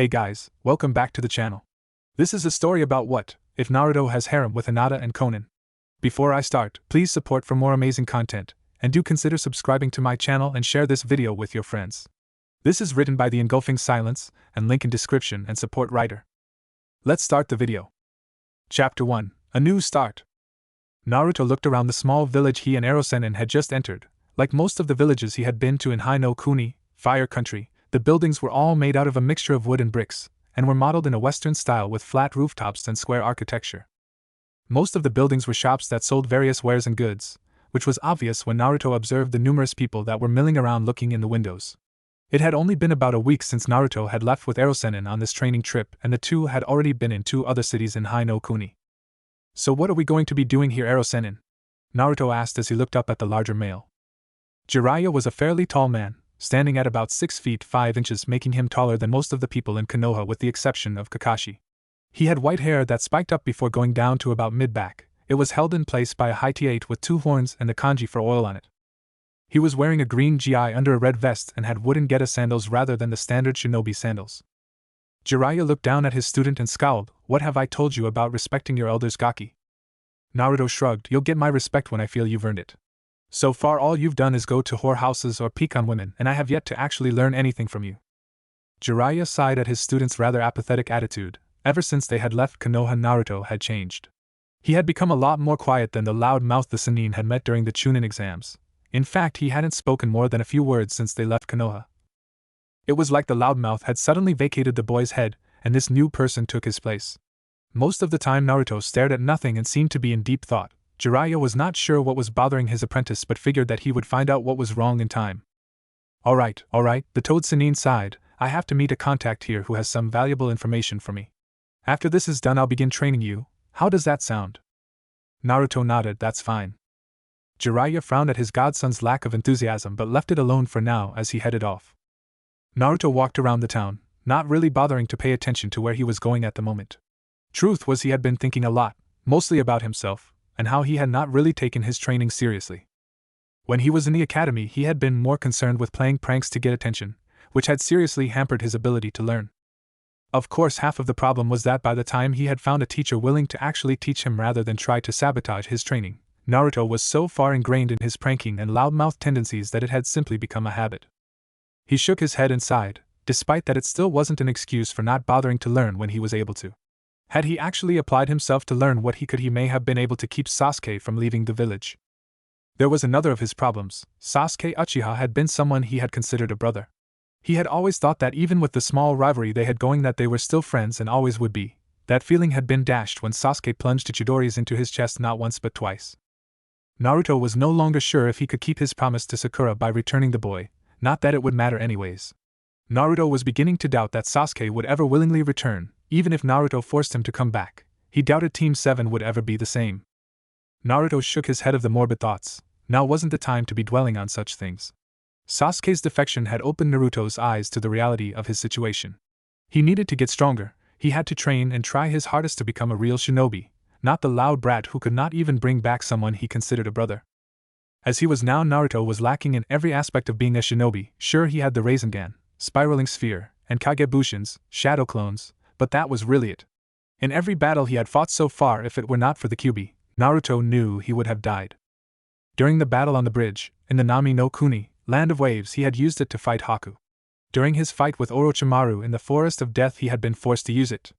Hey guys, welcome back to the channel. This is a story about what if Naruto has harem with Hinata and Konan. Before I start, please support for more amazing content, and do consider subscribing to my channel and share this video with your friends. This is written by the Engulfing Silence, and link in description and support writer. Let's start the video. Chapter 1, A New Start. Naruto looked around the small village he and Erosenin had just entered. Like most of the villages he had been to in Hino Kuni, Fire Country, the buildings were all made out of a mixture of wood and bricks, and were modeled in a Western style with flat rooftops and square architecture. Most of the buildings were shops that sold various wares and goods, which was obvious when Naruto observed the numerous people that were milling around looking in the windows. It had only been about a week since Naruto had left with Erosenin on this training trip, and the two had already been in 2 other cities in Hino Kuni. "So what are we going to be doing here, Erosenin?" Naruto asked as he looked up at the larger male. Jiraiya was a fairly tall man, standing at about 6 feet 5 inches, making him taller than most of the people in Konoha with the exception of Kakashi. He had white hair that spiked up before going down to about mid-back. It was held in place by a high T8 with 2 horns and the kanji for oil on it. He was wearing a green gi under a red vest and had wooden geta sandals rather than the standard shinobi sandals. Jiraiya looked down at his student and scowled. "What have I told you about respecting your elders, Gaki?" Naruto shrugged. "You'll get my respect when I feel you've earned it. So far all you've done is go to whorehouses or peek on women, and I have yet to actually learn anything from you." Jiraiya sighed at his student's rather apathetic attitude. Ever since they had left Konoha, Naruto had changed. He had become a lot more quiet than the loud-mouthed the Sannin had met during the Chunin exams. In fact, he hadn't spoken more than a few words since they left Konoha. It was like the loudmouth had suddenly vacated the boy's head, and this new person took his place. Most of the time Naruto stared at nothing and seemed to be in deep thought. Jiraiya was not sure what was bothering his apprentice but figured that he would find out what was wrong in time. Alright, the Toad Sannin sighed. "I have to meet a contact here who has some valuable information for me. After this is done I'll begin training you. How does that sound?" Naruto nodded. "That's fine." Jiraiya frowned at his godson's lack of enthusiasm but left it alone for now as he headed off. Naruto walked around the town, not really bothering to pay attention to where he was going at the moment. Truth was, he had been thinking a lot, mostly about himself, and how he had not really taken his training seriously. When he was in the academy he had been more concerned with playing pranks to get attention, which had seriously hampered his ability to learn. Of course, half of the problem was that by the time he had found a teacher willing to actually teach him rather than try to sabotage his training, Naruto was so far ingrained in his pranking and loudmouth tendencies that it had simply become a habit. He shook his head and sighed. Despite that, it still wasn't an excuse for not bothering to learn when he was able to. Had he actually applied himself to learn what he could, he may have been able to keep Sasuke from leaving the village. There was another of his problems. Sasuke Uchiha had been someone he had considered a brother. He had always thought that even with the small rivalry they had going that they were still friends and always would be. That feeling had been dashed when Sasuke plunged Ichidoris into his chest not once but twice. Naruto was no longer sure if he could keep his promise to Sakura by returning the boy, not that it would matter anyways. Naruto was beginning to doubt that Sasuke would ever willingly return. Even if Naruto forced him to come back, he doubted Team 7 would ever be the same. Naruto shook his head of the morbid thoughts. Now wasn't the time to be dwelling on such things. Sasuke's defection had opened Naruto's eyes to the reality of his situation. He needed to get stronger. He had to train and try his hardest to become a real shinobi, not the loud brat who could not even bring back someone he considered a brother. As he was now, Naruto was lacking in every aspect of being a shinobi. Sure, he had the Rasengan, spiraling sphere, and Kagebushins, shadow clones, but that was really it. In every battle he had fought so far, if it were not for the Kyuubi, Naruto knew he would have died. During the battle on the bridge, in the Nami no Kuni, Land of Waves, he had used it to fight Haku. During his fight with Orochimaru in the Forest of Death he had been forced to use it.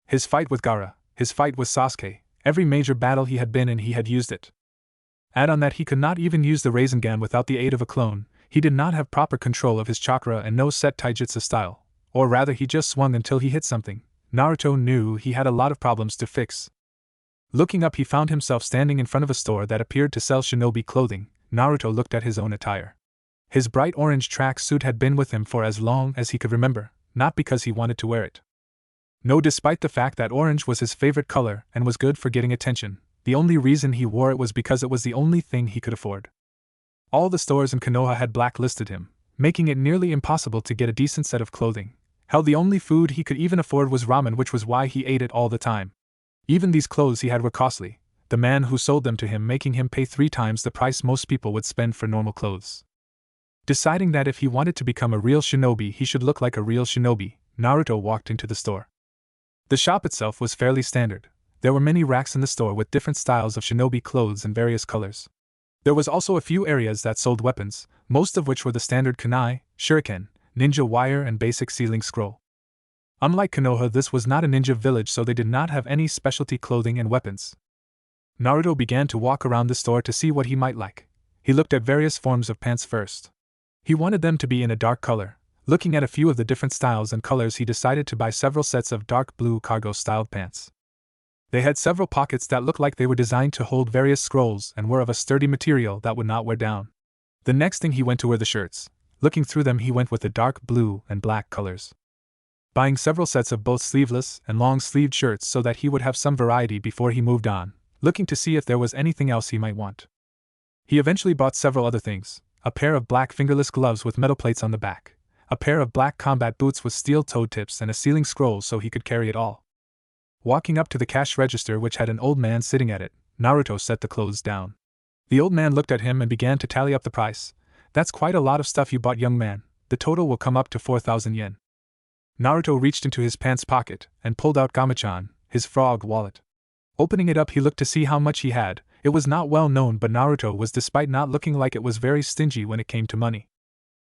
His fight with Gaara, his fight with Sasuke, every major battle he had been in he had used it. Add on that he could not even use the Rasengan without the aid of a clone. He did not have proper control of his chakra and no set taijutsu style, or rather he just swung until he hit something. Naruto knew he had a lot of problems to fix. Looking up, he found himself standing in front of a store that appeared to sell shinobi clothing. Naruto looked at his own attire. His bright orange track suit had been with him for as long as he could remember, not because he wanted to wear it. No, despite the fact that orange was his favorite color and was good for getting attention, the only reason he wore it was because it was the only thing he could afford. All the stores in Konoha had blacklisted him, making it nearly impossible to get a decent set of clothing. Hell, the only food he could even afford was ramen, which was why he ate it all the time. Even these clothes he had were costly, the man who sold them to him making him pay 3 times the price most people would spend for normal clothes. Deciding that if he wanted to become a real shinobi he should look like a real shinobi, Naruto walked into the store. The shop itself was fairly standard. There were many racks in the store with different styles of shinobi clothes in various colors. There was also a few areas that sold weapons, most of which were the standard kunai, shuriken, ninja wire and basic sealing scroll. Unlike Konoha, this was not a ninja village, so they did not have any specialty clothing and weapons. Naruto began to walk around the store to see what he might like. He looked at various forms of pants first. He wanted them to be in a dark color. Looking at a few of the different styles and colors, he decided to buy several sets of dark blue cargo-styled pants. They had several pockets that looked like they were designed to hold various scrolls and were of a sturdy material that would not wear down. The next thing he went to were the shirts. Looking through them, he went with the dark blue and black colors. Buying several sets of both sleeveless and long-sleeved shirts so that he would have some variety before he moved on, looking to see if there was anything else he might want. He eventually bought several other things: a pair of black fingerless gloves with metal plates on the back, a pair of black combat boots with steel-toed tips, and a sealing scroll so he could carry it all. Walking up to the cash register, which had an old man sitting at it, Naruto set the clothes down. The old man looked at him and began to tally up the price. "That's quite a lot of stuff you bought, young man. The total will come up to 4,000 yen. Naruto reached into his pants pocket and pulled out Gamachan, his frog wallet. Opening it up, he looked to see how much he had. It was not well known, but Naruto was, despite not looking like it, was very stingy when it came to money.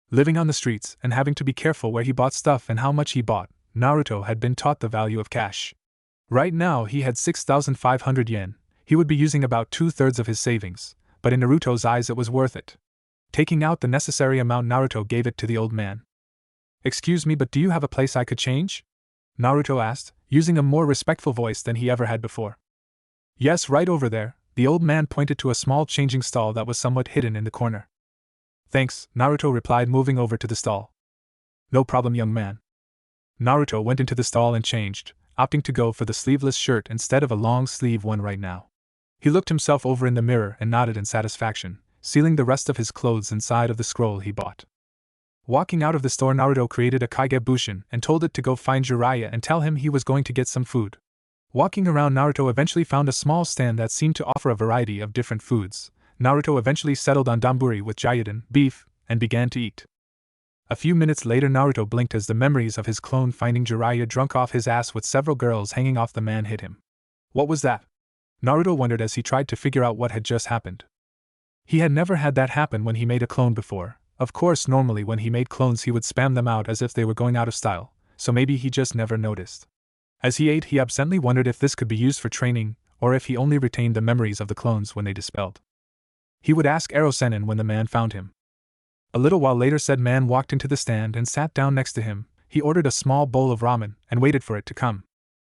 Living on the streets and having to be careful where he bought stuff and how much he bought, Naruto had been taught the value of cash. Right now he had 6,500 yen. He would be using about 2/3 of his savings, but in Naruto's eyes it was worth it. Taking out the necessary amount, Naruto gave it to the old man. "Excuse me, but do you have a place I could change?" Naruto asked, using a more respectful voice than he ever had before. "Yes, right over there." The old man pointed to a small changing stall that was somewhat hidden in the corner. "Thanks," Naruto replied, moving over to the stall. "No problem, young man." Naruto went into the stall and changed, opting to go for the sleeveless shirt instead of a long-sleeve one right now. He looked himself over in the mirror and nodded in satisfaction, sealing the rest of his clothes inside of the scroll he bought. Walking out of the store, Naruto created a Kagebushin and told it to go find Jiraiya and tell him he was going to get some food. Walking around, Naruto eventually found a small stand that seemed to offer a variety of different foods. Naruto eventually settled on donburi with gyudon, beef, and began to eat. A few minutes later, Naruto blinked as the memories of his clone finding Jiraiya drunk off his ass with several girls hanging off the man hit him. What was that? Naruto wondered as he tried to figure out what had just happened. He had never had that happen when he made a clone before. Of course, normally when he made clones he would spam them out as if they were going out of style, so maybe he just never noticed. As he ate, he absently wondered if this could be used for training, or if he only retained the memories of the clones when they dispelled. He would ask Ero-sennin when the man found him. A little while later, said man walked into the stand and sat down next to him. He ordered a small bowl of ramen and waited for it to come.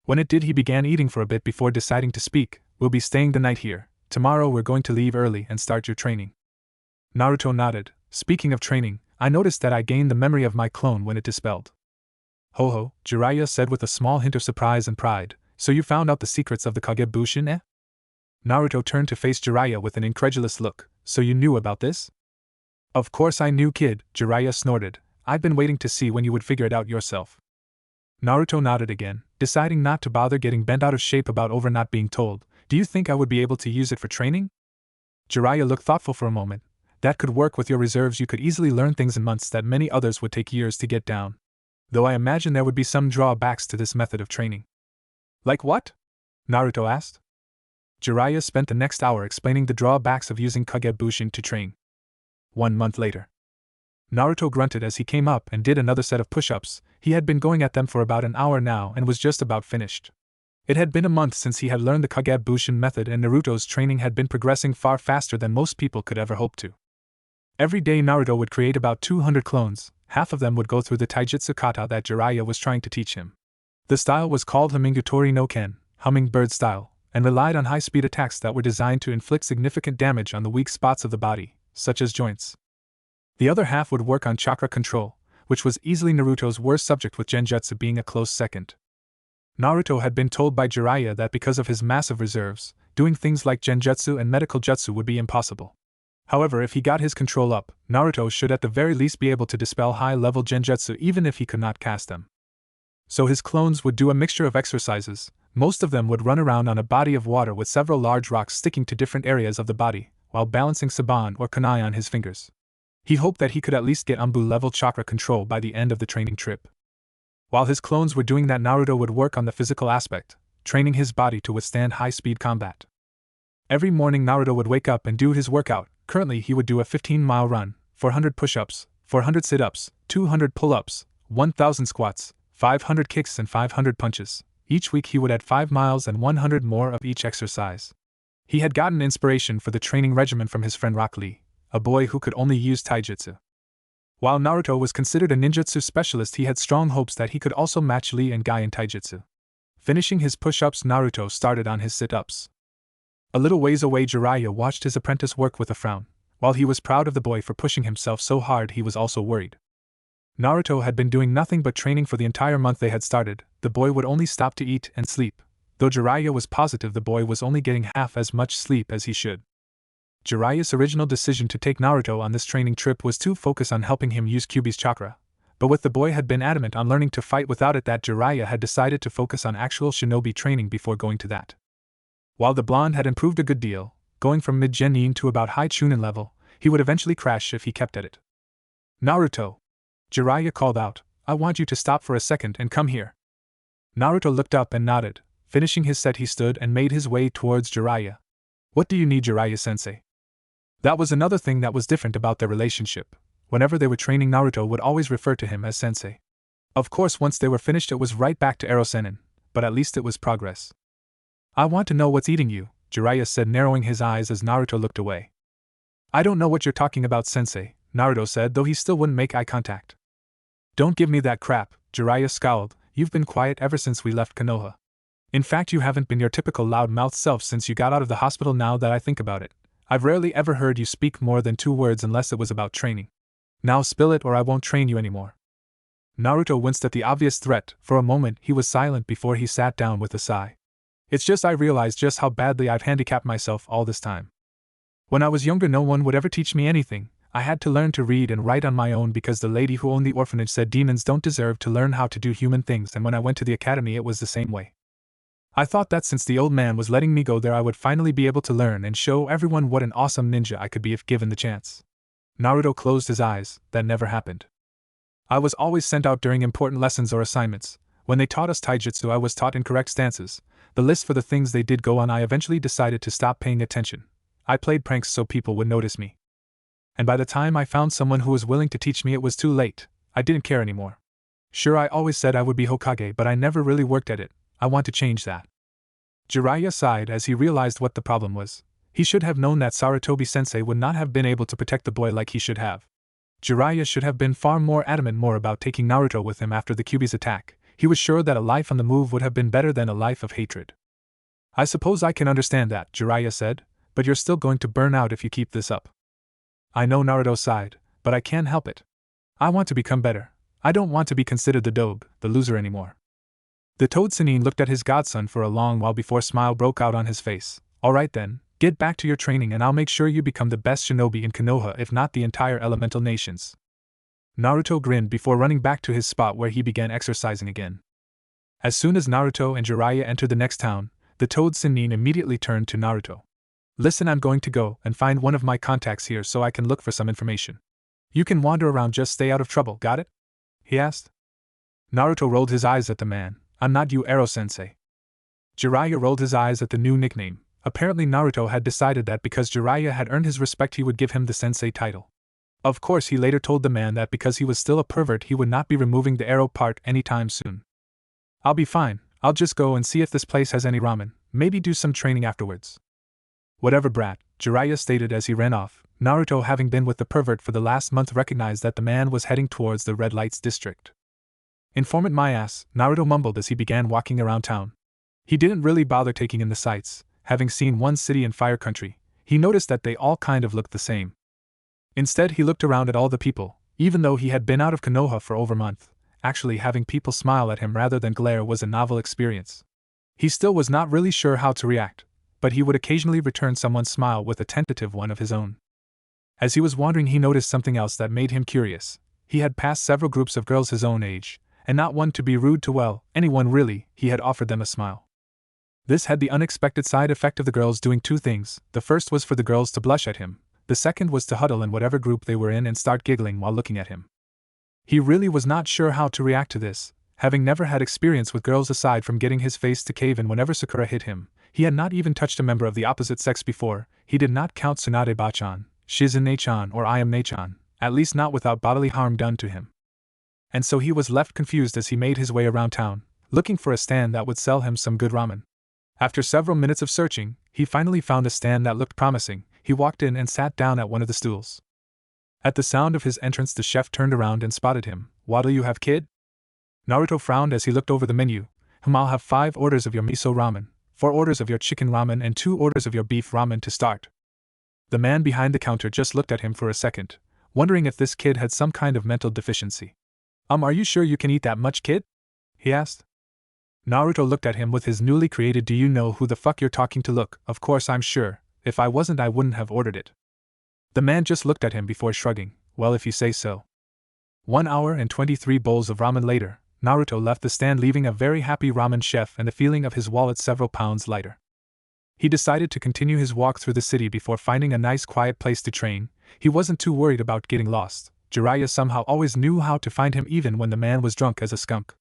When it did, he began eating for a bit before deciding to speak. "We'll be staying the night here. Tomorrow we're going to leave early and start your training." Naruto nodded. "Speaking of training, I noticed that I gained the memory of my clone when it dispelled." "Ho ho," Jiraiya said with a small hint of surprise and pride. "So you found out the secrets of the Kagebushin, eh?" Naruto turned to face Jiraiya with an incredulous look. "So you knew about this?" "Of course I knew, kid," Jiraiya snorted. "I've been waiting to see when you would figure it out yourself." Naruto nodded again, deciding not to bother getting bent out of shape about over not being told. "Do you think I would be able to use it for training?" Jiraiya looked thoughtful for a moment. "That could work with your reserves. You could easily learn things in months that many others would take years to get down. Though I imagine there would be some drawbacks to this method of training." "Like what?" Naruto asked. Jiraiya spent the next hour explaining the drawbacks of using Kagebushin to train. 1 month later. Naruto grunted as he came up and did another set of push-ups. He had been going at them for about an hour now and was just about finished. It had been a month since he had learned the Kagebushin method, and Naruto's training had been progressing far faster than most people could ever hope to. Every day Naruto would create about 200 clones. Half of them would go through the taijutsu kata that Jiraiya was trying to teach him. The style was called Hamingutori no Ken, hummingbird style, and relied on high-speed attacks that were designed to inflict significant damage on the weak spots of the body, such as joints. The other half would work on chakra control, which was easily Naruto's worst subject, with genjutsu being a close second. Naruto had been told by Jiraiya that because of his massive reserves, doing things like genjutsu and medical jutsu would be impossible. However, if he got his control up, Naruto should at the very least be able to dispel high-level genjutsu even if he could not cast them. So his clones would do a mixture of exercises. Most of them would run around on a body of water with several large rocks sticking to different areas of the body, while balancing saban or kunai on his fingers. He hoped that he could at least get Anbu-level chakra control by the end of the training trip. While his clones were doing that, Naruto would work on the physical aspect, training his body to withstand high-speed combat. Every morning Naruto would wake up and do his workout. Currently he would do a 15-mile run, 400 push-ups, 400 sit-ups, 200 pull-ups, 1,000 squats, 500 kicks and 500 punches. Each week he would add 5 miles and 100 more of each exercise. He had gotten inspiration for the training regimen from his friend Rock Lee, a boy who could only use taijutsu. While Naruto was considered a ninjutsu specialist, he had strong hopes that he could also match Lee and Guy in taijutsu. Finishing his push-ups, Naruto started on his sit-ups. A little ways away, Jiraiya watched his apprentice work with a frown. While he was proud of the boy for pushing himself so hard, he was also worried. Naruto had been doing nothing but training for the entire month they had started. The boy would only stop to eat and sleep, though Jiraiya was positive the boy was only getting half as much sleep as he should. Jiraiya's original decision to take Naruto on this training trip was to focus on helping him use Kyuubi's chakra, but with the boy had been adamant on learning to fight without it, that Jiraiya had decided to focus on actual shinobi training before going to that. While the blonde had improved a good deal, going from mid-genin to about high chunin level, he would eventually crash if he kept at it. "Naruto!" Jiraiya called out, "I want you to stop for a second and come here." Naruto looked up and nodded. Finishing his set, he stood and made his way towards Jiraiya. "What do you need, Jiraiya-sensei?" That was another thing that was different about their relationship. Whenever they were training, Naruto would always refer to him as sensei. Of course, once they were finished, it was right back to Erosenin, but at least it was progress. "I want to know what's eating you," Jiraiya said, narrowing his eyes as Naruto looked away. "I don't know what you're talking about, sensei," Naruto said, though he still wouldn't make eye contact. "Don't give me that crap," Jiraiya scowled. "You've been quiet ever since we left Konoha. In fact, you haven't been your typical loud-mouthed self since you got out of the hospital. Now that I think about it, I've rarely ever heard you speak more than 2 words unless it was about training. Now spill it or I won't train you anymore." Naruto winced at the obvious threat. For a moment he was silent before he sat down with a sigh. "It's just I realized just how badly I've handicapped myself all this time. When I was younger, no one would ever teach me anything. I had to learn to read and write on my own because the lady who owned the orphanage said demons don't deserve to learn how to do human things, and when I went to the academy it was the same way. I thought that since the old man was letting me go there, I would finally be able to learn and show everyone what an awesome ninja I could be if given the chance." Naruto closed his eyes. "That never happened. I was always sent out during important lessons or assignments. When they taught us taijutsu, I was taught incorrect stances. The list for the things they did go on. I eventually decided to stop paying attention. I played pranks so people would notice me. And by the time I found someone who was willing to teach me, it was too late. I didn't care anymore. Sure, I always said I would be Hokage, but I never really worked at it. I want to change that." Jiraiya sighed as he realized what the problem was. He should have known that Sarutobi-sensei would not have been able to protect the boy like he should have. Jiraiya should have been far more adamant about taking Naruto with him after the Kyuubi's attack. He was sure that a life on the move would have been better than a life of hatred. "I suppose I can understand that," Jiraiya said, "but you're still going to burn out if you keep this up." "I know," Naruto sighed, "but I can't help it. I want to become better. I don't want to be considered the dobe, the loser anymore." The Toad Sannin looked at his godson for a long while before a smile broke out on his face. "All right then, get back to your training and I'll make sure you become the best shinobi in Konoha, if not the entire elemental nations." Naruto grinned before running back to his spot where he began exercising again. As soon as Naruto and Jiraiya entered the next town, the Toad Sannin immediately turned to Naruto. "Listen, I'm going to go and find one of my contacts here so I can look for some information. You can wander around, just stay out of trouble, got it?" he asked. Naruto rolled his eyes at the man. "I'm not you, Ero-sensei." Jiraiya rolled his eyes at the new nickname. Apparently Naruto had decided that because Jiraiya had earned his respect he would give him the sensei title. Of course, he later told the man that because he was still a pervert he would not be removing the arrow part anytime soon. "I'll be fine. I'll just go and see if this place has any ramen, maybe do some training afterwards." "Whatever, brat," Jiraiya stated as he ran off. Naruto, having been with the pervert for the last month, recognized that the man was heading towards the red lights district. "Informant my ass," Naruto mumbled as he began walking around town. He didn't really bother taking in the sights. Having seen one city in Fire Country, he noticed that they all kind of looked the same. Instead, he looked around at all the people. Even though he had been out of Konoha for over a month, actually having people smile at him rather than glare was a novel experience. He still was not really sure how to react, but he would occasionally return someone's smile with a tentative one of his own. As he was wandering, he noticed something else that made him curious. He had passed several groups of girls his own age, and not one to be rude to, well, anyone really. He had offered them a smile. This had the unexpected side effect of the girls doing 2 things. The first was for the girls to blush at him. The second was to huddle in whatever group they were in and start giggling while looking at him. He really was not sure how to react to this. Having never had experience with girls aside from getting his face to cave in whenever Sakura hit him, he had not even touched a member of the opposite sex before. He did not count Tsunade Bachan, Shizune-chan or Ayame-chan, at least not without bodily harm done to him. And so he was left confused as he made his way around town, looking for a stand that would sell him some good ramen. After several minutes of searching, he finally found a stand that looked promising. He walked in and sat down at one of the stools. At the sound of his entrance, the chef turned around and spotted him. "What'll you have, kid?" Naruto frowned as he looked over the menu. "I'll have 5 orders of your miso ramen, 4 orders of your chicken ramen and 2 orders of your beef ramen to start." The man behind the counter just looked at him for a second, wondering if this kid had some kind of mental deficiency. Are you sure you can eat that much, kid?" he asked. Naruto looked at him with his newly created "Do you know who the fuck you're talking to" look. "Of course I'm sure. If I wasn't I wouldn't have ordered it." The man just looked at him before shrugging. "Well, if you say so." 1 hour and 23 bowls of ramen later, Naruto left the stand leaving a very happy ramen chef and the feeling of his wallet several pounds lighter. He decided to continue his walk through the city before finding a nice quiet place to train. He wasn't too worried about getting lost. Jiraiya somehow always knew how to find him even when the man was drunk as a skunk.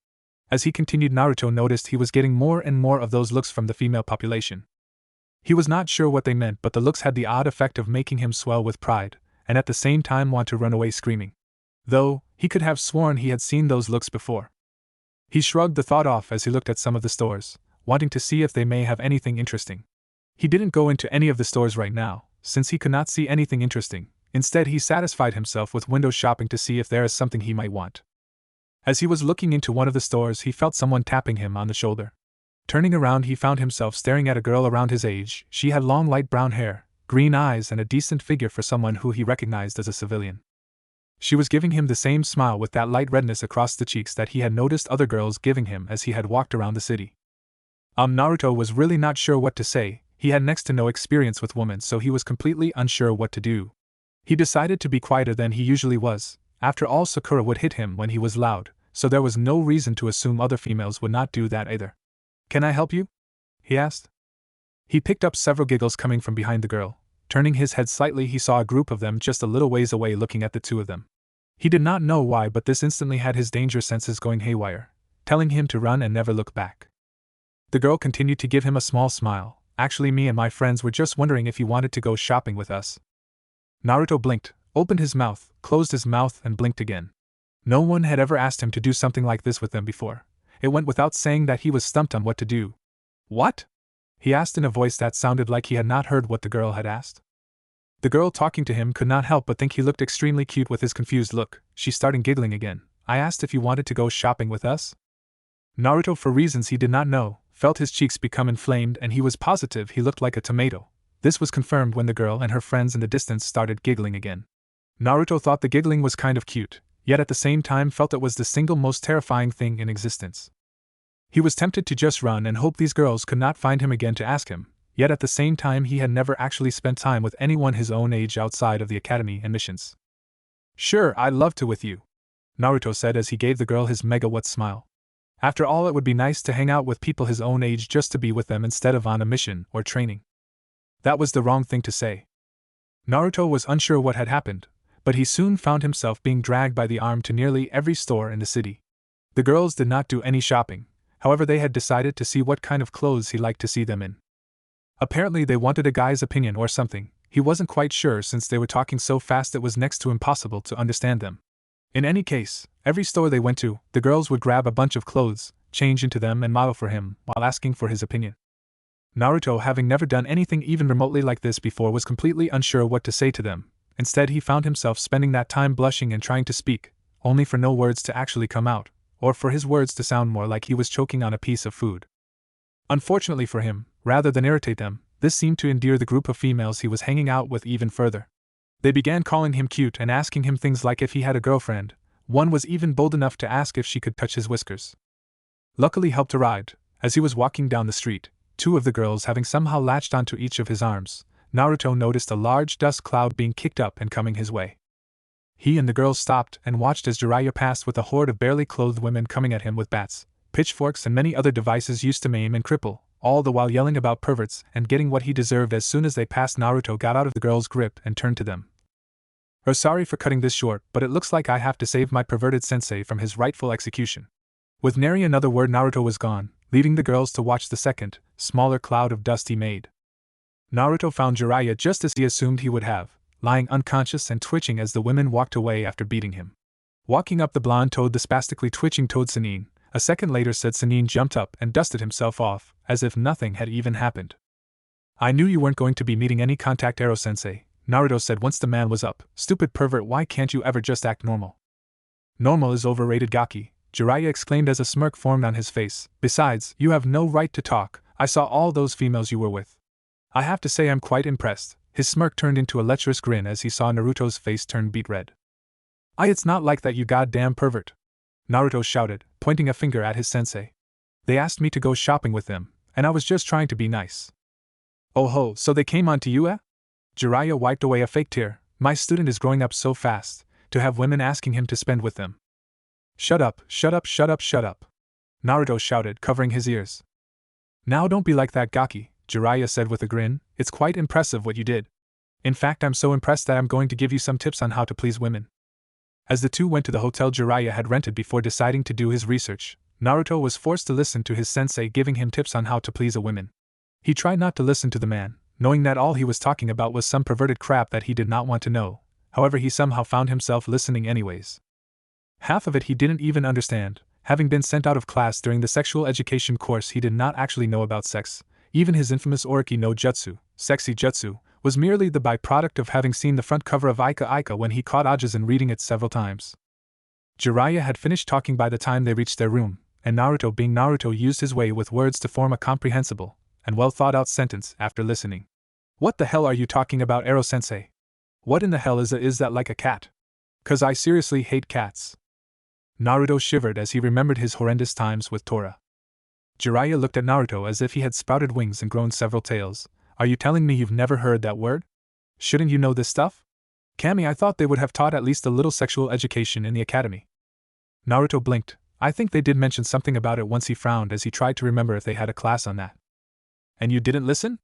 As he continued, Naruto noticed he was getting more and more of those looks from the female population. He was not sure what they meant, but the looks had the odd effect of making him swell with pride, and at the same time want to run away screaming. Though, he could have sworn he had seen those looks before. He shrugged the thought off as he looked at some of the stores, wanting to see if they may have anything interesting. He didn't go into any of the stores right now, since he could not see anything interesting. Instead, he satisfied himself with window shopping to see if there is something he might want. As he was looking into one of the stores, he felt someone tapping him on the shoulder. Turning around, he found himself staring at a girl around his age. She had long light brown hair, green eyes, and a decent figure for someone who he recognized as a civilian. She was giving him the same smile with that light redness across the cheeks that he had noticed other girls giving him as he had walked around the city. Naruto was really not sure what to say. He had next to no experience with women, so he was completely unsure what to do. He decided to be quieter than he usually was. After all, Sakura would hit him when he was loud, so there was no reason to assume other females would not do that either. "Can I help you?" he asked. He picked up several giggles coming from behind the girl. Turning his head slightly, he saw a group of them just a little ways away looking at the two of them. He did not know why, but this instantly had his danger senses going haywire, telling him to run and never look back. The girl continued to give him a small smile. "Actually, me and my friends were just wondering if you wanted to go shopping with us." Naruto blinked, opened his mouth, closed his mouth, and blinked again. No one had ever asked him to do something like this with them before. It went without saying that he was stumped on what to do. "What?" he asked in a voice that sounded like he had not heard what the girl had asked. The girl talking to him could not help but think he looked extremely cute with his confused look. She started giggling again. "I asked if you wanted to go shopping with us?" Naruto, for reasons he did not know, felt his cheeks become inflamed, and he was positive he looked like a tomato. This was confirmed when the girl and her friends in the distance started giggling again. Naruto thought the giggling was kind of cute, yet at the same time felt it was the single most terrifying thing in existence. He was tempted to just run and hope these girls could not find him again to ask him, yet at the same time he had never actually spent time with anyone his own age outside of the academy and missions. "Sure, I'd love to with you," Naruto said as he gave the girl his mega-what smile. After all, it would be nice to hang out with people his own age just to be with them instead of on a mission or training. That was the wrong thing to say. Naruto was unsure what had happened, but he soon found himself being dragged by the arm to nearly every store in the city. The girls did not do any shopping, however they had decided to see what kind of clothes he liked to see them in. Apparently they wanted a guy's opinion or something. He wasn't quite sure since they were talking so fast it was next to impossible to understand them. In any case, every store they went to, the girls would grab a bunch of clothes, change into them and model for him, while asking for his opinion. Naruto, having never done anything even remotely like this before, was completely unsure what to say to them. Instead, he found himself spending that time blushing and trying to speak, only for no words to actually come out, or for his words to sound more like he was choking on a piece of food. Unfortunately for him, rather than irritate them, this seemed to endear the group of females he was hanging out with even further. They began calling him cute and asking him things like if he had a girlfriend. One was even bold enough to ask if she could touch his whiskers. Luckily helped a ride, as he was walking down the street, two of the girls having somehow latched onto each of his arms, Naruto noticed a large dust cloud being kicked up and coming his way. He and the girls stopped and watched as Jiraiya passed with a horde of barely clothed women coming at him with bats, pitchforks and many other devices used to maim and cripple, all the while yelling about perverts and getting what he deserved. As soon as they passed, Naruto got out of the girls' grip and turned to them. "Sorry for cutting this short, but it looks like I have to save my perverted sensei from his rightful execution." With nary another word, Naruto was gone, leaving the girls to watch the second, smaller cloud of dust he made. Naruto found Jiraiya just as he assumed he would have, lying unconscious and twitching as the women walked away after beating him. Walking up the blonde towed the spastically twitching toad Sannin. A second later said Sannin jumped up and dusted himself off, as if nothing had even happened. I knew you weren't going to be meeting any contact, Arrow Sensei, Naruto said once the man was up. Stupid pervert, why can't you ever just act normal? Normal is overrated, Gaki, Jiraiya exclaimed as a smirk formed on his face. Besides, you have no right to talk. I saw all those females you were with. I have to say I'm quite impressed. His smirk turned into a lecherous grin as he saw Naruto's face turn beet red. It's not like that, you goddamn pervert, Naruto shouted, pointing a finger at his sensei. They asked me to go shopping with them, and I was just trying to be nice. Oh ho, so they came on to you, eh? Jiraiya wiped away a fake tear. My student is growing up so fast, to have women asking him to spend with them. Shut up, shut up, shut up, shut up, Naruto shouted, covering his ears. Now don't be like that, Gaki, Jiraiya said with a grin. It's quite impressive what you did. In fact, I'm so impressed that I'm going to give you some tips on how to please women. As the two went to the hotel Jiraiya had rented before deciding to do his research, Naruto was forced to listen to his sensei giving him tips on how to please a woman. He tried not to listen to the man, knowing that all he was talking about was some perverted crap that he did not want to know. However, he somehow found himself listening anyways. Half of it he didn't even understand. Having been sent out of class during the sexual education course, he did not actually know about sex. Even his infamous Oriki no Jutsu, sexy jutsu, was merely the byproduct of having seen the front cover of Aika Aika when he caught Ajisen reading it several times. Jiraiya had finished talking by the time they reached their room, and Naruto, being Naruto, used his way with words to form a comprehensible and well-thought-out sentence after listening. What the hell are you talking about, Arrow Sensei? What in the hell is that, like a cat? 'Cause I seriously hate cats. Naruto shivered as he remembered his horrendous times with Tora. Jiraiya looked at Naruto as if he had sprouted wings and grown several tails. Are you telling me you've never heard that word? Shouldn't you know this stuff? Kami, I thought they would have taught at least a little sexual education in the academy. Naruto blinked. I think they did mention something about it once. He frowned as he tried to remember if they had a class on that. And you didn't listen?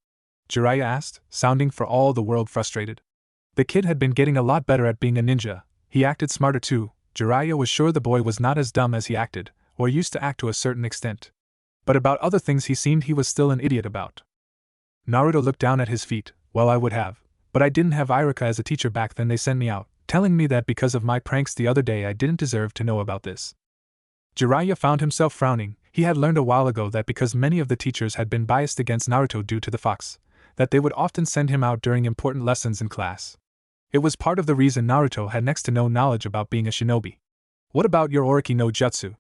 Jiraiya asked, sounding for all the world frustrated. The kid had been getting a lot better at being a ninja. He acted smarter too. Jiraiya was sure the boy was not as dumb as he acted, or used to act to a certain extent. But about other things he seemed he was still an idiot about. Naruto looked down at his feet. Well, I would have, but I didn't have Iruka as a teacher back then. They sent me out, telling me that because of my pranks the other day I didn't deserve to know about this. Jiraiya found himself frowning. He had learned a while ago that because many of the teachers had been biased against Naruto due to the fox, that they would often send him out during important lessons in class. It was part of the reason Naruto had next to no knowledge about being a shinobi. What about your Oriki no Jutsu?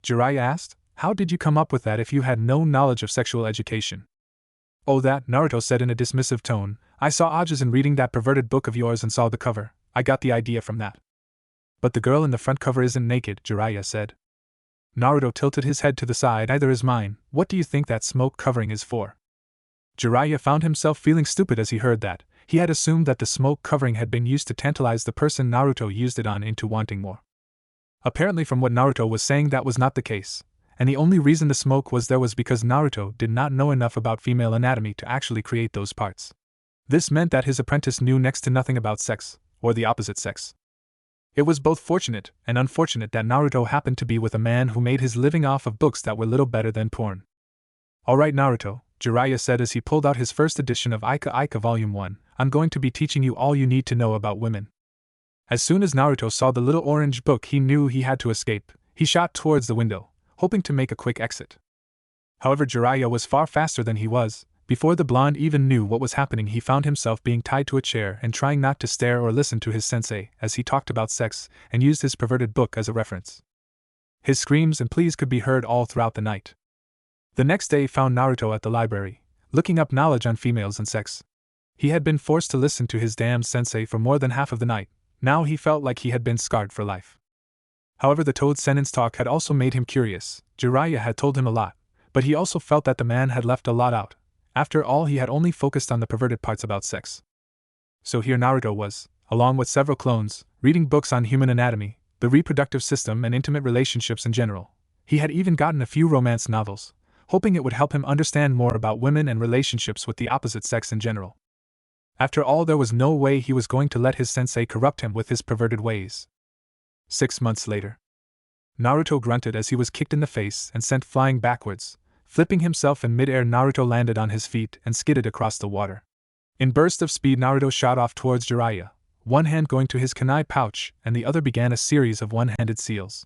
Jiraiya asked. How did you come up with that if you had no knowledge of sexual education? Oh, that, Naruto said in a dismissive tone. I saw Ajisen reading that perverted book of yours and saw the cover. I got the idea from that. But the girl in the front cover isn't naked, Jiraiya said. Naruto tilted his head to the side. Neither is mine. What do you think that smoke covering is for? Jiraiya found himself feeling stupid as he heard that. He had assumed that the smoke covering had been used to tantalize the person Naruto used it on into wanting more. Apparently, from what Naruto was saying, that was not the case. And the only reason the smoke was there was because Naruto did not know enough about female anatomy to actually create those parts. This meant that his apprentice knew next to nothing about sex, or the opposite sex. It was both fortunate and unfortunate that Naruto happened to be with a man who made his living off of books that were little better than porn. Alright, Naruto, Jiraiya said as he pulled out his first edition of Aika Aika Volume 1, I'm going to be teaching you all you need to know about women. As soon as Naruto saw the little orange book, he knew he had to escape. He shot towards the window, hoping to make a quick exit. However, Jiraiya was far faster than he was. Before the blonde even knew what was happening, he found himself being tied to a chair and trying not to stare or listen to his sensei as he talked about sex and used his perverted book as a reference. His screams and pleas could be heard all throughout the night. The next day found Naruto at the library, looking up knowledge on females and sex. He had been forced to listen to his damn sensei for more than half of the night. Now he felt like he had been scarred for life. However, the Toad Senin's talk had also made him curious. Jiraiya had told him a lot, but he also felt that the man had left a lot out. After all, he had only focused on the perverted parts about sex. So here Naruto was, along with several clones, reading books on human anatomy, the reproductive system, and intimate relationships in general. He had even gotten a few romance novels, hoping it would help him understand more about women and relationships with the opposite sex in general. After all, there was no way he was going to let his sensei corrupt him with his perverted ways. 6 months later. Naruto grunted as he was kicked in the face and sent flying backwards. Flipping himself in mid-air, Naruto landed on his feet and skidded across the water. In burst of speed, Naruto shot off towards Jiraiya, one hand going to his kunai pouch and the other began a series of one-handed seals.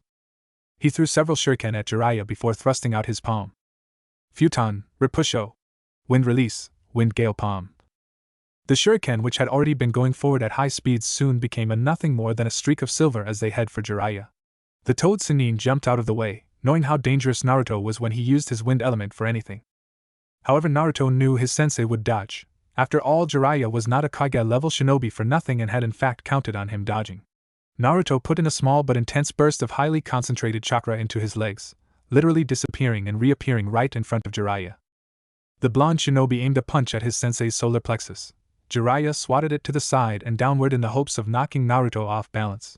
He threw several shuriken at Jiraiya before thrusting out his palm. Futon, Repusho. Wind release, wind gale palm. The shuriken, which had already been going forward at high speeds, soon became a nothing more than a streak of silver as they head for Jiraiya. The toad Sannin jumped out of the way, knowing how dangerous Naruto was when he used his wind element for anything. However, Naruto knew his sensei would dodge. After all, Jiraiya was not a Kage-level shinobi for nothing and had in fact counted on him dodging. Naruto put in a small but intense burst of highly concentrated chakra into his legs, literally disappearing and reappearing right in front of Jiraiya. The blonde shinobi aimed a punch at his sensei's solar plexus. Jiraiya swatted it to the side and downward in the hopes of knocking Naruto off balance.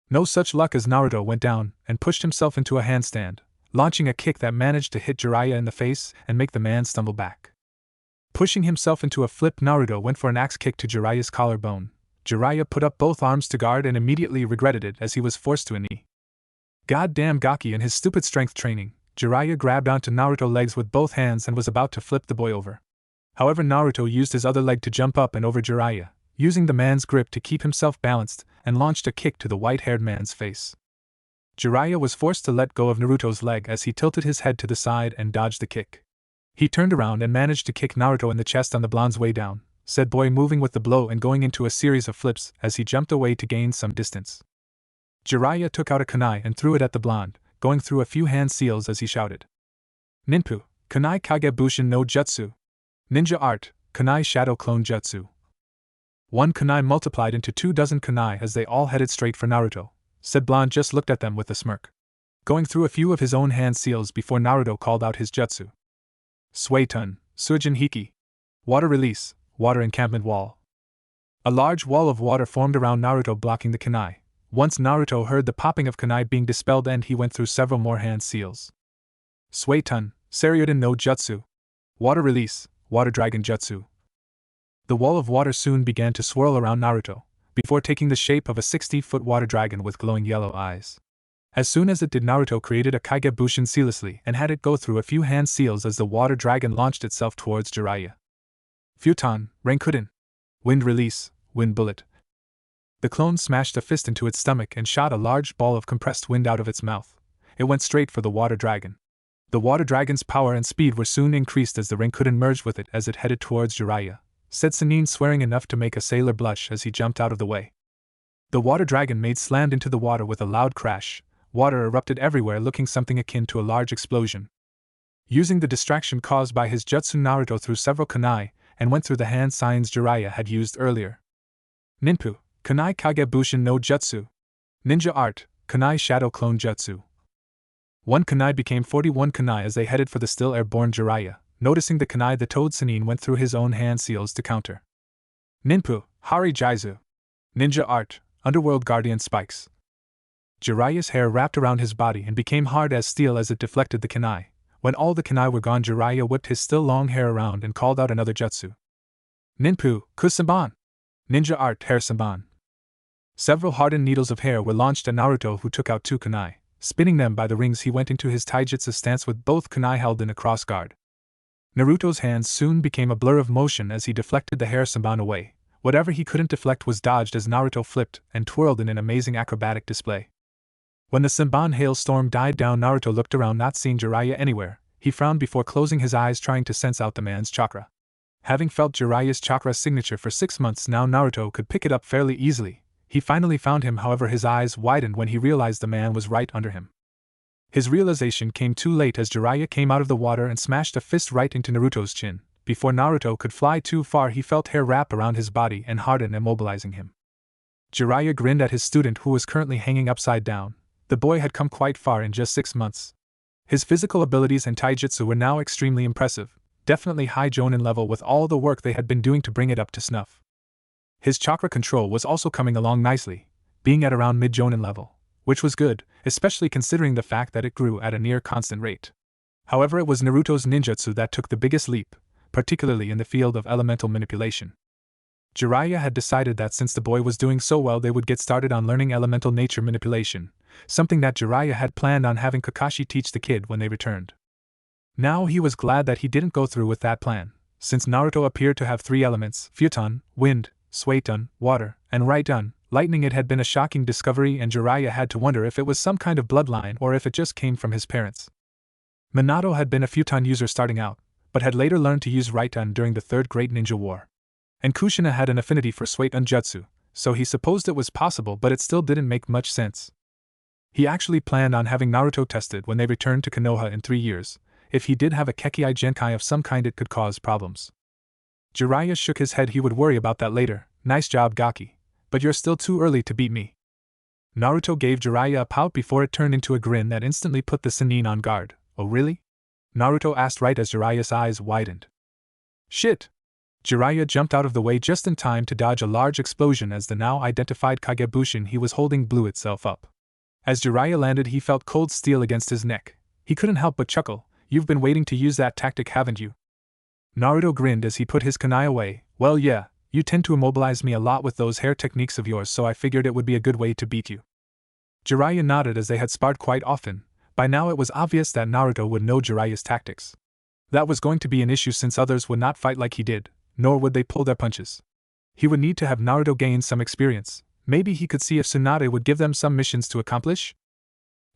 No such luck, as Naruto went down and pushed himself into a handstand, launching a kick that managed to hit Jiraiya in the face and make the man stumble back. Pushing himself into a flip, Naruto went for an axe kick to Jiraiya's collarbone. Jiraiya put up both arms to guard and immediately regretted it as he was forced to a knee. Goddamn Gaki and his stupid strength training. Jiraiya grabbed onto Naruto's legs with both hands and was about to flip the boy over. However, Naruto used his other leg to jump up and over Jiraiya, using the man's grip to keep himself balanced, and launched a kick to the white-haired man's face. Jiraiya was forced to let go of Naruto's leg as he tilted his head to the side and dodged the kick. He turned around and managed to kick Naruto in the chest on the blonde's way down, said boy moving with the blow and going into a series of flips as he jumped away to gain some distance. Jiraiya took out a kunai and threw it at the blonde, going through a few hand seals as he shouted. Ninpu, kunai kage bushin no jutsu. Ninja art, kunai shadow clone jutsu. One kunai multiplied into 24 kunai as they all headed straight for Naruto. Said blonde just looked at them with a smirk, going through a few of his own hand seals before Naruto called out his jutsu. Suetun, Suijin Hiki. Water release, water encampment wall. A large wall of water formed around Naruto, blocking the kunai. Once Naruto heard the popping of kunai being dispelled, and he went through several more hand seals. Suetun, Saryuden no Jutsu. Water release, water dragon jutsu. The wall of water soon began to swirl around Naruto, before taking the shape of a 60-foot water dragon with glowing yellow eyes. As soon as it did, Naruto created a Kage Bushin seamlessly and had it go through a few hand seals as the water dragon launched itself towards Jiraiya. Futon, Rankuden. Wind release, wind bullet. The clone smashed a fist into its stomach and shot a large ball of compressed wind out of its mouth. It went straight for the water dragon. The water dragon's power and speed were soon increased as the Rankuden merged with it as it headed towards Jiraiya, said Sannin, swearing enough to make a sailor blush as he jumped out of the way. The water dragon made slammed into the water with a loud crash. Water erupted everywhere, looking something akin to a large explosion. Using the distraction caused by his jutsu, Naruto threw several kunai and went through the hand signs Jiraiya had used earlier. Ninpu, kunai kage bushin no jutsu. Ninja art, kunai shadow clone jutsu. One kunai became 41 kunai as they headed for the still airborne Jiraiya. Noticing the kunai, the toad Sannin went through his own hand seals to counter. Ninpu, Hari Jaizu. Ninja art, underworld guardian spikes. Jiraiya's hair wrapped around his body and became hard as steel as it deflected the kunai. When all the kunai were gone, Jiraiya whipped his still long hair around and called out another jutsu. Ninpu, Kusamban. Ninja art, hair samban. Several hardened needles of hair were launched at Naruto, who took out two kunai. Spinning them by the rings, he went into his taijutsu stance with both kunai held in a cross guard. Naruto's hands soon became a blur of motion as he deflected the hair samban away. Whatever he couldn't deflect was dodged as Naruto flipped and twirled in an amazing acrobatic display. When the Sanban hailstorm died down, Naruto looked around, not seeing Jiraiya anywhere. He frowned before closing his eyes, trying to sense out the man's chakra. Having felt Jiraiya's chakra signature for 6 months now, Naruto could pick it up fairly easily. He finally found him, however his eyes widened when he realized the man was right under him. His realization came too late as Jiraiya came out of the water and smashed a fist right into Naruto's chin. Before Naruto could fly too far, he felt hair wrap around his body and harden, immobilizing him. Jiraiya grinned at his student, who was currently hanging upside down. The boy had come quite far in just 6 months. His physical abilities and taijutsu were now extremely impressive, definitely high jonin level with all the work they had been doing to bring it up to snuff. His chakra control was also coming along nicely, being at around mid-jonin level, which was good, especially considering the fact that it grew at a near constant rate. However, it was Naruto's ninjutsu that took the biggest leap, particularly in the field of elemental manipulation. Jiraiya had decided that since the boy was doing so well they would get started on learning elemental nature manipulation, something that Jiraiya had planned on having Kakashi teach the kid when they returned. Now he was glad that he didn't go through with that plan, since Naruto appeared to have 3 elements: Futon, wind, Suiton, water, and Raiton, lightning. It had been a shocking discovery and Jiraiya had to wonder if it was some kind of bloodline or if it just came from his parents. Minato had been a Futon user starting out, but had later learned to use Raiton during the Third Great Ninja War. And Kushina had an affinity for Suiton jutsu, so he supposed it was possible, but it still didn't make much sense. He actually planned on having Naruto tested when they returned to Konoha in 3 years. If he did have a Kekkai Genkai of some kind it could cause problems. Jiraiya shook his head. He would worry about that later. Nice job, Gaki. But you're still too early to beat me. Naruto gave Jiraiya a pout before it turned into a grin that instantly put the Sannin on guard. Oh really? Naruto asked right as Jiraiya's eyes widened. Shit! Jiraiya jumped out of the way just in time to dodge a large explosion as the now identified Kagebushin he was holding blew itself up. As Jiraiya landed he felt cold steel against his neck. He couldn't help but chuckle. You've been waiting to use that tactic, haven't you? Naruto grinned as he put his kunai away. Well yeah, you tend to immobilize me a lot with those hair techniques of yours, so I figured it would be a good way to beat you. Jiraiya nodded as they had sparred quite often. By now it was obvious that Naruto would know Jiraiya's tactics. That was going to be an issue since others would not fight like he did, nor would they pull their punches. He would need to have Naruto gain some experience. Maybe he could see if Tsunade would give them some missions to accomplish?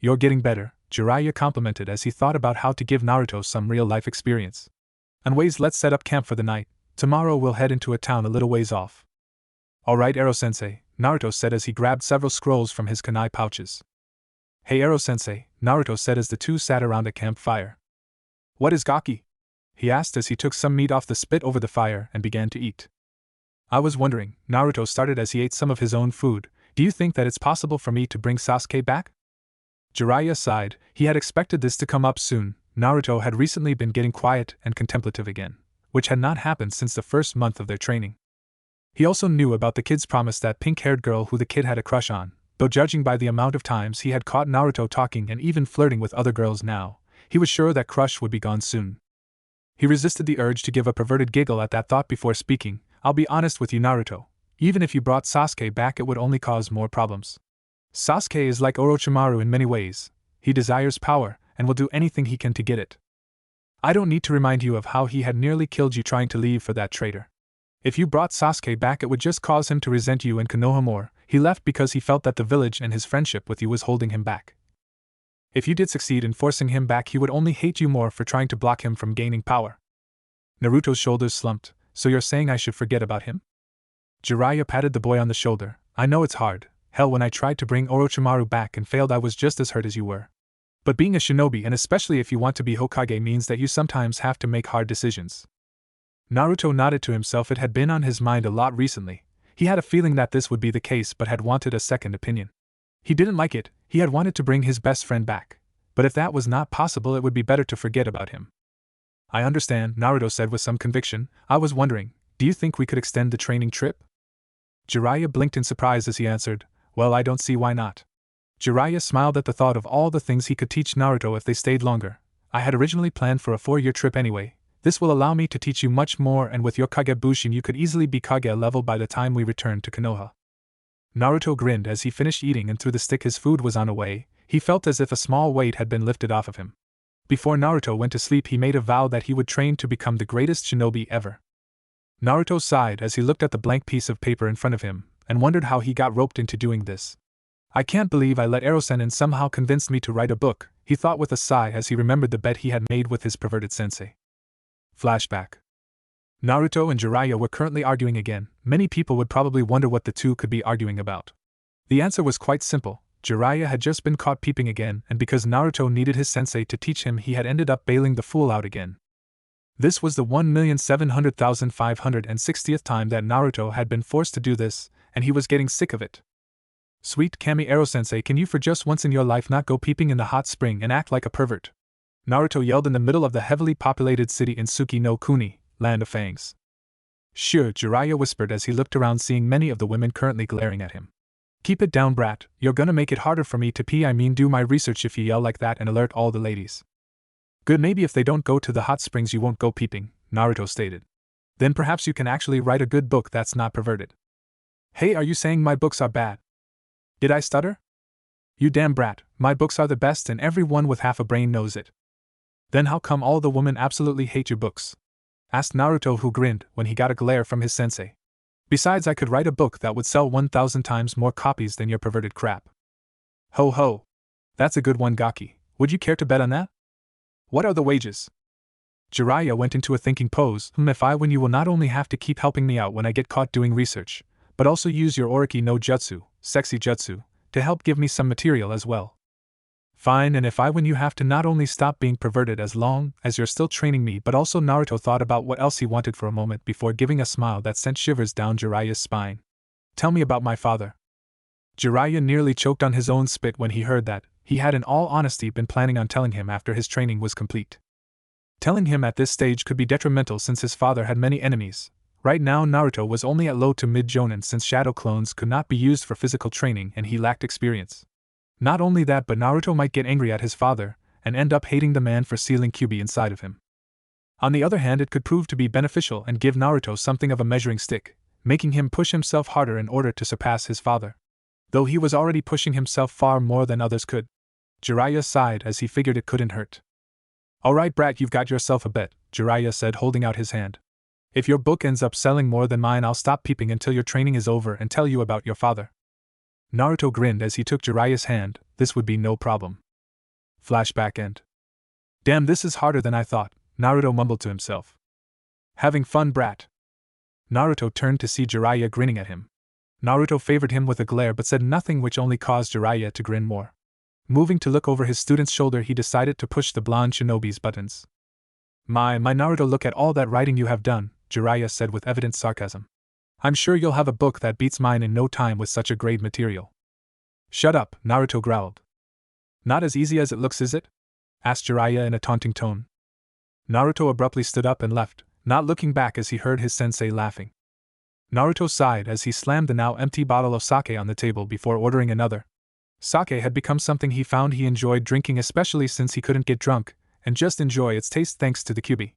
You're getting better, Jiraiya complimented as he thought about how to give Naruto some real-life experience. Anyways, let's set up camp for the night. Tomorrow we'll head into a town a little ways off. Alright, Ero-sensei, Naruto said as he grabbed several scrolls from his kunai pouches. Hey Ero-sensei, Naruto said as the two sat around a campfire. What is Gaki? He asked as he took some meat off the spit over the fire and began to eat. I was wondering, Naruto started as he ate some of his own food, do you think that it's possible for me to bring Sasuke back? Jiraiya sighed. He had expected this to come up soon. Naruto had recently been getting quiet and contemplative again, which had not happened since the first month of their training. He also knew about the kid's promise, that pink-haired girl who the kid had a crush on, though judging by the amount of times he had caught Naruto talking and even flirting with other girls now, he was sure that crush would be gone soon. He resisted the urge to give a perverted giggle at that thought before speaking. I'll be honest with you, Naruto. Even if you brought Sasuke back it would only cause more problems. Sasuke is like Orochimaru in many ways. He desires power, and will do anything he can to get it. I don't need to remind you of how he had nearly killed you trying to leave for that traitor. If you brought Sasuke back it would just cause him to resent you and Konoha more. He left because he felt that the village and his friendship with you was holding him back. If you did succeed in forcing him back he would only hate you more for trying to block him from gaining power. Naruto's shoulders slumped. So you're saying I should forget about him? Jiraiya patted the boy on the shoulder. I know it's hard. Hell, when I tried to bring Orochimaru back and failed I was just as hurt as you were. But being a shinobi, and especially if you want to be Hokage, means that you sometimes have to make hard decisions. Naruto nodded to himself. It had been on his mind a lot recently. He had a feeling that this would be the case but had wanted a second opinion. He didn't like it. He had wanted to bring his best friend back. But if that was not possible it would be better to forget about him. I understand, Naruto said with some conviction. I was wondering, do you think we could extend the training trip? Jiraiya blinked in surprise as he answered, well, I don't see why not. Jiraiya smiled at the thought of all the things he could teach Naruto if they stayed longer. I had originally planned for a 4-year trip anyway. This will allow me to teach you much more, and with your Kagebushin you could easily be Kage level by the time we return to Konoha. Naruto grinned as he finished eating, and through the stick his food was on a way. He felt as if a small weight had been lifted off of him. Before Naruto went to sleep he made a vow that he would train to become the greatest shinobi ever. Naruto sighed as he looked at the blank piece of paper in front of him, and wondered how he got roped into doing this. I can't believe I let Ero-sennin somehow convince me to write a book, he thought with a sigh as he remembered the bet he had made with his perverted sensei. Flashback. Naruto and Jiraiya were currently arguing again. Many people would probably wonder what the two could be arguing about. The answer was quite simple. Jiraiya had just been caught peeping again, and because Naruto needed his sensei to teach him he had ended up bailing the fool out again. This was the 1,700,560th time that Naruto had been forced to do this, and he was getting sick of it. Sweet Kami Ero-sensei, can you for just once in your life not go peeping in the hot spring and act like a pervert? Naruto yelled in the middle of the heavily populated city in Suki no Kuni, Land of Fangs. Sure, Jiraiya whispered as he looked around, seeing many of the women currently glaring at him. Keep it down, brat, you're gonna make it harder for me to pee. I mean do my research if you yell like that and alert all the ladies. Good, maybe if they don't go to the hot springs you won't go peeping, Naruto stated. Then perhaps you can actually write a good book that's not perverted. Hey, are you saying my books are bad? Did I stutter? You damn brat, my books are the best and everyone with half a brain knows it. Then how come all the women absolutely hate your books? Asked Naruto, who grinned when he got a glare from his sensei. Besides, I could write a book that would sell 1,000 times more copies than your perverted crap. Ho ho. That's a good one, Gaki. Would you care to bet on that? What are the wages? Jiraiya went into a thinking pose. If I win, you will not only have to keep helping me out when I get caught doing research, but also use your Oriki no Jutsu, sexy jutsu, to help give me some material as well. Fine, and if I win, you have to not only stop being perverted as long as you're still training me, but also. Naruto thought about what else he wanted for a moment before giving a smile that sent shivers down Jiraiya's spine. Tell me about my father. Jiraiya nearly choked on his own spit when he heard that. He had in all honesty been planning on telling him after his training was complete. Telling him at this stage could be detrimental since his father had many enemies. Right now Naruto was only at low to mid jonin since shadow clones could not be used for physical training and he lacked experience. Not only that, but Naruto might get angry at his father and end up hating the man for sealing Kyuubi inside of him. On the other hand, it could prove to be beneficial and give Naruto something of a measuring stick, making him push himself harder in order to surpass his father. Though he was already pushing himself far more than others could. Jiraiya sighed as he figured it couldn't hurt. Alright brat, you've got yourself a bet, Jiraiya said, holding out his hand. If your book ends up selling more than mine, I'll stop peeping until your training is over and tell you about your father. Naruto grinned as he took Jiraiya's hand. This would be no problem. Flashback end. Damn, this is harder than I thought, Naruto mumbled to himself. Having fun, brat? Naruto turned to see Jiraiya grinning at him. Naruto favored him with a glare but said nothing, which only caused Jiraiya to grin more. Moving to look over his student's shoulder, he decided to push the blonde shinobi's buttons. My Naruto, look at all that writing you have done, Jiraiya said with evident sarcasm. I'm sure you'll have a book that beats mine in no time with such a great material. Shut up, Naruto growled. Not as easy as it looks, is it? Asked Jiraiya in a taunting tone. Naruto abruptly stood up and left, not looking back as he heard his sensei laughing. Naruto sighed as he slammed the now empty bottle of sake on the table before ordering another. Sake had become something he found he enjoyed drinking, especially since he couldn't get drunk and just enjoy its taste thanks to the Kyuubi.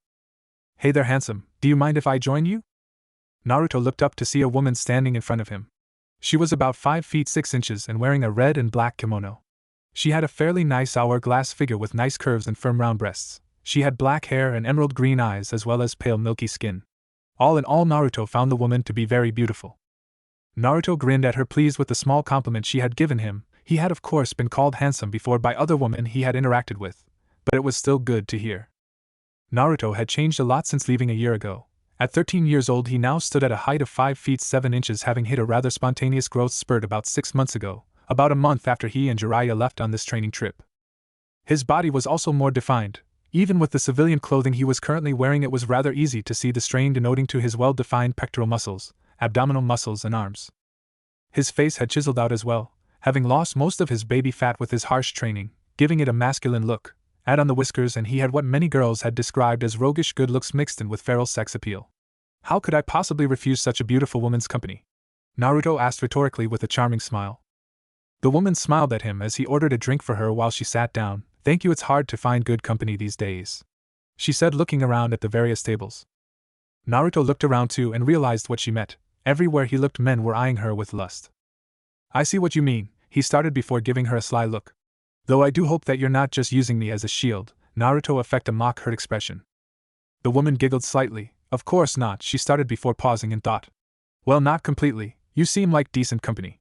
Hey there, handsome, do you mind if I join you? Naruto looked up to see a woman standing in front of him. She was about 5 feet 6 inches and wearing a red and black kimono. She had a fairly nice hourglass figure with nice curves and firm round breasts. She had black hair and emerald green eyes as well as pale milky skin. All in all, Naruto found the woman to be very beautiful. Naruto grinned at her, pleased with the small compliment she had given him. He had of course been called handsome before by other women he had interacted with, but it was still good to hear. Naruto had changed a lot since leaving a year ago. At 13 years old, he now stood at a height of 5 feet 7 inches, having hit a rather spontaneous growth spurt about 6 months ago, about a month after he and Jiraiya left on this training trip. His body was also more defined. Even with the civilian clothing he was currently wearing, it was rather easy to see the strain denoting to his well-defined pectoral muscles, abdominal muscles and arms. His face had chiseled out as well, having lost most of his baby fat with his harsh training, giving it a masculine look. Add on the whiskers and he had what many girls had described as roguish good looks mixed in with feral sex appeal. How could I possibly refuse such a beautiful woman's company? Naruto asked rhetorically with a charming smile. The woman smiled at him as he ordered a drink for her while she sat down. Thank you, it's hard to find good company these days, she said, looking around at the various tables. Naruto looked around too and realized what she meant. Everywhere he looked, men were eyeing her with lust. I see what you mean, he started before giving her a sly look. Though I do hope that you're not just using me as a shield, Naruto affected a mock-hurt expression. The woman giggled slightly. Of course not, she started before pausing in thought. Well, not completely, you seem like decent company.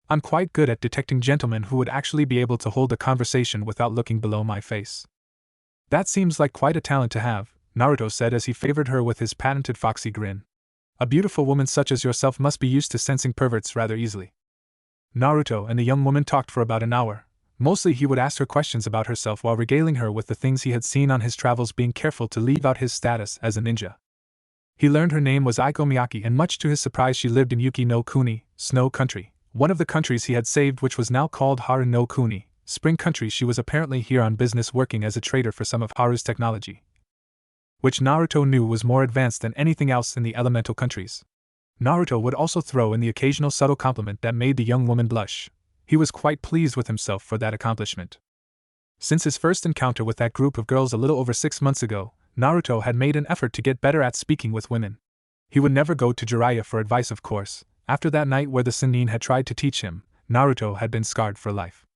I'm quite good at detecting gentlemen who would actually be able to hold a conversation without looking below my face. That seems like quite a talent to have, Naruto said as he favored her with his patented foxy grin. A beautiful woman such as yourself must be used to sensing perverts rather easily. Naruto and the young woman talked for about an hour. Mostly he would ask her questions about herself while regaling her with the things he had seen on his travels, being careful to leave out his status as a ninja. He learned her name was Aiko Miyaki, and much to his surprise she lived in Yuki no Kuni, Snow Country, one of the countries he had saved, which was now called Haru no Kuni, Spring Country. She was apparently here on business, working as a trader for some of Haru's technology, which Naruto knew was more advanced than anything else in the elemental countries. Naruto would also throw in the occasional subtle compliment that made the young woman blush. He was quite pleased with himself for that accomplishment. Since his first encounter with that group of girls a little over 6 months ago, Naruto had made an effort to get better at speaking with women. He would never go to Jiraiya for advice, of course. After that night where the Sennin had tried to teach him, Naruto had been scarred for life.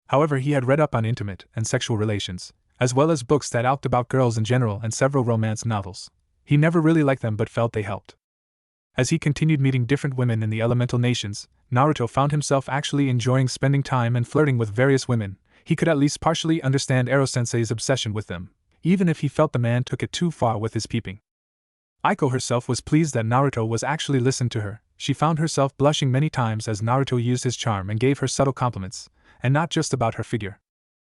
However, he had read up on intimate and sexual relations, as well as books that talked about girls in general and several romance novels. He never really liked them but felt they helped. As he continued meeting different women in the elemental nations, Naruto found himself actually enjoying spending time and flirting with various women. He could at least partially understand Ero-sensei's obsession with them, even if he felt the man took it too far with his peeping. Aiko herself was pleased that Naruto was actually listened to her. She found herself blushing many times as Naruto used his charm and gave her subtle compliments, and not just about her figure.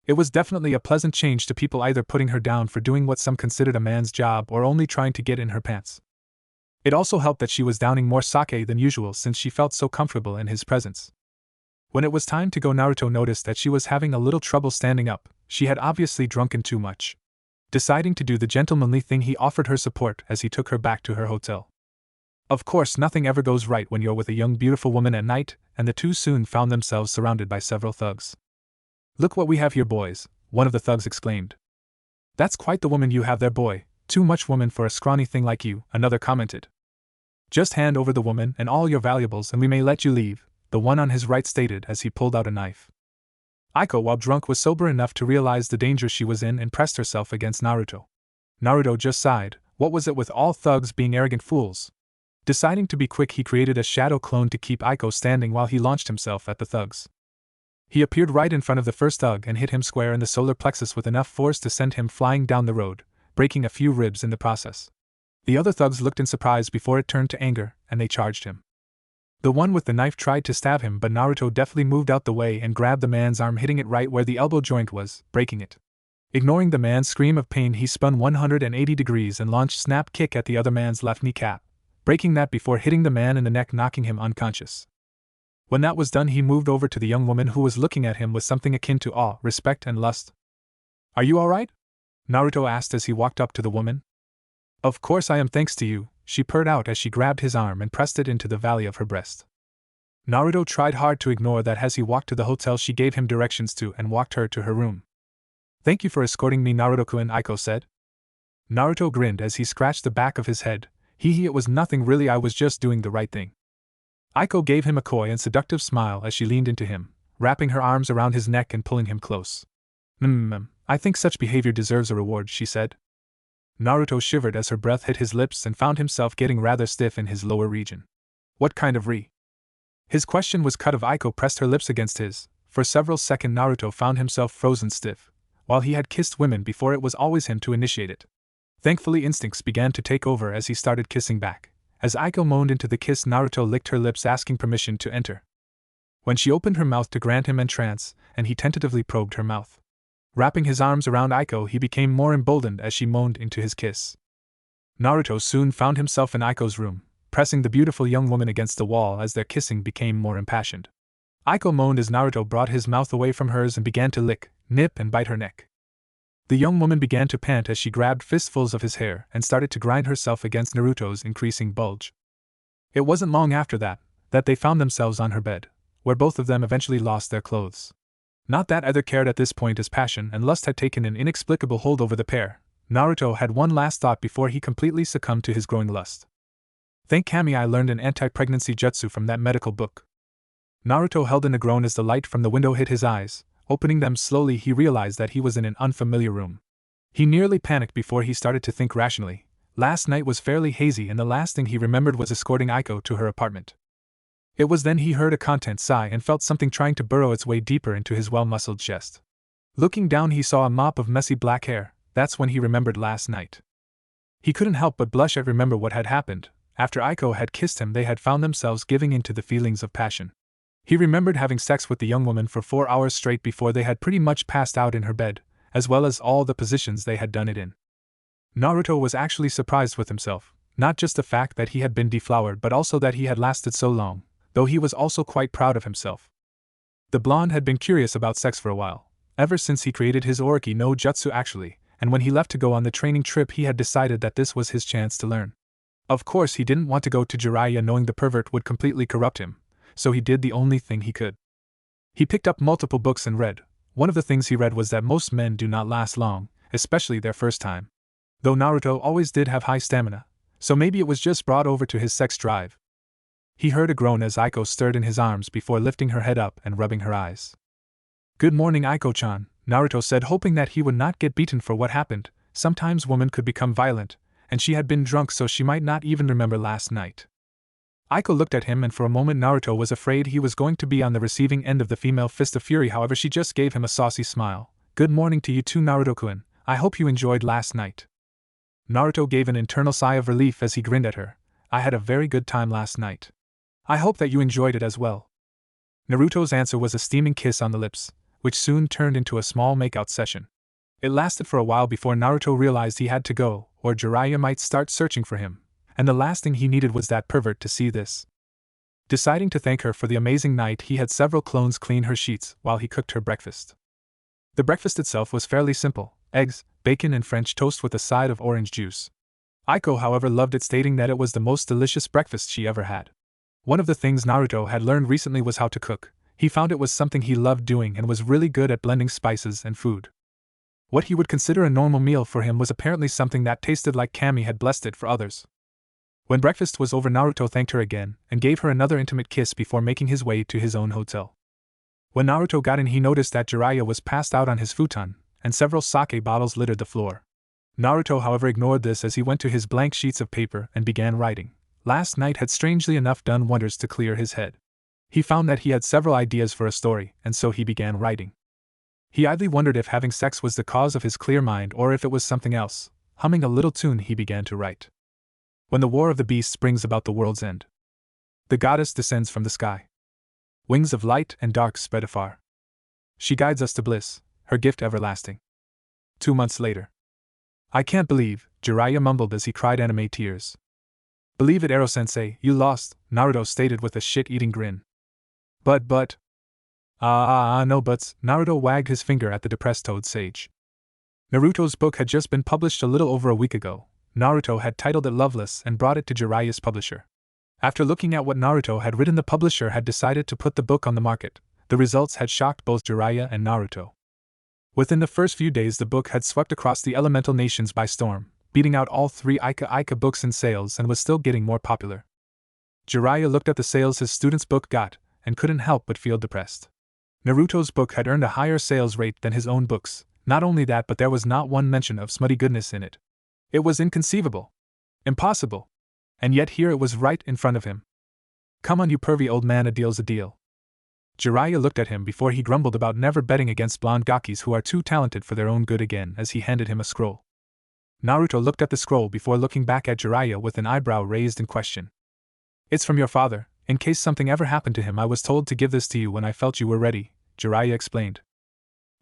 It was definitely a pleasant change to people either putting her down for doing what some considered a man's job or only trying to get in her pants. It also helped that she was downing more sake than usual since she felt so comfortable in his presence. When it was time to go, Naruto noticed that she was having a little trouble standing up. She had obviously drunken too much. Deciding to do the gentlemanly thing, he offered her support as he took her back to her hotel. Of course, nothing ever goes right when you're with a young beautiful woman at night, and the two soon found themselves surrounded by several thugs. "Look what we have here, boys," one of the thugs exclaimed. "That's quite the woman you have there, boy. Too much woman for a scrawny thing like you," another commented. "Just hand over the woman and all your valuables and we may let you leave," the one on his right stated as he pulled out a knife. Aiko, while drunk, was sober enough to realize the danger she was in and pressed herself against Naruto. Naruto just sighed. What was it with all thugs being arrogant fools? Deciding to be quick, he created a shadow clone to keep Aiko standing while he launched himself at the thugs. He appeared right in front of the first thug and hit him square in the solar plexus with enough force to send him flying down the road, breaking a few ribs in the process. The other thugs looked in surprise before it turned to anger, and they charged him. The one with the knife tried to stab him, but Naruto deftly moved out the way and grabbed the man's arm, hitting it right where the elbow joint was, breaking it. Ignoring the man's scream of pain, he spun 180 degrees and launched snap kick at the other man's left kneecap, breaking that before hitting the man in the neck, knocking him unconscious. When that was done, he moved over to the young woman who was looking at him with something akin to awe, respect, and lust. "Are you all right?" Naruto asked as he walked up to the woman. "Of course I am, thanks to you," she purred out as she grabbed his arm and pressed it into the valley of her breast. Naruto tried hard to ignore that as he walked to the hotel she gave him directions to and walked her to her room. "Thank you for escorting me, Naruto-kun," Aiko said. Naruto grinned as he scratched the back of his head. It was nothing really, I was just doing the right thing." Aiko gave him a coy and seductive smile as she leaned into him, wrapping her arms around his neck and pulling him close. I think such behavior deserves a reward," she said. Naruto shivered as her breath hit his lips and found himself getting rather stiff in his lower region. "What kind of His question was cut off. Aiko pressed her lips against his. For several seconds Naruto found himself frozen stiff. While he had kissed women before, it was always him to initiate it. Thankfully, instincts began to take over as he started kissing back. As Aiko moaned into the kiss, Naruto licked her lips, asking permission to enter. When she opened her mouth to grant him entrance, and he tentatively probed her mouth. Wrapping his arms around Aiko, he became more emboldened as she moaned into his kiss. Naruto soon found himself in Aiko's room, pressing the beautiful young woman against the wall as their kissing became more impassioned. Aiko moaned as Naruto brought his mouth away from hers and began to lick, nip, and bite her neck. The young woman began to pant as she grabbed fistfuls of his hair and started to grind herself against Naruto's increasing bulge. It wasn't long after that they found themselves on her bed, where both of them eventually lost their clothes. Not that either cared at this point, as passion and lust had taken an inexplicable hold over the pair. Naruto had one last thought before he completely succumbed to his growing lust. "Thank Kami, I learned an anti-pregnancy jutsu from that medical book." Naruto held in a groan as the light from the window hit his eyes. Opening them slowly, he realized that he was in an unfamiliar room. He nearly panicked before he started to think rationally. Last night was fairly hazy, and the last thing he remembered was escorting Aiko to her apartment. It was then he heard a content sigh and felt something trying to burrow its way deeper into his well-muscled chest. Looking down, he saw a mop of messy black hair. That's when he remembered last night. He couldn't help but blush at remember what had happened. After Aiko had kissed him, they had found themselves giving in to the feelings of passion. He remembered having sex with the young woman for 4 hours straight before they had pretty much passed out in her bed, as well as all the positions they had done it in. Naruto was actually surprised with himself, not just the fact that he had been deflowered but also that he had lasted so long, though he was also quite proud of himself. The blonde had been curious about sex for a while, ever since he created his Oriki no Jutsu actually, and when he left to go on the training trip he had decided that this was his chance to learn. Of course he didn't want to go to Jiraiya knowing the pervert would completely corrupt him, so he did the only thing he could. He picked up multiple books and read. One of the things he read was that most men do not last long, especially their first time. Though Naruto always did have high stamina, So maybe it was just brought over to his sex drive. He heard a groan as Aiko stirred in his arms before lifting her head up and rubbing her eyes. Good morning, Aiko-chan, Naruto said, hoping that he would not get beaten for what happened. Sometimes women could become violent, and she had been drunk so she might not even remember last night. Aiko looked at him, and for a moment Naruto was afraid he was going to be on the receiving end of the female fist of fury. However, she just gave him a saucy smile. Good morning to you too, Naruto-kun. I hope you enjoyed last night. Naruto gave an internal sigh of relief as he grinned at her. I had a very good time last night. I hope that you enjoyed it as well. Naruto's answer was a steaming kiss on the lips, which soon turned into a small makeout session. It lasted for a while before Naruto realized he had to go, or Jiraiya might start searching for him, and the last thing he needed was that pervert to see this. Deciding to thank her for the amazing night, he had several clones clean her sheets while he cooked her breakfast. The breakfast itself was fairly simple: eggs, bacon and French toast with a side of orange juice. Aiko, however, loved it, stating that it was the most delicious breakfast she ever had. One of the things Naruto had learned recently was how to cook. He found it was something he loved doing and was really good at blending spices and food. What he would consider a normal meal for him was apparently something that tasted like Kami had blessed it for others. When breakfast was over, Naruto thanked her again and gave her another intimate kiss before making his way to his own hotel. When Naruto got in, he noticed that Jiraiya was passed out on his futon, and several sake bottles littered the floor. Naruto, however, ignored this as he went to his blank sheets of paper and began writing. Last night had strangely enough done wonders to clear his head. He found that he had several ideas for a story, and so he began writing. He idly wondered if having sex was the cause of his clear mind or if it was something else. Humming a little tune, he began to write. When the war of the beasts brings about the world's end, the goddess descends from the sky. Wings of light and dark spread afar. She guides us to bliss, her gift everlasting. 2 months later. I can't believe, Jiraiya mumbled as he cried anime tears. Believe it, Ero-sensei, you lost, Naruto stated with a shit-eating grin. But. No buts, Naruto wagged his finger at the depressed Toad Sage. Naruto's book had just been published a little over a week ago. Naruto had titled it Loveless and brought it to Jiraiya's publisher. After looking at what Naruto had written, the publisher had decided to put the book on the market. The results had shocked both Jiraiya and Naruto. Within the first few days, the book had swept across the elemental nations by storm, beating out all 3 Ika books in sales, and was still getting more popular. Jiraiya looked at the sales his student's book got, and couldn't help but feel depressed. Naruto's book had earned a higher sales rate than his own books. Not only that, but there was not one mention of smutty goodness in it. It was inconceivable. Impossible. And yet here it was right in front of him. Come on, you pervy old man, a deal's a deal. Jiraiya looked at him before he grumbled about never betting against blonde gakis who are too talented for their own good again as he handed him a scroll. Naruto looked at the scroll before looking back at Jiraiya with an eyebrow raised in question. It's from your father. In case something ever happened to him, I was told to give this to you when I felt you were ready, Jiraiya explained.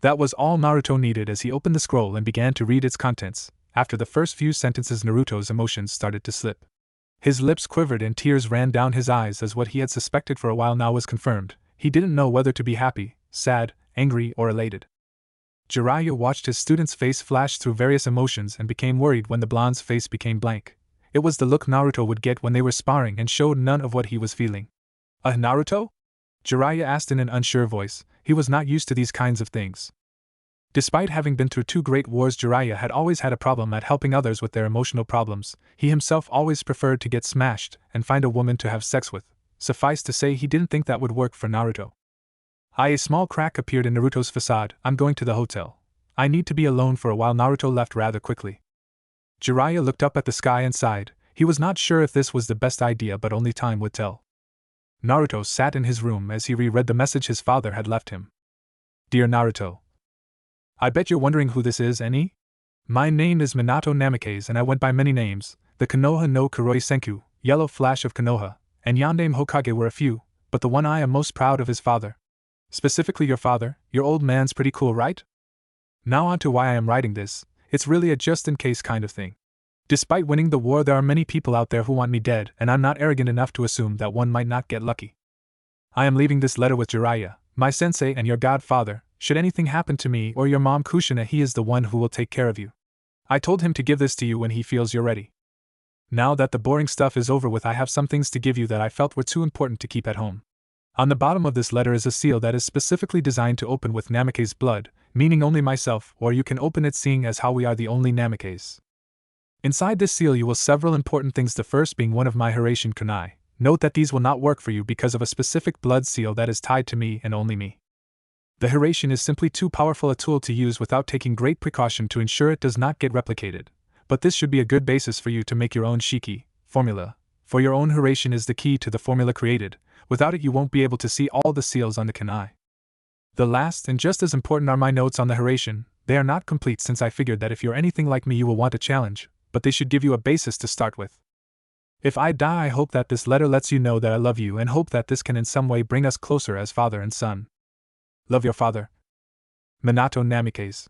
That was all Naruto needed as he opened the scroll and began to read its contents. After the first few sentences, Naruto's emotions started to slip. His lips quivered and tears ran down his eyes as what he had suspected for a while now was confirmed. He didn't know whether to be happy, sad, angry, or elated. Jiraiya watched his student's face flash through various emotions and became worried when the blonde's face became blank. It was the look Naruto would get when they were sparring and showed none of what he was feeling. Naruto? Jiraiya asked in an unsure voice. He was not used to these kinds of things. Despite having been through 2 great wars, Jiraiya had always had a problem at helping others with their emotional problems. He himself always preferred to get smashed and find a woman to have sex with. Suffice to say, he didn't think that would work for Naruto. A small crack appeared in Naruto's facade. I'm going to the hotel. I need to be alone for a while. Naruto left rather quickly. Jiraiya looked up at the sky and sighed. He was not sure if this was the best idea, but only time would tell. Naruto sat in his room as he reread the message his father had left him. Dear Naruto, I bet you're wondering who this is, Eni? My name is Minato Namikaze and I went by many names. The Konoha no Kuroi Senku, Yellow Flash of Konoha, and Yandame Hokage were a few, but the one I am most proud of is father. Specifically your father. Your old man's pretty cool, right? Now on to why I am writing this. It's really a just-in-case kind of thing. Despite winning the war, there are many people out there who want me dead, and I'm not arrogant enough to assume that one might not get lucky. I am leaving this letter with Jiraiya, my sensei and your godfather. Should anything happen to me or your mom Kushina, he is the one who will take care of you. I told him to give this to you when he feels you're ready. Now that the boring stuff is over with, I have some things to give you that I felt were too important to keep at home. On the bottom of this letter is a seal that is specifically designed to open with Namikaze's blood, meaning only myself, or you can open it seeing as how we are the only Namikaze. Inside this seal you will several important things, the first being one of my Haration kunai. Note that these will not work for you because of a specific blood seal that is tied to me and only me. The Haration is simply too powerful a tool to use without taking great precaution to ensure it does not get replicated, but this should be a good basis for you to make your own shiki formula, for your own Haration is the key to the formula created. Without it you won't be able to see all the seals on the kunai. The last and just as important are my notes on the Haration. They are not complete since I figured that if you're anything like me you will want a challenge, but they should give you a basis to start with. If I die, I hope that this letter lets you know that I love you and hope that this can in some way bring us closer as father and son. Love your father. Minato Namikaze.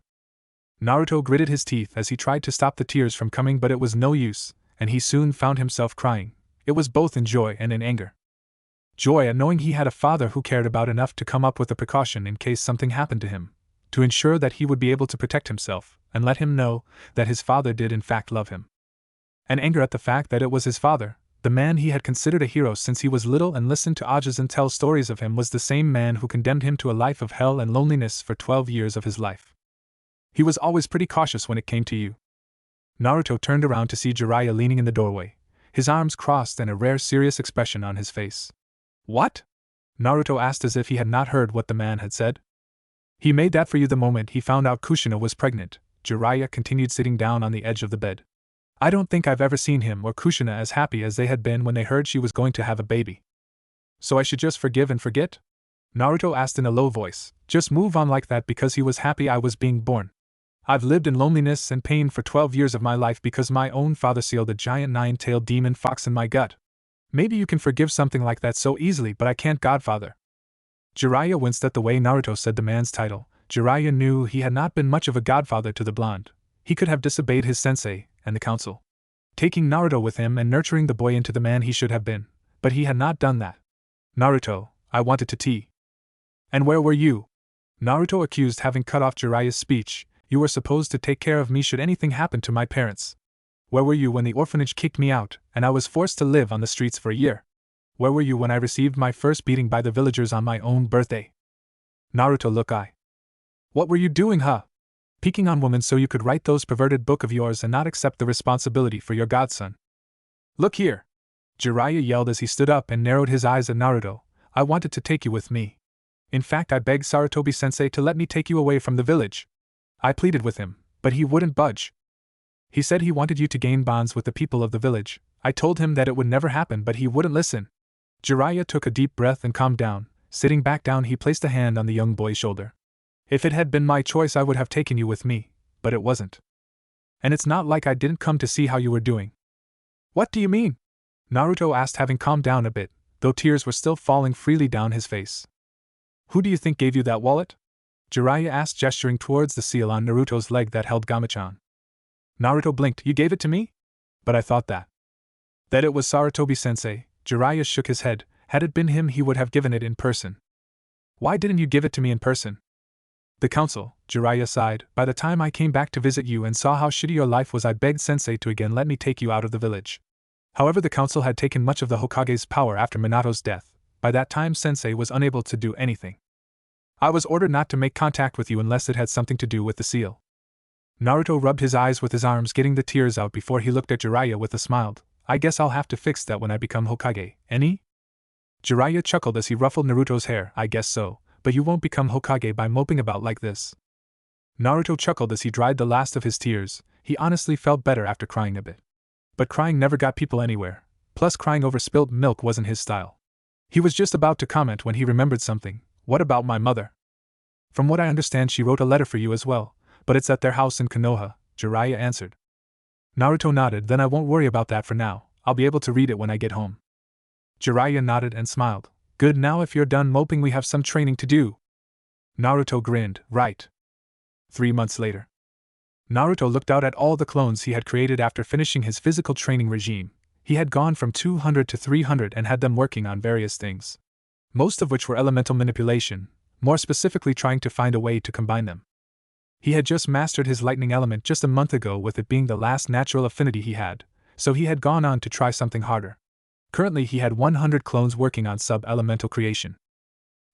Naruto gritted his teeth as he tried to stop the tears from coming, but it was no use, and he soon found himself crying. It was both in joy and in anger. Joy at knowing he had a father who cared about enough to come up with a precaution in case something happened to him, to ensure that he would be able to protect himself, and let him know that his father did in fact love him. And anger at the fact that it was his father, the man he had considered a hero since he was little and listened to Ajazan tell stories of him, was the same man who condemned him to a life of hell and loneliness for 12 years of his life. He was always pretty cautious when it came to you. Naruto turned around to see Jiraiya leaning in the doorway, his arms crossed and a rare serious expression on his face. What? Naruto asked as if he had not heard what the man had said. He made that for you the moment he found out Kushina was pregnant, Jiraiya continued, sitting down on the edge of the bed. I don't think I've ever seen him or Kushina as happy as they had been when they heard she was going to have a baby. So I should just forgive and forget? Naruto asked in a low voice, just move on like that because he was happy I was being born. I've lived in loneliness and pain for 12 years of my life because my own father sealed a giant 9-tailed demon fox in my gut. Maybe you can forgive something like that so easily, but I can't, Godfather. Jiraiya winced at the way Naruto said the man's title. Jiraiya knew he had not been much of a godfather to the blonde. He could have disobeyed his sensei and the council, taking Naruto with him and nurturing the boy into the man he should have been, but he had not done that. Naruto, I wanted to tea. And where were you? Naruto accused, having cut off Jiraiya's speech. You were supposed to take care of me should anything happen to my parents. Where were you when the orphanage kicked me out, and I was forced to live on the streets for a year? Where were you when I received my first beating by the villagers on my own birthday? Naruto, look, What were you doing, huh? Peeking on women so you could write those perverted book of yours and not accept the responsibility for your godson. Look here! Jiraiya yelled as he stood up and narrowed his eyes at Naruto. I wanted to take you with me. In fact, I begged Sarutobi-sensei to let me take you away from the village. I pleaded with him, but he wouldn't budge. He said he wanted you to gain bonds with the people of the village. I told him that it would never happen, but he wouldn't listen. Jiraiya took a deep breath and calmed down. Sitting back down, he placed a hand on the young boy's shoulder. If it had been my choice, I would have taken you with me, but it wasn't. And it's not like I didn't come to see how you were doing. What do you mean? Naruto asked, having calmed down a bit, though tears were still falling freely down his face. Who do you think gave you that wallet? Jiraiya asked, gesturing towards the seal on Naruto's leg that held Gamachan. Naruto blinked. You gave it to me? But I thought that it was Sarutobi-sensei. Jiraiya shook his head. Had it been him, he would have given it in person. Why didn't you give it to me in person? The council, Jiraiya sighed. By the time I came back to visit you and saw how shitty your life was, I begged sensei to again let me take you out of the village. However, the council had taken much of the Hokage's power after Minato's death. By that time, sensei was unable to do anything. I was ordered not to make contact with you unless it had something to do with the seal. Naruto rubbed his eyes with his arms, getting the tears out before he looked at Jiraiya with a smile. I guess I'll have to fix that when I become Hokage, any? Jiraiya chuckled as he ruffled Naruto's hair. I guess so, but you won't become Hokage by moping about like this. Naruto chuckled as he dried the last of his tears. He honestly felt better after crying a bit. But crying never got people anywhere, plus crying over spilt milk wasn't his style. He was just about to comment when he remembered something. What about my mother? From what I understand, she wrote a letter for you as well, but it's at their house in Konoha, Jiraiya answered. Naruto nodded. Then I won't worry about that for now. I'll be able to read it when I get home. Jiraiya nodded and smiled. Good, now if you're done moping we have some training to do. Naruto grinned. Right. 3 months later. Naruto looked out at all the clones he had created after finishing his physical training regime. He had gone from 200 to 300 and had them working on various things, most of which were elemental manipulation, more specifically trying to find a way to combine them. He had just mastered his lightning element just a month ago, with it being the last natural affinity he had, so he had gone on to try something harder. Currently he had 100 clones working on sub-elemental creation.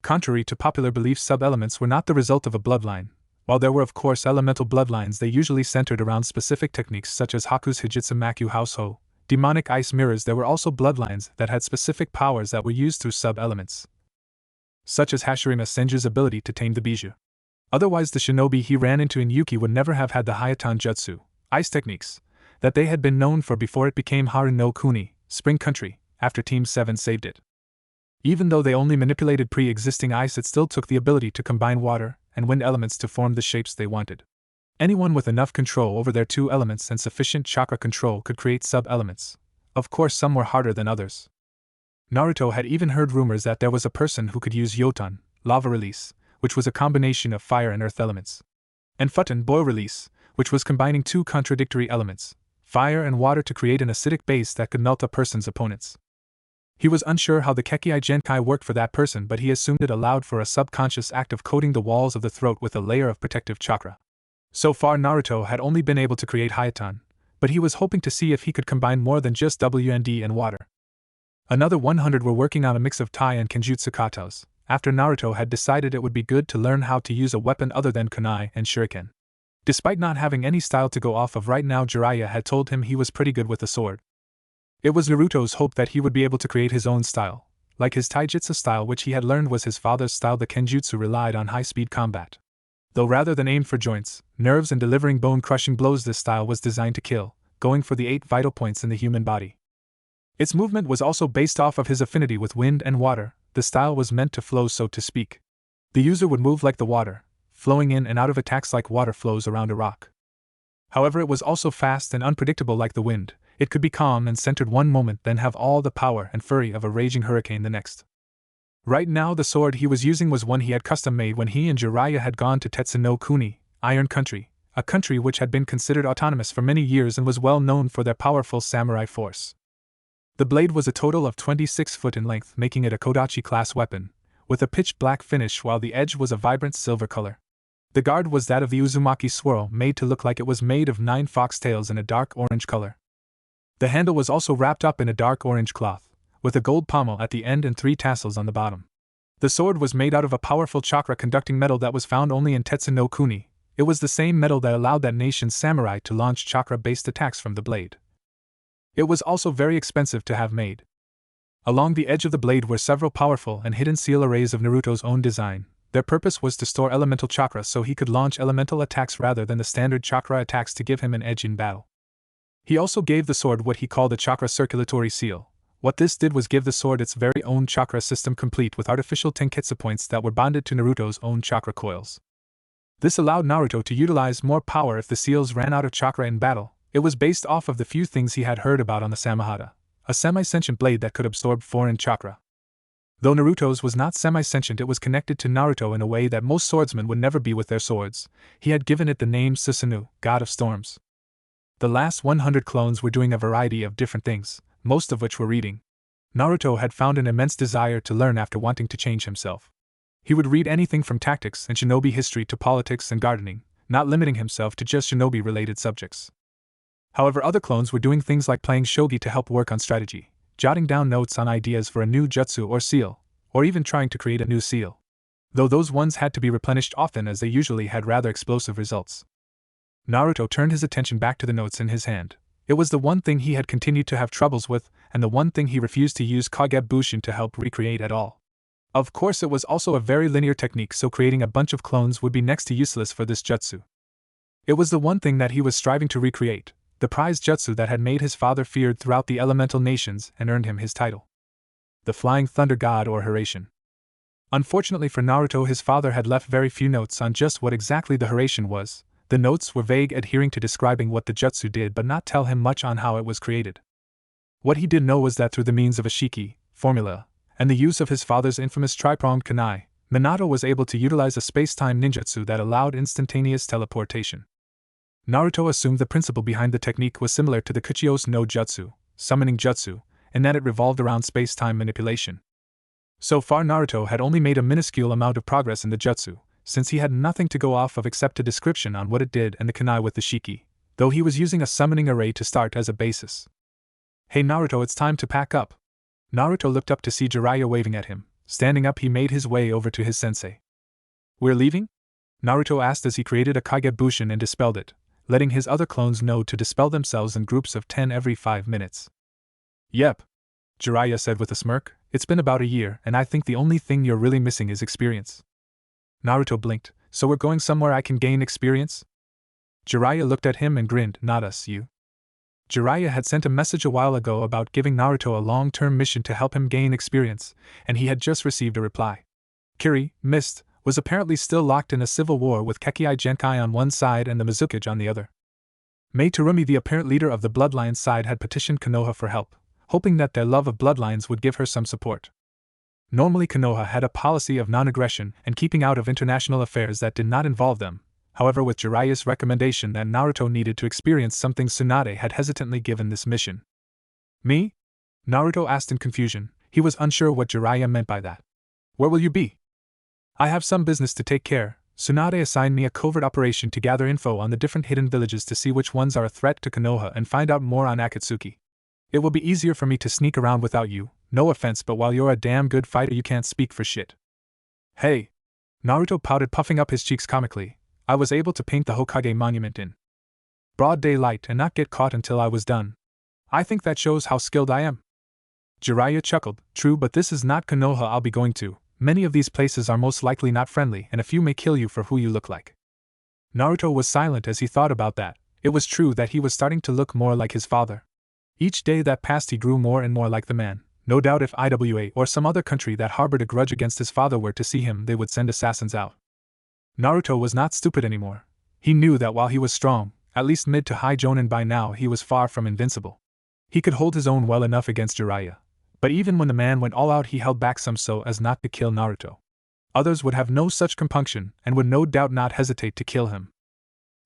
Contrary to popular belief, sub-elements were not the result of a bloodline. While there were of course elemental bloodlines, they usually centered around specific techniques such as Haku's Hijitsu Maku Houseo, demonic ice mirrors. There were also bloodlines that had specific powers that were used through sub-elements, such as Hashirama Senju's ability to tame the Bijou. Otherwise, the shinobi he ran into in Yuki would never have had the Hayatan Jutsu, ice techniques, that they had been known for before it became Haru no Kuni, Spring Country, after Team 7 saved it. Even though they only manipulated pre-existing ice, it still took the ability to combine water and wind elements to form the shapes they wanted. Anyone with enough control over their two elements and sufficient chakra control could create sub-elements. Of course, some were harder than others. Naruto had even heard rumors that there was a person who could use Yotan, lava release, which was a combination of fire and earth elements, and Futon, boil release, which was combining two contradictory elements, fire and water, to create an acidic base that could melt a person's opponents. He was unsure how the Kekkai Genkai worked for that person, but he assumed it allowed for a subconscious act of coating the walls of the throat with a layer of protective chakra. So far, Naruto had only been able to create Hayatan, but he was hoping to see if he could combine more than just WND and water. Another 100 were working on a mix of Tai and Kenjutsu katas, after Naruto had decided it would be good to learn how to use a weapon other than kunai and shuriken. Despite not having any style to go off of right now, Jiraiya had told him he was pretty good with the sword. It was Naruto's hope that he would be able to create his own style. Like his taijutsu style, which he had learned was his father's style, the Kenjutsu relied on high-speed combat. Though rather than aimed for joints, nerves and delivering bone-crushing blows, this style was designed to kill, going for the 8 vital points in the human body. Its movement was also based off of his affinity with wind and water. The style was meant to flow, so to speak. The user would move like the water, flowing in and out of attacks like water flows around a rock. However, it was also fast and unpredictable like the wind. It could be calm and centered one moment, then have all the power and fury of a raging hurricane the next. Right now, the sword he was using was one he had custom made when he and Jiraiya had gone to Tetsu no Kuni, Iron Country, a country which had been considered autonomous for many years and was well known for their powerful samurai force. The blade was a total of 26 foot in length, making it a Kodachi-class weapon, with a pitch black finish, while the edge was a vibrant silver color. The guard was that of the Uzumaki swirl, made to look like it was made of 9 foxtails in a dark orange color. The handle was also wrapped up in a dark orange cloth, with a gold pommel at the end and 3 tassels on the bottom. The sword was made out of a powerful chakra-conducting metal that was found only in Tetsu no Kuni. It was the same metal that allowed that nation's samurai to launch chakra-based attacks from the blade. It was also very expensive to have made. Along the edge of the blade were several powerful and hidden seal arrays of Naruto's own design. Their purpose was to store elemental chakra so he could launch elemental attacks rather than the standard chakra attacks to give him an edge in battle. He also gave the sword what he called a chakra circulatory seal. What this did was give the sword its very own chakra system, complete with artificial tenketsu points that were bonded to Naruto's own chakra coils. This allowed Naruto to utilize more power if the seals ran out of chakra in battle. It was based off of the few things he had heard about on the Samahata, a semi-sentient blade that could absorb foreign chakra. Though Naruto's was not semi-sentient, it was connected to Naruto in a way that most swordsmen would never be with their swords. He had given it the name Susanoo, God of Storms. The last 100 clones were doing a variety of different things, most of which were reading. Naruto had found an immense desire to learn after wanting to change himself. He would read anything from tactics and shinobi history to politics and gardening, not limiting himself to just shinobi-related subjects. However, other clones were doing things like playing shogi to help work on strategy, jotting down notes on ideas for a new jutsu or seal, or even trying to create a new seal. Though those ones had to be replenished often, as they usually had rather explosive results. Naruto turned his attention back to the notes in his hand. It was the one thing he had continued to have troubles with, and the one thing he refused to use Kagebushin to help recreate at all. Of course, it was also a very linear technique, so creating a bunch of clones would be next to useless for this jutsu. It was the one thing that he was striving to recreate, the prized jutsu that had made his father feared throughout the elemental nations and earned him his title, the Flying Thunder God, or Hiraishin. Unfortunately for Naruto, his father had left very few notes on just what exactly the Hiraishin was. The notes were vague, adhering to describing what the jutsu did but not tell him much on how it was created. What he did know was that through the means of a shiki, formula, and the use of his father's infamous tri-pronged kunai, Minato was able to utilize a space-time ninjutsu that allowed instantaneous teleportation. Naruto assumed the principle behind the technique was similar to the Kuchiyos no Jutsu, summoning jutsu, in that it revolved around space-time manipulation. So far, Naruto had only made a minuscule amount of progress in the jutsu, since he had nothing to go off of except a description on what it did and the kunai with the shiki, though he was using a summoning array to start as a basis. "Hey Naruto, it's time to pack up." Naruto looked up to see Jiraiya waving at him. Standing up, he made his way over to his sensei. "We're leaving?" Naruto asked as he created a Kagebushin and dispelled it, letting his other clones know to dispel themselves in groups of 10 every 5 minutes. Yep, Jiraiya said with a smirk, it's been about a year and I think the only thing you're really missing is experience. Naruto blinked, so we're going somewhere I can gain experience? Jiraiya looked at him and grinned, not us, you. Jiraiya had sent a message a while ago about giving Naruto a long-term mission to help him gain experience, and he had just received a reply. Kiri, Mist, was apparently still locked in a civil war with Kekkei Genkai on one side and the Mizukage on the other. Mei Terumi, the apparent leader of the Bloodlines side, had petitioned Konoha for help, hoping that their love of bloodlines would give her some support. Normally Konoha had a policy of non-aggression and keeping out of international affairs that did not involve them. However, with Jiraiya's recommendation that Naruto needed to experience something, Tsunade had hesitantly given this mission. Me? Naruto asked in confusion. He was unsure what Jiraiya meant by that. Where will you be? I have some business to take care. Tsunade assigned me a covert operation to gather info on the different hidden villages to see which ones are a threat to Konoha and find out more on Akatsuki. It will be easier for me to sneak around without you, no offense, but while you're a damn good fighter you can't speak for shit. Hey! Naruto pouted, puffing up his cheeks comically. I was able to paint the Hokage monument in broad daylight and not get caught until I was done. I think that shows how skilled I am. Jiraiya chuckled. True, but this is not Konoha I'll be going to. Many of these places are most likely not friendly and a few may kill you for who you look like. Naruto was silent as he thought about that. It was true that he was starting to look more like his father. Each day that passed he grew more and more like the man. No doubt if IWA or some other country that harbored a grudge against his father were to see him, they would send assassins out. Naruto was not stupid anymore. He knew that while he was strong, at least mid to high Jonin by now, he was far from invincible. He could hold his own well enough against Jiraiya. But even when the man went all out, he held back some so as not to kill Naruto. Others would have no such compunction and would no doubt not hesitate to kill him.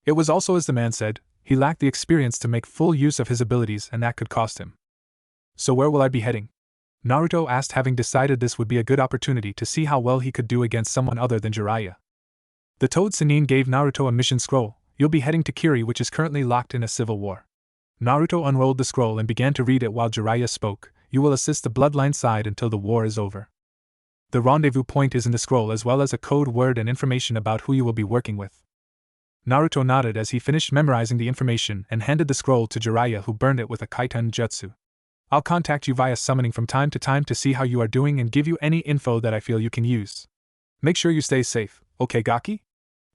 It was also as the man said, he lacked the experience to make full use of his abilities and that could cost him. So where will I be heading? Naruto asked, having decided this would be a good opportunity to see how well he could do against someone other than Jiraiya. The Toad Sannin gave Naruto a mission scroll. You'll be heading to Kiri, which is currently locked in a civil war. Naruto unrolled the scroll and began to read it while Jiraiya spoke. You will assist the bloodline side until the war is over. The rendezvous point is in the scroll as well as a code word and information about who you will be working with. Naruto nodded as he finished memorizing the information and handed the scroll to Jiraiya, who burned it with a Kaiten jutsu. I'll contact you via summoning from time to time to see how you are doing and give you any info that I feel you can use. Make sure you stay safe, okay Gaki?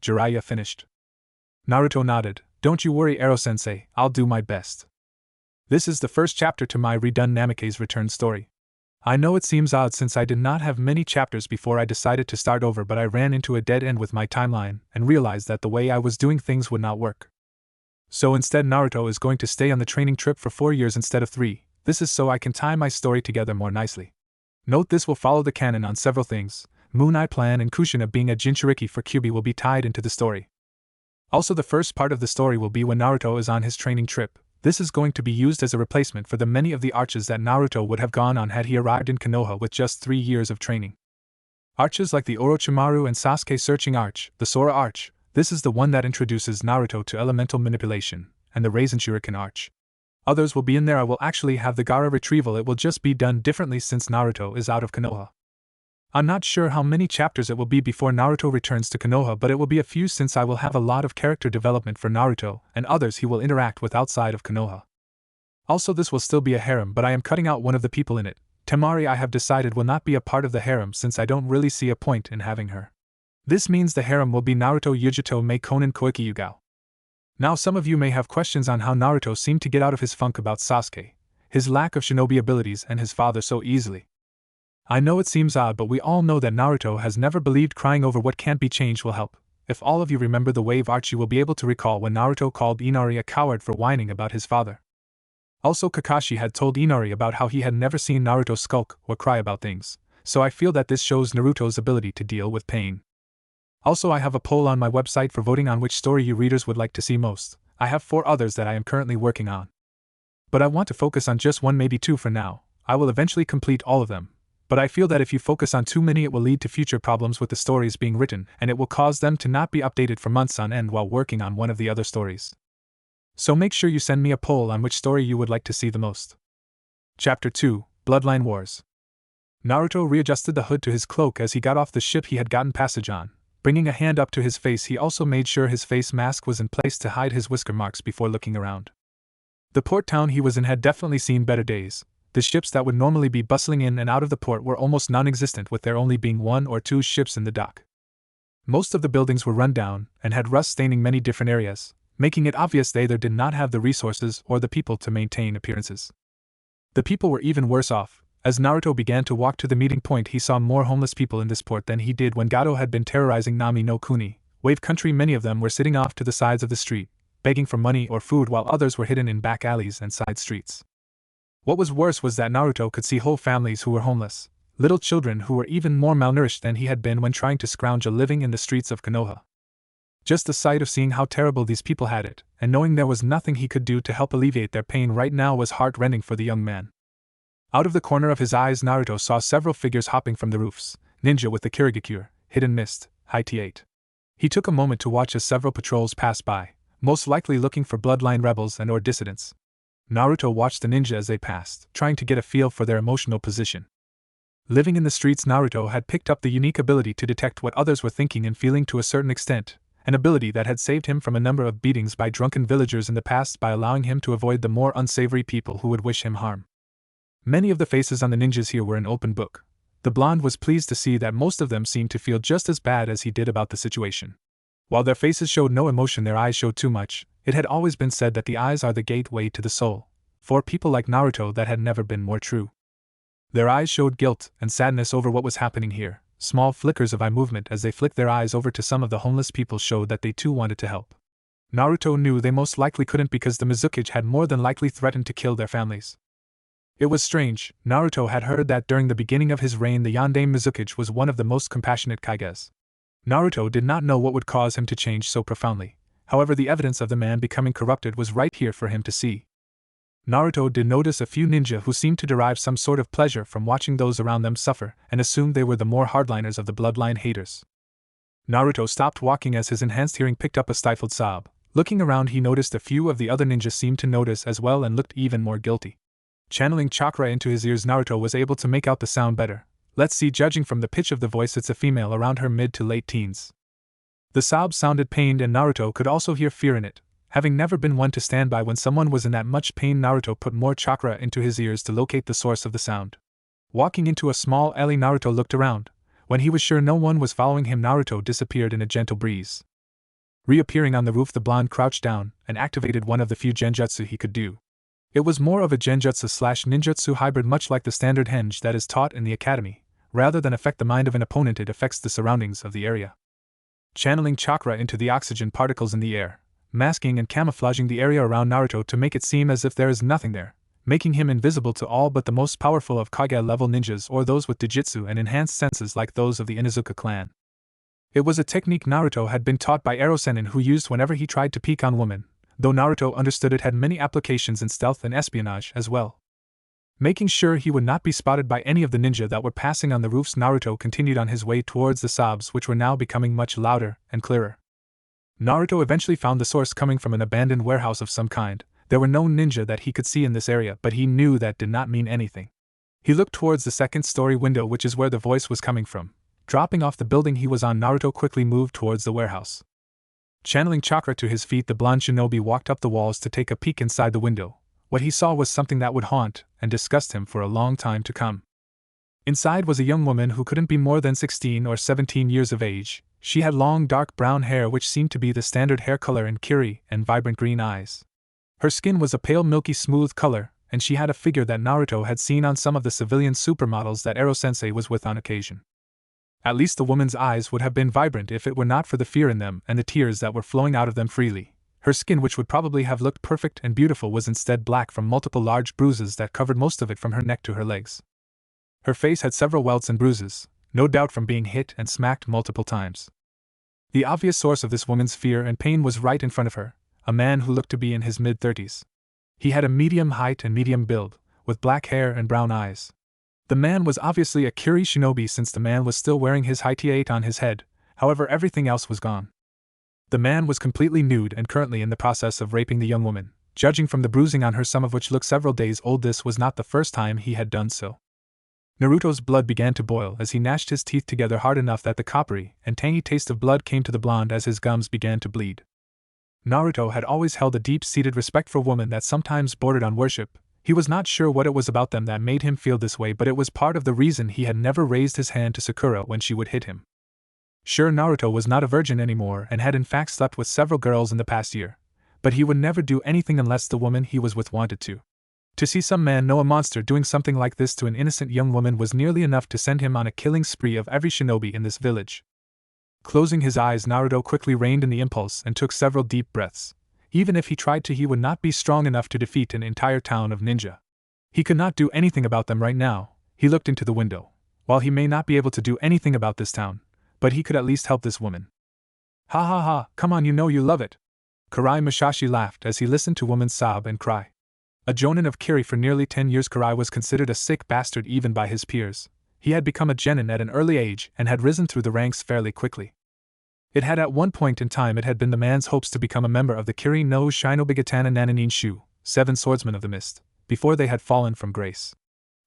Jiraiya finished. Naruto nodded. Don't you worry, Ero-sensei, I'll do my best. This is the first chapter to my redone Namake's return story. I know it seems odd since I did not have many chapters before I decided to start over, but I ran into a dead end with my timeline and realized that the way I was doing things would not work. So instead Naruto is going to stay on the training trip for 4 years instead of 3. This is so I can tie my story together more nicely. Note this will follow the canon on several things. Moon Eye Plan and Kushina being a Jinchuriki for Kyuubi will be tied into the story. Also, the first part of the story will be when Naruto is on his training trip. This is going to be used as a replacement for the many of the arches that Naruto would have gone on had he arrived in Konoha with just 3 years of training. Arches like the Orochimaru and Sasuke searching arch, the Sora arch, this is the one that introduces Naruto to elemental manipulation, and the Raisin Shuriken arch. Others will be in there. I will actually have the Gaara retrieval. It will just be done differently since Naruto is out of Konoha. I'm not sure how many chapters it will be before Naruto returns to Konoha, but it will be a few since I will have a lot of character development for Naruto and others he will interact with outside of Konoha. Also, this will still be a harem, but I am cutting out one of the people in it. Temari, I have decided, will not be a part of the harem since I don't really see a point in having her. This means the harem will be Naruto, Yujito, Mei, Konan, Koiki, Yugao. Now some of you may have questions on how Naruto seemed to get out of his funk about Sasuke, his lack of shinobi abilities, and his father so easily. I know it seems odd, but we all know that Naruto has never believed crying over what can't be changed will help. If all of you remember the wave arch, you will be able to recall when Naruto called Inari a coward for whining about his father. Also, Kakashi had told Inari about how he had never seen Naruto skulk or cry about things, so I feel that this shows Naruto's ability to deal with pain. Also, I have a poll on my website for voting on which story you readers would like to see most. I have 4 others that I am currently working on. But I want to focus on just 1, maybe 2 for now. I will eventually complete all of them. But I feel that if you focus on too many, it will lead to future problems with the stories being written, and it will cause them to not be updated for months on end while working on one of the other stories. So make sure you send me a poll on which story you would like to see the most. Chapter 2, Bloodline Wars. Naruto readjusted the hood to his cloak as he got off the ship he had gotten passage on, Bringing a hand up to his face, he also made sure his face mask was in place to hide his whisker marks before looking around. The port town he was in had definitely seen better days. The ships that would normally be bustling in and out of the port were almost non-existent, with there only being 1 or 2 ships in the dock. Most of the buildings were run down and had rust staining many different areas, making it obvious they either did not have the resources or the people to maintain appearances. The people were even worse off. As Naruto began to walk to the meeting point, he saw more homeless people in this port than he did when Gato had been terrorizing Nami no Kuni, Wave Country. Many of them were sitting off to the sides of the street, begging for money or food, while others were hidden in back alleys and side streets. What was worse was that Naruto could see whole families who were homeless, little children who were even more malnourished than he had been when trying to scrounge a living in the streets of Konoha. Just the sight of seeing how terrible these people had it, and knowing there was nothing he could do to help alleviate their pain right now, was heart-rending for the young man. Out of the corner of his eyes, Naruto saw several figures hopping from the roofs, ninja with the Kirigakure, hidden mist, Hite. He took a moment to watch as several patrols passed by, most likely looking for bloodline rebels and or dissidents. Naruto watched the ninja as they passed, trying to get a feel for their emotional position. Living in the streets, Naruto had picked up the unique ability to detect what others were thinking and feeling to a certain extent, an ability that had saved him from a number of beatings by drunken villagers in the past by allowing him to avoid the more unsavory people who would wish him harm. Many of the faces on the ninjas here were an open book. The blonde was pleased to see that most of them seemed to feel just as bad as he did about the situation. While their faces showed no emotion, their eyes showed too much. It had always been said that the eyes are the gateway to the soul. For people like Naruto, that had never been more true. Their eyes showed guilt and sadness over what was happening here. Small flickers of eye movement as they flicked their eyes over to some of the homeless people showed that they too wanted to help. Naruto knew they most likely couldn't because the Mizukage had more than likely threatened to kill their families. It was strange. Naruto had heard that during the beginning of his reign the Yandame Mizukage was one of the most compassionate Kaiges. Naruto did not know what would cause him to change so profoundly. However, the evidence of the man becoming corrupted was right here for him to see. Naruto did notice a few ninja who seemed to derive some sort of pleasure from watching those around them suffer, and assumed they were the more hardliners of the bloodline haters. Naruto stopped walking as his enhanced hearing picked up a stifled sob. Looking around, he noticed a few of the other ninjas seemed to notice as well and looked even more guilty. Channeling chakra into his ears, Naruto was able to make out the sound better. Let's see, judging from the pitch of the voice, it's a female around her mid to late teens. The sob sounded pained, and Naruto could also hear fear in it. Having never been one to stand by when someone was in that much pain, Naruto put more chakra into his ears to locate the source of the sound. Walking into a small alley, Naruto looked around. When he was sure no one was following him, Naruto disappeared in a gentle breeze. Reappearing on the roof, the blonde crouched down and activated one of the few genjutsu he could do. It was more of a genjutsu/ninjutsu hybrid, much like the standard henge that is taught in the academy. Rather than affect the mind of an opponent, it affects the surroundings of the area. Channeling chakra into the oxygen particles in the air, masking and camouflaging the area around Naruto to make it seem as if there is nothing there, making him invisible to all but the most powerful of Kage-level ninjas or those with Dijitsu and enhanced senses like those of the Inuzuka clan. It was a technique Naruto had been taught by Erosenin, who used whenever he tried to peek on women, though Naruto understood it had many applications in stealth and espionage as well. Making sure he would not be spotted by any of the ninja that were passing on the roofs, Naruto continued on his way towards the sobs, which were now becoming much louder and clearer. Naruto eventually found the source coming from an abandoned warehouse of some kind. There were no ninja that he could see in this area, but he knew that did not mean anything. He looked towards the second-story window, which is where the voice was coming from. Dropping off the building he was on, Naruto quickly moved towards the warehouse. Channeling chakra to his feet, the blonde shinobi walked up the walls to take a peek inside the window. What he saw was something that would haunt and disgust him for a long time to come. Inside was a young woman who couldn't be more than 16 or 17 years of age. She had long dark brown hair, which seemed to be the standard hair color in Kiri, and vibrant green eyes. Her skin was a pale milky smooth color, and she had a figure that Naruto had seen on some of the civilian supermodels that Ero-sensei was with on occasion. At least the woman's eyes would have been vibrant if it were not for the fear in them and the tears that were flowing out of them freely. Her skin, which would probably have looked perfect and beautiful, was instead black from multiple large bruises that covered most of it from her neck to her legs. Her face had several welts and bruises, no doubt from being hit and smacked multiple times. The obvious source of this woman's fear and pain was right in front of her, a man who looked to be in his mid-30s. He had a medium height and medium build, with black hair and brown eyes. The man was obviously a Kiri shinobi, since the man was still wearing his Hite on his head, however everything else was gone. The man was completely nude and currently in the process of raping the young woman. Judging from the bruising on her, some of which looked several days old, this was not the first time he had done so. Naruto's blood began to boil as he gnashed his teeth together hard enough that the coppery and tangy taste of blood came to the blonde as his gums began to bleed. Naruto had always held a deep-seated respect for women that sometimes bordered on worship. He was not sure what it was about them that made him feel this way, but it was part of the reason he had never raised his hand to Sakura when she would hit him. Sure, Naruto was not a virgin anymore and had in fact slept with several girls in the past year, but he would never do anything unless the woman he was with wanted to. To see some man know a monster doing something like this to an innocent young woman was nearly enough to send him on a killing spree of every shinobi in this village. Closing his eyes, Naruto quickly reined in the impulse and took several deep breaths. Even if he tried to, he would not be strong enough to defeat an entire town of ninja. He could not do anything about them right now. He looked into the window. While he may not be able to do anything about this town, but he could at least help this woman. Ha ha ha, come on, you know you love it. Karai Musashi laughed as he listened to women sob and cry. A jonin of Kiri for nearly 10 years, Karai was considered a sick bastard even by his peers. He had become a genin at an early age and had risen through the ranks fairly quickly. It had at one point in time been the man's hopes to become a member of the Kiri no Shinobigatana Nananin Shu, 7 Swordsmen of the Mist, before they had fallen from grace.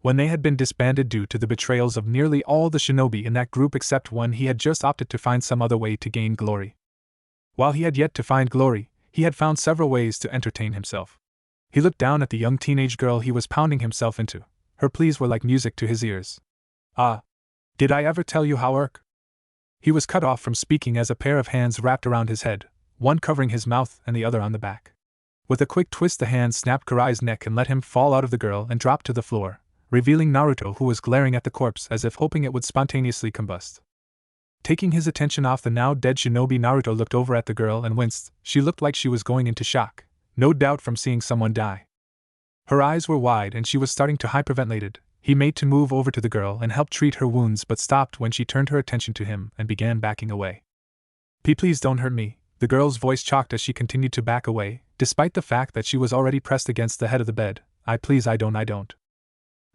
When they had been disbanded due to the betrayals of nearly all the shinobi in that group except one, he had just opted to find some other way to gain glory. While he had yet to find glory, he had found several ways to entertain himself. He looked down at the young teenage girl he was pounding himself into. Her pleas were like music to his ears. Ah! Did I ever tell you how He was cut off from speaking as a pair of hands wrapped around his head, one covering his mouth and the other on the back. With a quick twist, the hand snapped Karai's neck and let him fall out of the girl and drop to the floor, revealing Naruto, who was glaring at the corpse as if hoping it would spontaneously combust. Taking his attention off the now dead shinobi, Naruto looked over at the girl and winced. She looked like she was going into shock, no doubt from seeing someone die. Her eyes were wide and she was starting to hyperventilate. He made to move over to the girl and help treat her wounds, but stopped when she turned her attention to him and began backing away. Please don't hurt me, the girl's voice choked as she continued to back away, despite the fact that she was already pressed against the head of the bed. I don't.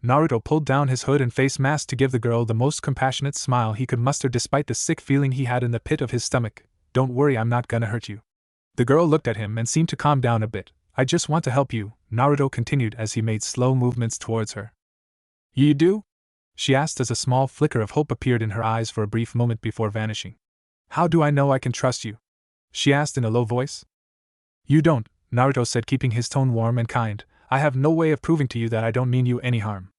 Naruto pulled down his hood and face mask to give the girl the most compassionate smile he could muster despite the sick feeling he had in the pit of his stomach. Don't worry, I'm not gonna hurt you. The girl looked at him and seemed to calm down a bit. I just want to help you, Naruto continued as he made slow movements towards her. You do? She asked as a small flicker of hope appeared in her eyes for a brief moment before vanishing. How do I know I can trust you? She asked in a low voice. You don't, Naruto said, keeping his tone warm and kind. I have no way of proving to you that I don't mean you any harm.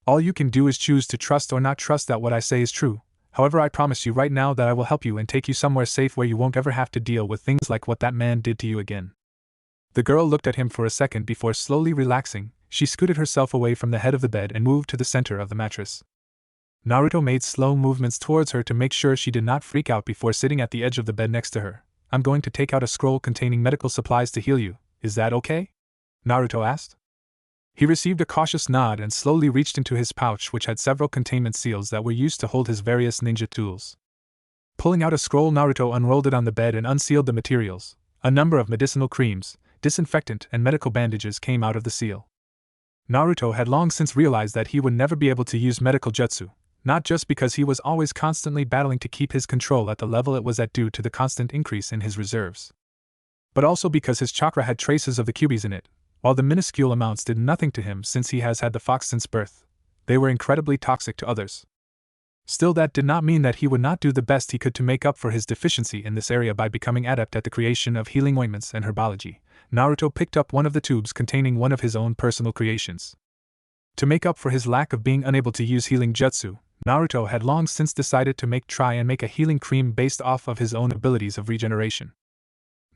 All you can do is choose to trust or not trust that what I say is true. However, I promise you right now that I will help you and take you somewhere safe where you won't ever have to deal with things like what that man did to you again. The girl looked at him for a second before slowly relaxing. She scooted herself away from the head of the bed and moved to the center of the mattress. Naruto made slow movements towards her to make sure she did not freak out before sitting at the edge of the bed next to her. I'm going to take out a scroll containing medical supplies to heal you. Is that okay? Naruto asked. He received a cautious nod and slowly reached into his pouch, which had several containment seals that were used to hold his various ninja tools. Pulling out a scroll, Naruto unrolled it on the bed and unsealed the materials. A number of medicinal creams, disinfectant, and medical bandages came out of the seal. Naruto had long since realized that he would never be able to use medical jutsu, not just because he was always constantly battling to keep his control at the level it was at due to the constant increase in his reserves, but also because his chakra had traces of the kyubis in it. While the minuscule amounts did nothing to him since he has had the fox since birth, they were incredibly toxic to others. Still, that did not mean that he would not do the best he could to make up for his deficiency in this area by becoming adept at the creation of healing ointments and herbology. Naruto picked up one of the tubes containing one of his own personal creations. To make up for his lack of being unable to use healing jutsu, Naruto had long since decided to try and make a healing cream based off of his own abilities of regeneration.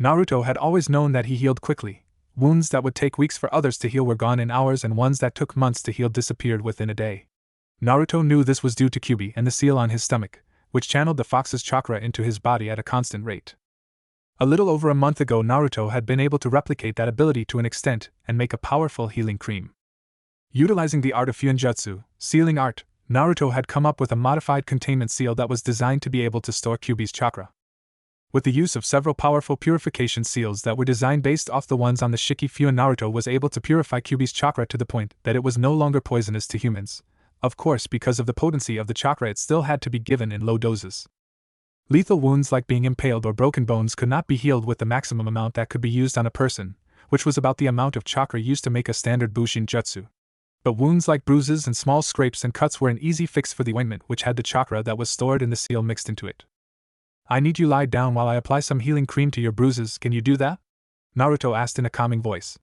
Naruto had always known that he healed quickly. Wounds that would take weeks for others to heal were gone in hours, and ones that took months to heal disappeared within a day. Naruto knew this was due to Kyubi and the seal on his stomach, which channeled the fox's chakra into his body at a constant rate. A little over a month ago, Naruto had been able to replicate that ability to an extent and make a powerful healing cream. Utilizing the art of Fuinjutsu, sealing art, Naruto had come up with a modified containment seal that was designed to be able to store Kyubi's chakra. With the use of several powerful purification seals that were designed based off the ones on the Shiki Fuin, Naruto was able to purify Kyubi's chakra to the point that it was no longer poisonous to humans. Of course, because of the potency of the chakra, it still had to be given in low doses. Lethal wounds like being impaled or broken bones could not be healed with the maximum amount that could be used on a person, which was about the amount of chakra used to make a standard Bushin jutsu. But wounds like bruises and small scrapes and cuts were an easy fix for the ointment, which had the chakra that was stored in the seal mixed into it. I need you lie down while I apply some healing cream to your bruises, can you do that? Naruto asked in a calming voice.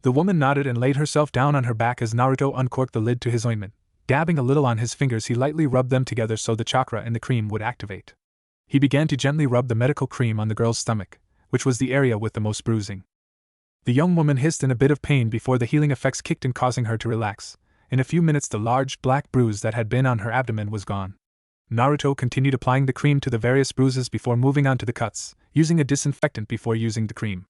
The woman nodded and laid herself down on her back as Naruto uncorked the lid to his ointment. Dabbing a little on his fingers, he lightly rubbed them together so the chakra in the cream would activate. He began to gently rub the medical cream on the girl's stomach, which was the area with the most bruising. The young woman hissed in a bit of pain before the healing effects kicked in, causing her to relax. In a few minutes the large black bruise that had been on her abdomen was gone. Naruto continued applying the cream to the various bruises before moving on to the cuts, using a disinfectant before using the cream.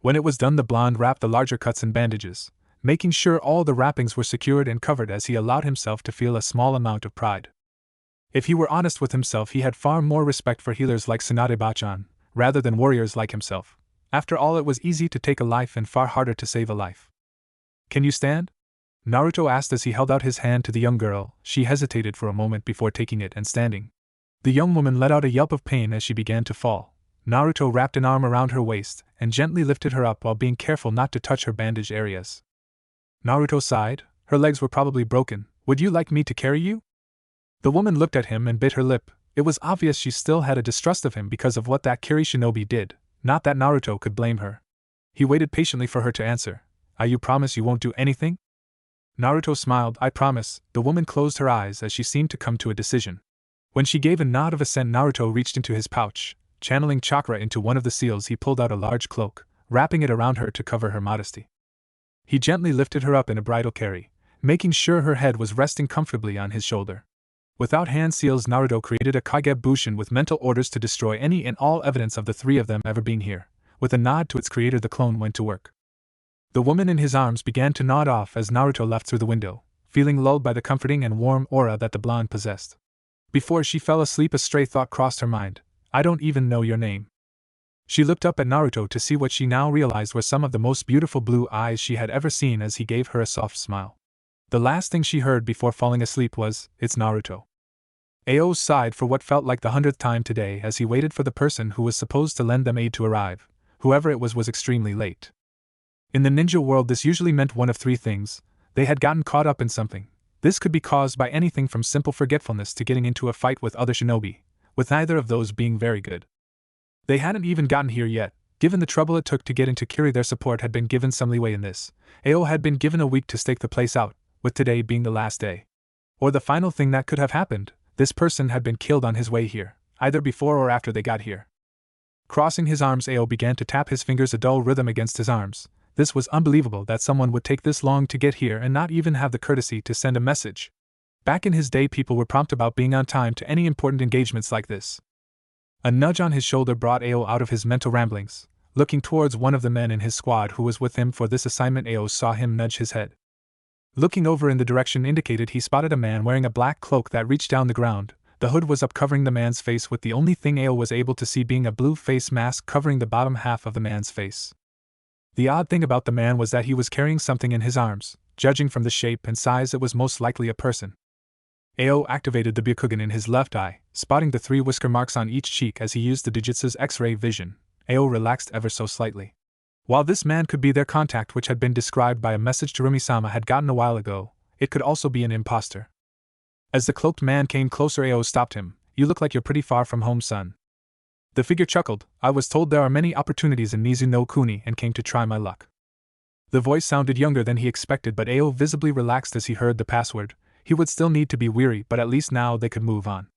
When it was done, the blonde wrapped the larger cuts in bandages, making sure all the wrappings were secured and covered as he allowed himself to feel a small amount of pride. If he were honest with himself, he had far more respect for healers like Tsunade-bachan, rather than warriors like himself. After all, it was easy to take a life and far harder to save a life. Can you stand? Naruto asked as he held out his hand to the young girl. She hesitated for a moment before taking it and standing. The young woman let out a yelp of pain as she began to fall. Naruto wrapped an arm around her waist and gently lifted her up while being careful not to touch her bandaged areas. Naruto sighed. Her legs were probably broken. Would you like me to carry you? The woman looked at him and bit her lip. It was obvious she still had a distrust of him because of what that Kiri shinobi did. Not that Naruto could blame her. He waited patiently for her to answer. You promise you won't do anything? Naruto smiled. I promise. The woman closed her eyes as she seemed to come to a decision. When she gave a nod of assent, Naruto reached into his pouch. Channeling chakra into one of the seals, he pulled out a large cloak, wrapping it around her to cover her modesty. He gently lifted her up in a bridal carry, making sure her head was resting comfortably on his shoulder. Without hand seals, Naruto created a Kagebushin with mental orders to destroy any and all evidence of the three of them ever being here. With a nod to its creator, the clone went to work. The woman in his arms began to nod off as Naruto left through the window, feeling lulled by the comforting and warm aura that the blonde possessed. Before she fell asleep, a stray thought crossed her mind. I don't even know your name. She looked up at Naruto to see what she now realized were some of the most beautiful blue eyes she had ever seen as he gave her a soft smile. The last thing she heard before falling asleep was, "It's Naruto." Ao sighed for what felt like the 100th time today as he waited for the person who was supposed to lend them aid to arrive. Whoever it was extremely late. In the ninja world, this usually meant one of three things. They had gotten caught up in something. This could be caused by anything from simple forgetfulness to getting into a fight with other shinobi, with neither of those being very good. They hadn't even gotten here yet. Given the trouble it took to get into Kiri, their support had been given some leeway in this. Ao had been given a week to stake the place out, with today being the last day. Or the final thing that could have happened. This person had been killed on his way here, either before or after they got here. Crossing his arms, Ao began to tap his fingers, a dull rhythm against his arms. This was unbelievable that someone would take this long to get here and not even have the courtesy to send a message. Back in his day, people were prompt about being on time to any important engagements like this. A nudge on his shoulder brought Ao out of his mental ramblings. Looking towards one of the men in his squad who was with him for this assignment, Ao saw him nudge his head. Looking over in the direction indicated, he spotted a man wearing a black cloak that reached down the ground. The hood was up, covering the man's face, with the only thing Ao was able to see being a blue face mask covering the bottom half of the man's face. The odd thing about the man was that he was carrying something in his arms. Judging from the shape and size, it was most likely a person. Ao activated the Byakugan in his left eye, spotting the 3 whisker marks on each cheek as he used the Dujutsu's X-ray vision. Ao relaxed ever so slightly. While this man could be their contact, which had been described by a message to Rumi-sama had gotten a while ago, it could also be an imposter. As the cloaked man came closer, Ao stopped him. You look like you're pretty far from home, son. The figure chuckled. I was told there are many opportunities in Nizu no Kuni and came to try my luck. The voice sounded younger than he expected, but Ao visibly relaxed as he heard the password. He would still need to be weary, but at least now they could move on.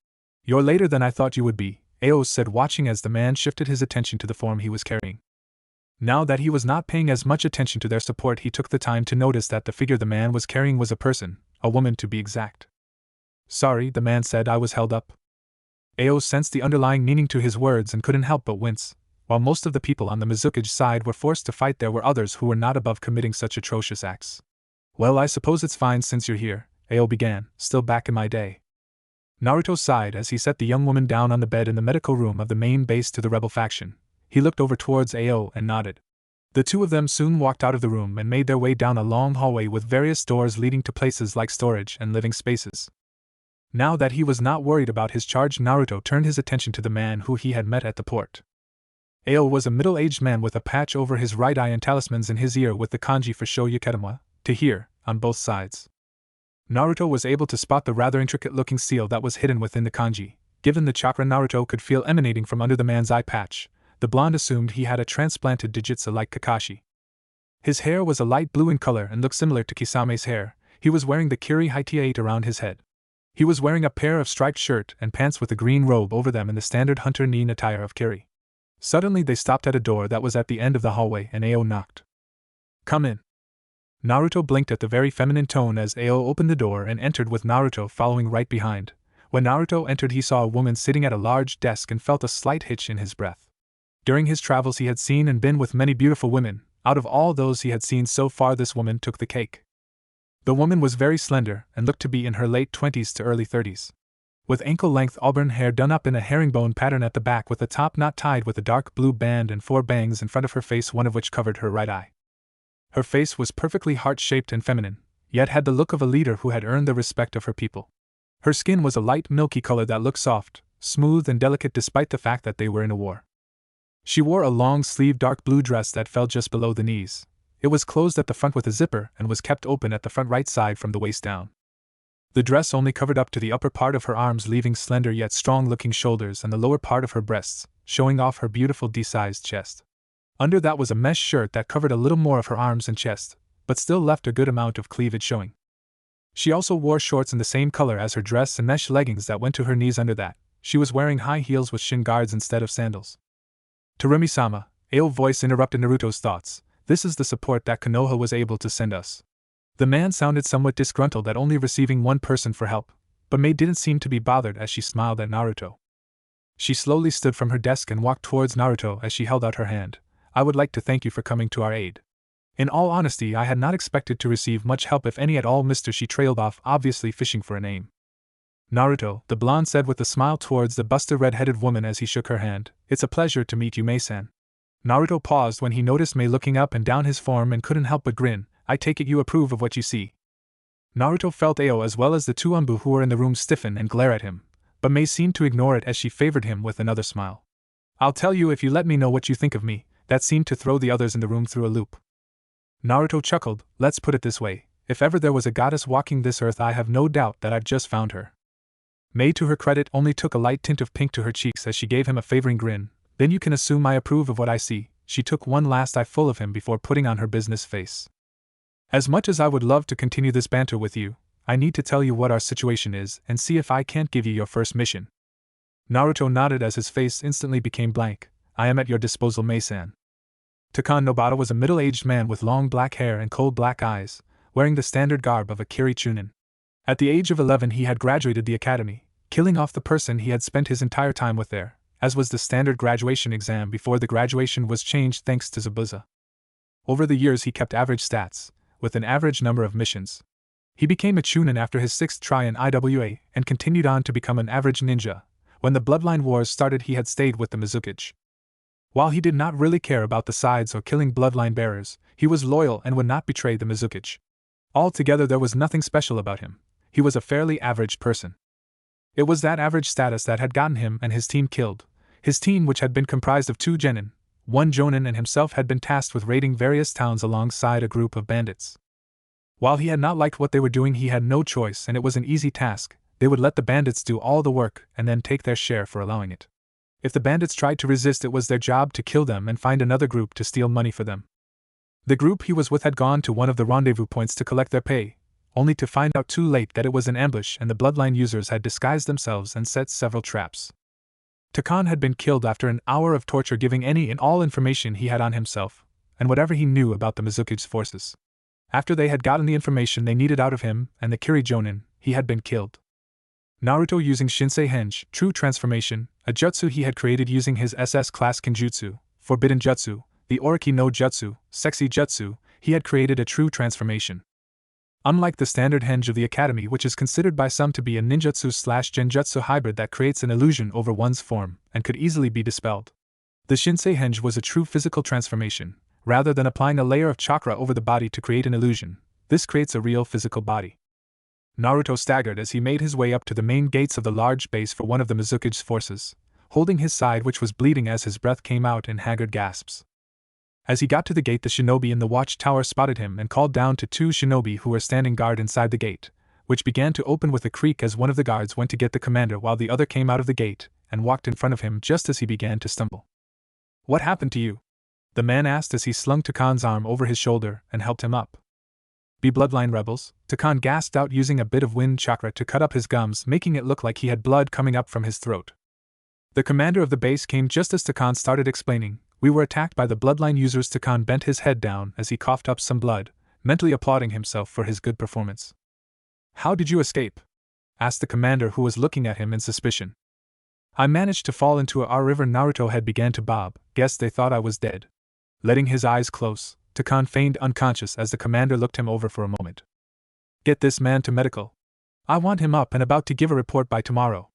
You're later than I thought you would be, Ao said, watching as the man shifted his attention to the form he was carrying. Now that he was not paying as much attention to their support, he took the time to notice that the figure the man was carrying was a person, a woman to be exact. Sorry, the man said, I was held up. Ao sensed the underlying meaning to his words and couldn't help but wince. While most of the people on the Mizukage side were forced to fight, there were others who were not above committing such atrocious acts. Well, I suppose it's fine since you're here, Ao began, still back in my day. Naruto sighed as he set the young woman down on the bed in the medical room of the main base to the rebel faction. He looked over towards Ao and nodded. The two of them soon walked out of the room and made their way down a long hallway with various doors leading to places like storage and living spaces. Now that he was not worried about his charge, Naruto turned his attention to the man who he had met at the port. Ao was a middle-aged man with a patch over his right eye and talismans in his ear with the kanji for Shoyukedama, to hear, on both sides. Naruto was able to spot the rather intricate-looking seal that was hidden within the kanji. Given the chakra Naruto could feel emanating from under the man's eye patch, the blonde assumed he had a transplanted Digitsu like Kakashi. His hair was a light blue in color and looked similar to Kisame's hair. He was wearing the Kiri Haitia 8 around his head. He was wearing a pair of striped shirt and pants with a green robe over them in the standard hunter nin attire of Kiri. Suddenly they stopped at a door that was at the end of the hallway and Ao knocked. "Come in." Naruto blinked at the very feminine tone as Ao opened the door and entered with Naruto following right behind. When Naruto entered he saw a woman sitting at a large desk and felt a slight hitch in his breath. During his travels he had seen and been with many beautiful women. Out of all those he had seen so far this woman took the cake. The woman was very slender and looked to be in her late 20s to early 30s. With ankle-length auburn hair done up in a herringbone pattern at the back with a top knot tied with a dark blue band and 4 bangs in front of her face, one of which covered her right eye. Her face was perfectly heart-shaped and feminine, yet had the look of a leader who had earned the respect of her people. Her skin was a light milky color that looked soft, smooth and delicate despite the fact that they were in a war. She wore a long-sleeved dark blue dress that fell just below the knees. It was closed at the front with a zipper and was kept open at the front right side from the waist down. The dress only covered up to the upper part of her arms, leaving slender yet strong-looking shoulders and the lower part of her breasts, showing off her beautiful D-sized chest. Under that was a mesh shirt that covered a little more of her arms and chest, but still left a good amount of cleavage showing. She also wore shorts in the same color as her dress and mesh leggings that went to her knees. Under that, she was wearing high heels with shin guards instead of sandals. "Terumi-sama," Ao's voice interrupted Naruto's thoughts. "This is the support that Konoha was able to send us." The man sounded somewhat disgruntled at only receiving one person for help, but Mei didn't seem to be bothered as she smiled at Naruto. She slowly stood from her desk and walked towards Naruto as she held out her hand. "I would like to thank you for coming to our aid. In all honesty, I had not expected to receive much help, if any at all, Mr." She trailed off, obviously fishing for a name. "Naruto," the blonde said with a smile towards the busty red-headed woman as he shook her hand. "It's a pleasure to meet you, Mei-san." Naruto paused when he noticed Mei looking up and down his form and couldn't help but grin. "I take it you approve of what you see." Naruto felt Ao as well as the 2 Anbu who were in the room stiffen and glare at him, but Mei seemed to ignore it as she favored him with another smile. "I'll tell you if you let me know what you think of me." That seemed to throw the others in the room through a loop. Naruto chuckled. "Let's put it this way, if ever there was a goddess walking this earth, I have no doubt that I've just found her." Mei, to her credit, only took a light tint of pink to her cheeks as she gave him a favoring grin. "Then you can assume I approve of what I see." She took one last eyeful of him before putting on her business face. "As much as I would love to continue this banter with you, I need to tell you what our situation is and see if I can't give you your first mission." Naruto nodded as his face instantly became blank. "I am at your disposal, Mei-san." Takon Nobata was a middle-aged man with long black hair and cold black eyes, wearing the standard garb of a Kiri Chunin. At the age of 11 he had graduated the academy, killing off the person he had spent his entire time with there, as was the standard graduation exam before the graduation was changed thanks to Zabuza. Over the years he kept average stats, with an average number of missions. He became a Chunin after his 6th try in IWA and continued on to become an average ninja. When the Bloodline Wars started he had stayed with the Mizukage. While he did not really care about the sides or killing bloodline bearers, he was loyal and would not betray the Mizukage. Altogether there was nothing special about him. He was a fairly average person. It was that average status that had gotten him and his team killed. His team, which had been comprised of 2 genin, 1 jonin, and himself, had been tasked with raiding various towns alongside a group of bandits. While he had not liked what they were doing, he had no choice, and it was an easy task. They would let the bandits do all the work and then take their share for allowing it. If the bandits tried to resist, it was their job to kill them and find another group to steal money for them. The group he was with had gone to one of the rendezvous points to collect their pay, only to find out too late that it was an ambush and the bloodline users had disguised themselves and set several traps. Takon had been killed after an hour of torture, giving any and all information he had on himself, and whatever he knew about the Mizukage's forces. After they had gotten the information they needed out of him and the Kiri Jonin, he had been killed. Naruto, using Shinsei Henge, True Transformation, a jutsu he had created using his SS class Kenjutsu, Forbidden Jutsu, the Oriki no Jutsu, Sexy Jutsu, he had created a true transformation. Unlike the standard henge of the academy, which is considered by some to be a ninjutsu/genjutsu hybrid that creates an illusion over one's form and could easily be dispelled, the Shinsei henge was a true physical transformation. Rather than applying a layer of chakra over the body to create an illusion, this creates a real physical body. Naruto staggered as he made his way up to the main gates of the large base for one of the Mizukage's forces, holding his side, which was bleeding as his breath came out in haggard gasps. As he got to the gate, the shinobi in the watchtower spotted him and called down to two shinobi who were standing guard inside the gate, which began to open with a creak as one of the guards went to get the commander while the other came out of the gate and walked in front of him just as he began to stumble. "What happened to you?" the man asked as he slung Takan's arm over his shoulder and helped him up. "Be bloodline rebels," Takan gasped out using a bit of wind chakra to cut up his gums, making it look like he had blood coming up from his throat. The commander of the base came just as Takan started explaining. "We were attacked by the bloodline users." Takan bent his head down as he coughed up some blood, mentally applauding himself for his good performance. "How did you escape?" asked the commander, who was looking at him in suspicion. "I managed to fall into a river." Naruto head began to bob. "Guess they thought I was dead." Letting his eyes close, Takan feigned unconscious as the commander looked him over for a moment. "Get this man to medical. I want him up and about to give a report by tomorrow,"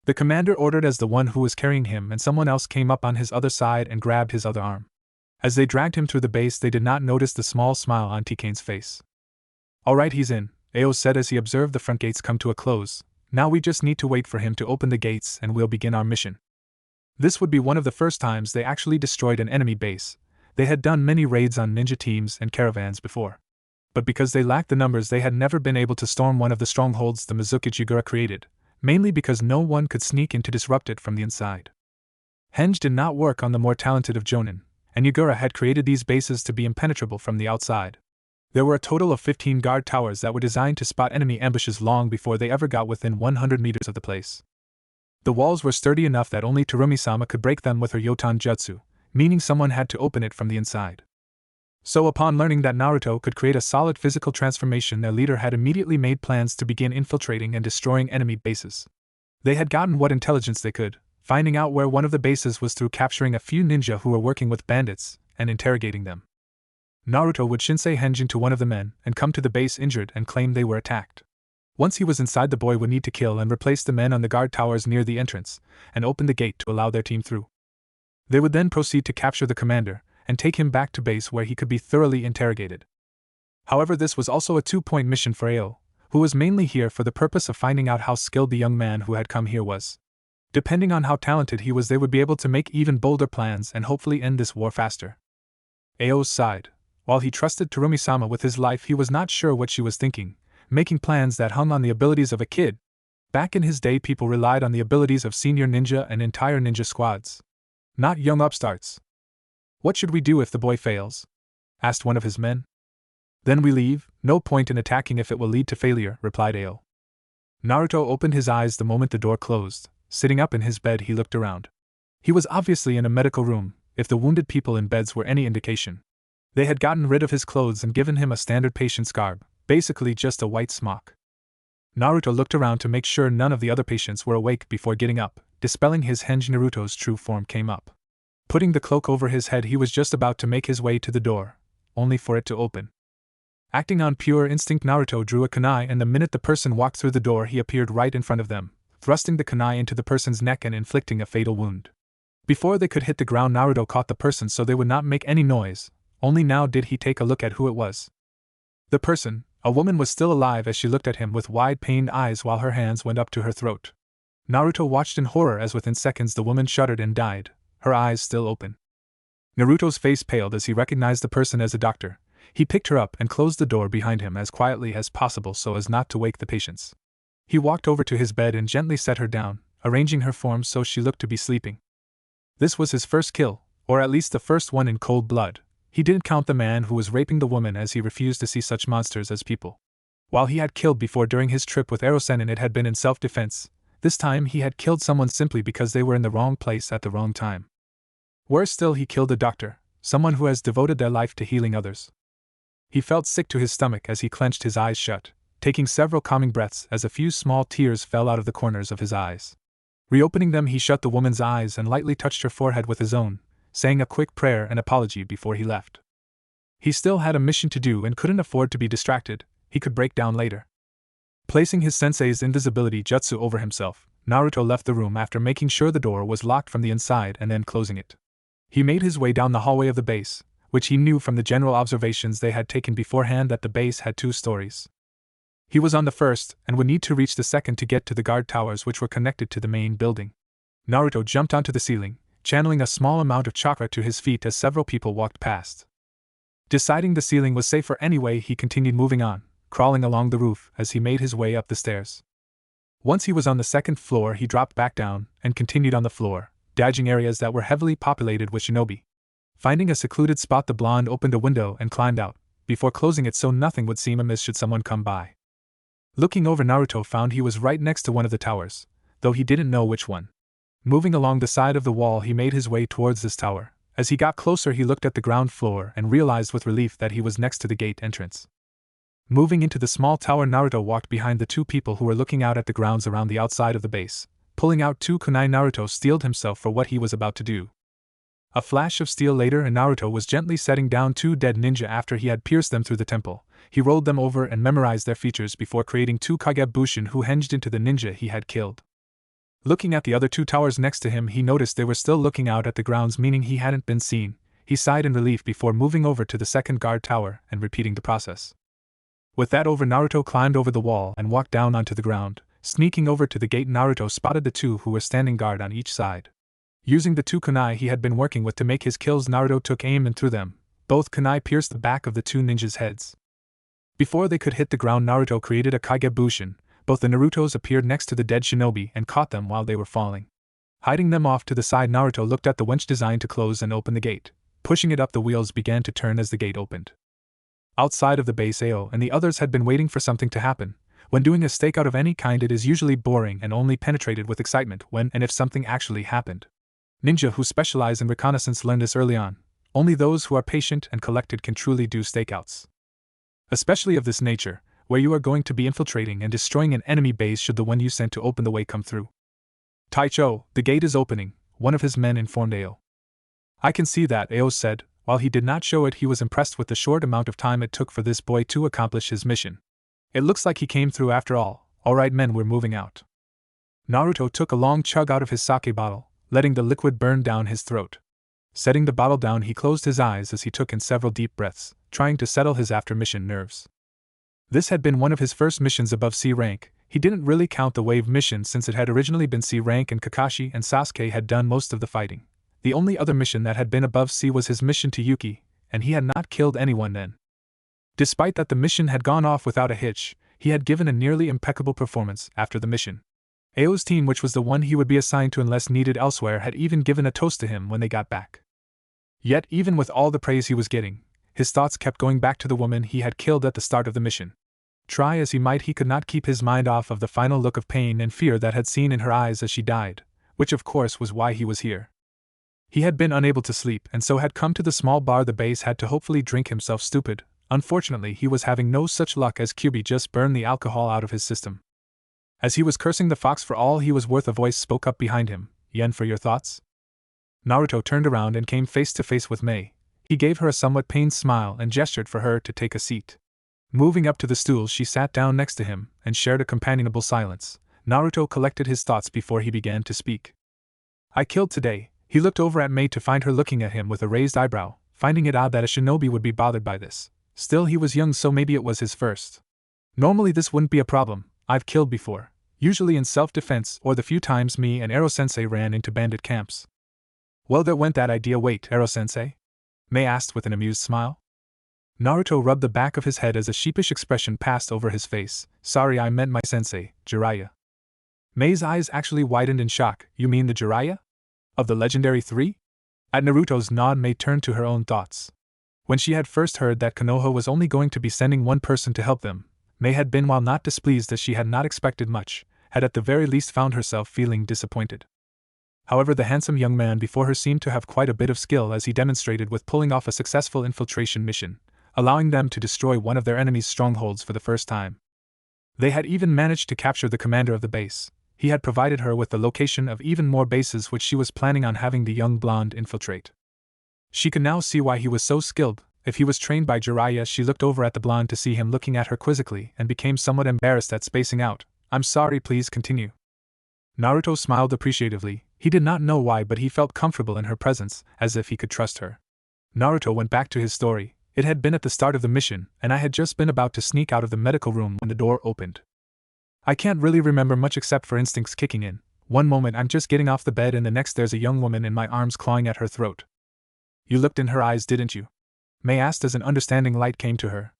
the commander ordered as the one who was carrying him and someone else came up on his other side and grabbed his other arm. As they dragged him through the base, they did not notice the small smile on Tikane's face. "All right, he's in," Ao said as he observed the front gates come to a close. "Now we just need to wait for him to open the gates and we'll begin our mission." This would be one of the first times they actually destroyed an enemy base. They had done many raids on ninja teams and caravans before, but because they lacked the numbers, they had never been able to storm one of the strongholds the Mizuki Yagura created, mainly because no one could sneak in to disrupt it from the inside. Henge did not work on the more talented of Jonin, and Yagura had created these bases to be impenetrable from the outside. There were a total of 15 guard towers that were designed to spot enemy ambushes long before they ever got within 100 meters of the place. The walls were sturdy enough that only Terumi-sama could break them with her Yotan Jutsu, meaning someone had to open it from the inside. So upon learning that Naruto could create a solid physical transformation, their leader had immediately made plans to begin infiltrating and destroying enemy bases. They had gotten what intelligence they could, finding out where one of the bases was through capturing a few ninja who were working with bandits and interrogating them. Naruto would shinsei Henge into one of the men and come to the base injured and claim they were attacked. Once he was inside, the boy would need to kill and replace the men on the guard towers near the entrance and open the gate to allow their team through. They would then proceed to capture the commander and take him back to base where he could be thoroughly interrogated. However, this was also a two-point mission for Ao, who was mainly here for the purpose of finding out how skilled the young man who had come here was. Depending on how talented he was, they would be able to make even bolder plans and hopefully end this war faster. Ao sighed. While he trusted Terumi-sama with his life, he was not sure what she was thinking, making plans that hung on the abilities of a kid. Back in his day, people relied on the abilities of senior ninja and entire ninja squads, not young upstarts. "What should we do if the boy fails?" asked one of his men. "Then we leave, no point in attacking if it will lead to failure," replied Ao. Naruto opened his eyes the moment the door closed. Sitting up in his bed, he looked around. He was obviously in a medical room, if the wounded people in beds were any indication. They had gotten rid of his clothes and given him a standard patient's garb, basically just a white smock. Naruto looked around to make sure none of the other patients were awake before getting up. Dispelling his Henge, Naruto's true form came up. Putting the cloak over his head, he was just about to make his way to the door, only for it to open. Acting on pure instinct, Naruto drew a kunai, and the minute the person walked through the door, he appeared right in front of them, thrusting the kunai into the person's neck and inflicting a fatal wound. Before they could hit the ground, Naruto caught the person so they would not make any noise. Only now did he take a look at who it was. The person, a woman, was still alive as she looked at him with wide, pained eyes while her hands went up to her throat. Naruto watched in horror as within seconds the woman shuddered and died, her eyes still open. Naruto's face paled as he recognized the person as a doctor. He picked her up and closed the door behind him as quietly as possible so as not to wake the patients. He walked over to his bed and gently set her down, arranging her form so she looked to be sleeping. This was his first kill, or at least the first one in cold blood. He didn't count the man who was raping the woman, as he refused to see such monsters as people. While he had killed before during his trip with Erosen, and it had been in self-defense, this time he had killed someone simply because they were in the wrong place at the wrong time. Worse still, he killed a doctor, someone who has devoted their life to healing others. He felt sick to his stomach as he clenched his eyes shut, taking several calming breaths as a few small tears fell out of the corners of his eyes. Reopening them, he shut the woman's eyes and lightly touched her forehead with his own, saying a quick prayer and apology before he left. He still had a mission to do and couldn't afford to be distracted. He could break down later. Placing his sensei's invisibility jutsu over himself, Naruto left the room after making sure the door was locked from the inside and then closing it. He made his way down the hallway of the base, which he knew from the general observations they had taken beforehand that the base had 2 stories. He was on the first and would need to reach the second to get to the guard towers which were connected to the main building. Naruto jumped onto the ceiling, channeling a small amount of chakra to his feet as several people walked past. Deciding the ceiling was safer anyway, he continued moving on, crawling along the roof as he made his way up the stairs. Once he was on the second floor, he dropped back down and continued on the floor, dodging areas that were heavily populated with shinobi. Finding a secluded spot, the blonde opened a window and climbed out, before closing it so nothing would seem amiss should someone come by. Looking over, Naruto found he was right next to one of the towers, though he didn't know which one. Moving along the side of the wall, he made his way towards this tower. As he got closer, he looked at the ground floor and realized with relief that he was next to the gate entrance. Moving into the small tower, Naruto walked behind the two people who were looking out at the grounds around the outside of the base. Pulling out two kunai, Naruto steeled himself for what he was about to do. A flash of steel later, and Naruto was gently setting down two dead ninja after he had pierced them through the temple. He rolled them over and memorized their features before creating two Kagebushin who hinged into the ninja he had killed. Looking at the other two towers next to him, he noticed they were still looking out at the grounds, meaning he hadn't been seen. He sighed in relief before moving over to the second guard tower and repeating the process. With that over, Naruto climbed over the wall and walked down onto the ground. Sneaking over to the gate, Naruto spotted the two who were standing guard on each side. Using the two kunai he had been working with to make his kills, Naruto took aim and threw them. Both kunai pierced the back of the two ninjas' heads. Before they could hit the ground, Naruto created a Kagebushin. Both the Narutos appeared next to the dead shinobi and caught them while they were falling. Hiding them off to the side, Naruto looked at the winch designed to close and open the gate. Pushing it up, the wheels began to turn as the gate opened. Outside of the base, Ao and the others had been waiting for something to happen. When doing a stakeout of any kind, it is usually boring and only penetrated with excitement when and if something actually happened. Ninja who specialize in reconnaissance learn this early on. Only those who are patient and collected can truly do stakeouts. Especially of this nature, where you are going to be infiltrating and destroying an enemy base should the one you sent to open the way come through. Taicho, the gate is opening, one of his men informed Ao. I can see that, Ao said. While he did not show it, he was impressed with the short amount of time it took for this boy to accomplish his mission. It looks like he came through after all. Alright men, we're moving out. Naruto took a long chug out of his sake bottle, letting the liquid burn down his throat. Setting the bottle down, he closed his eyes as he took in several deep breaths, trying to settle his after-mission nerves. This had been one of his first missions above C rank. He didn't really count the wave mission since it had originally been C rank and Kakashi and Sasuke had done most of the fighting. The only other mission that had been above C was his mission to Yuki, and he had not killed anyone then. Despite that the mission had gone off without a hitch, he had given a nearly impeccable performance after the mission. Ao's team, which was the one he would be assigned to unless needed elsewhere, had even given a toast to him when they got back. Yet even with all the praise he was getting, his thoughts kept going back to the woman he had killed at the start of the mission. Try as he might, he could not keep his mind off of the final look of pain and fear that had seen in her eyes as she died, which of course was why he was here. He had been unable to sleep and so had come to the small bar the base had to hopefully drink himself stupid. Unfortunately, he was having no such luck as Kyubi just burned the alcohol out of his system. As he was cursing the fox for all he was worth, a voice spoke up behind him. Yen, for your thoughts? Naruto turned around and came face to face with Mei. He gave her a somewhat pained smile and gestured for her to take a seat. Moving up to the stool, she sat down next to him and shared a companionable silence. Naruto collected his thoughts before he began to speak. I killed today. He looked over at Mei to find her looking at him with a raised eyebrow, finding it odd that a shinobi would be bothered by this. Still, he was young, so maybe it was his first. Normally this wouldn't be a problem. I've killed before, usually in self-defense or the few times me and Ero-sensei ran into bandit camps. Well, there went that idea. Wait, Ero-sensei? Mei asked with an amused smile. Naruto rubbed the back of his head as a sheepish expression passed over his face. Sorry, I meant my sensei, Jiraiya. Mei's eyes actually widened in shock. You mean the Jiraiya? Of the legendary 3? At Naruto's nod, Mei turned to her own thoughts. When she had first heard that Konoha was only going to be sending one person to help them, Mei had been, while not displeased as she had not expected much, had at the very least found herself feeling disappointed. However, the handsome young man before her seemed to have quite a bit of skill, as he demonstrated with pulling off a successful infiltration mission, allowing them to destroy one of their enemies' strongholds for the first time. They had even managed to capture the commander of the base. He had provided her with the location of even more bases which she was planning on having the young blonde infiltrate. She could now see why he was so skilled. If he was trained by Jiraiya, she looked over at the blonde to see him looking at her quizzically and became somewhat embarrassed at spacing out. I'm sorry, please continue. Naruto smiled appreciatively. He did not know why, but he felt comfortable in her presence, as if he could trust her. Naruto went back to his story. It had been at the start of the mission, and I had just been about to sneak out of the medical room when the door opened. I can't really remember much except for instincts kicking in. One moment I'm just getting off the bed and the next there's a young woman in my arms clawing at her throat. You looked in her eyes, didn't you? May asked as an understanding light came to her.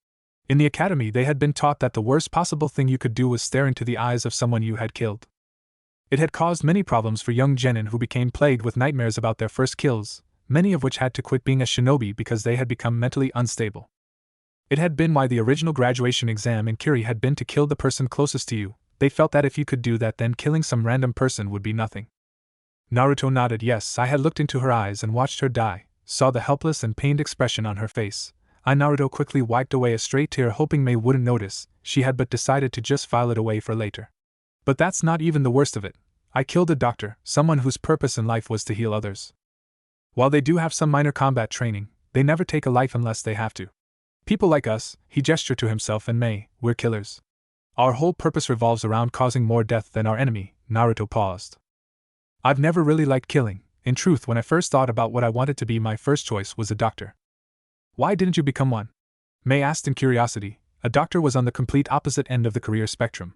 In the academy they had been taught that the worst possible thing you could do was stare into the eyes of someone you had killed. It had caused many problems for young genin who became plagued with nightmares about their first kills, many of which had to quit being a shinobi because they had become mentally unstable. It had been why the original graduation exam in Kiri had been to kill the person closest to you. They felt that if you could do that, then killing some random person would be nothing. Naruto nodded yes. I had looked into her eyes and watched her die, saw the helpless and pained expression on her face. Naruto quickly wiped away a stray tear, hoping May wouldn't notice. She had but decided to just file it away for later. But that's not even the worst of it. I killed a doctor, someone whose purpose in life was to heal others. While they do have some minor combat training, they never take a life unless they have to. People like us, he gestured to himself and May, we're killers. Our whole purpose revolves around causing more death than our enemy. Naruto paused. I've never really liked killing. In truth, when I first thought about what I wanted to be, my first choice was a doctor. Why didn't you become one? May asked in curiosity. A doctor was on the complete opposite end of the career spectrum.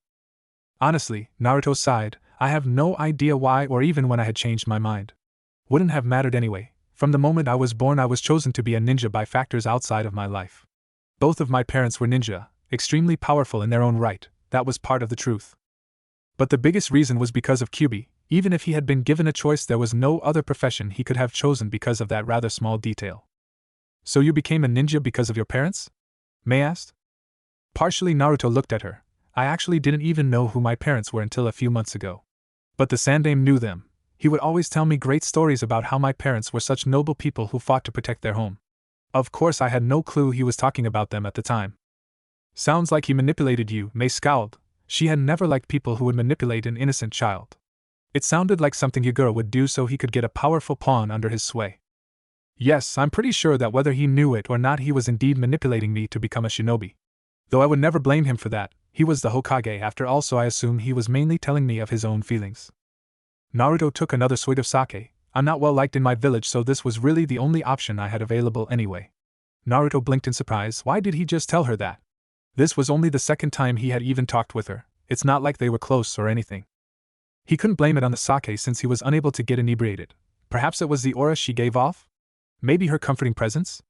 Honestly, Naruto sighed, I have no idea why or even when I had changed my mind. Wouldn't have mattered anyway. From the moment I was born I was chosen to be a ninja by factors outside of my life. Both of my parents were ninja, extremely powerful in their own right, that was part of the truth. But the biggest reason was because of Kyubi. Even if he had been given a choice, there was no other profession he could have chosen because of that rather small detail. So you became a ninja because of your parents? May asked. Partially. Naruto looked at her. I actually didn't even know who my parents were until a few months ago. But the Sandaime knew them. He would always tell me great stories about how my parents were such noble people who fought to protect their home. Of course I had no clue he was talking about them at the time. Sounds like he manipulated you, May scowled. She had never liked people who would manipulate an innocent child. It sounded like something Yagura would do so he could get a powerful pawn under his sway. Yes, I'm pretty sure that whether he knew it or not he was indeed manipulating me to become a shinobi. Though I would never blame him for that, he was the Hokage after all, so I assume he was mainly telling me of his own feelings. Naruto took another swig of sake. I'm not well liked in my village, so this was really the only option I had available anyway. Naruto blinked in surprise. Why did he just tell her that? This was only the second time he had even talked with her. It's not like they were close or anything. He couldn't blame it on the sake since he was unable to get inebriated. Perhaps it was the aura she gave off? Maybe her comforting presence?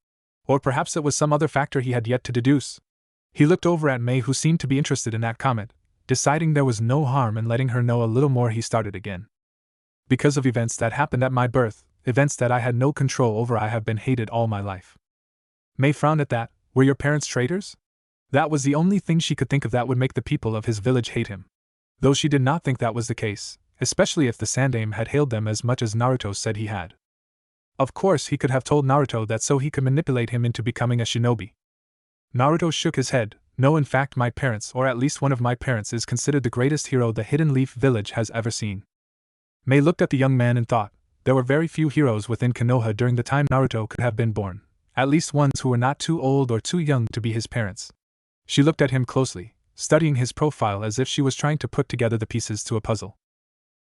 Or perhaps it was some other factor he had yet to deduce. He looked over at May, who seemed to be interested in that comment. Deciding there was no harm in letting her know a little more, he started again. Because of events that happened at my birth, events that I had no control over, I have been hated all my life. May frowned at that. Were your parents traitors? That was the only thing she could think of that would make the people of his village hate him. Though she did not think that was the case, especially if the Sandaime had hailed them as much as Naruto said he had. Of course he could have told Naruto that so he could manipulate him into becoming a shinobi. Naruto shook his head. No, in fact my parents, or at least one of my parents, is considered the greatest hero the Hidden Leaf village has ever seen. May looked at the young man and thought, there were very few heroes within Konoha during the time Naruto could have been born, at least ones who were not too old or too young to be his parents. She looked at him closely, studying his profile as if she was trying to put together the pieces to a puzzle.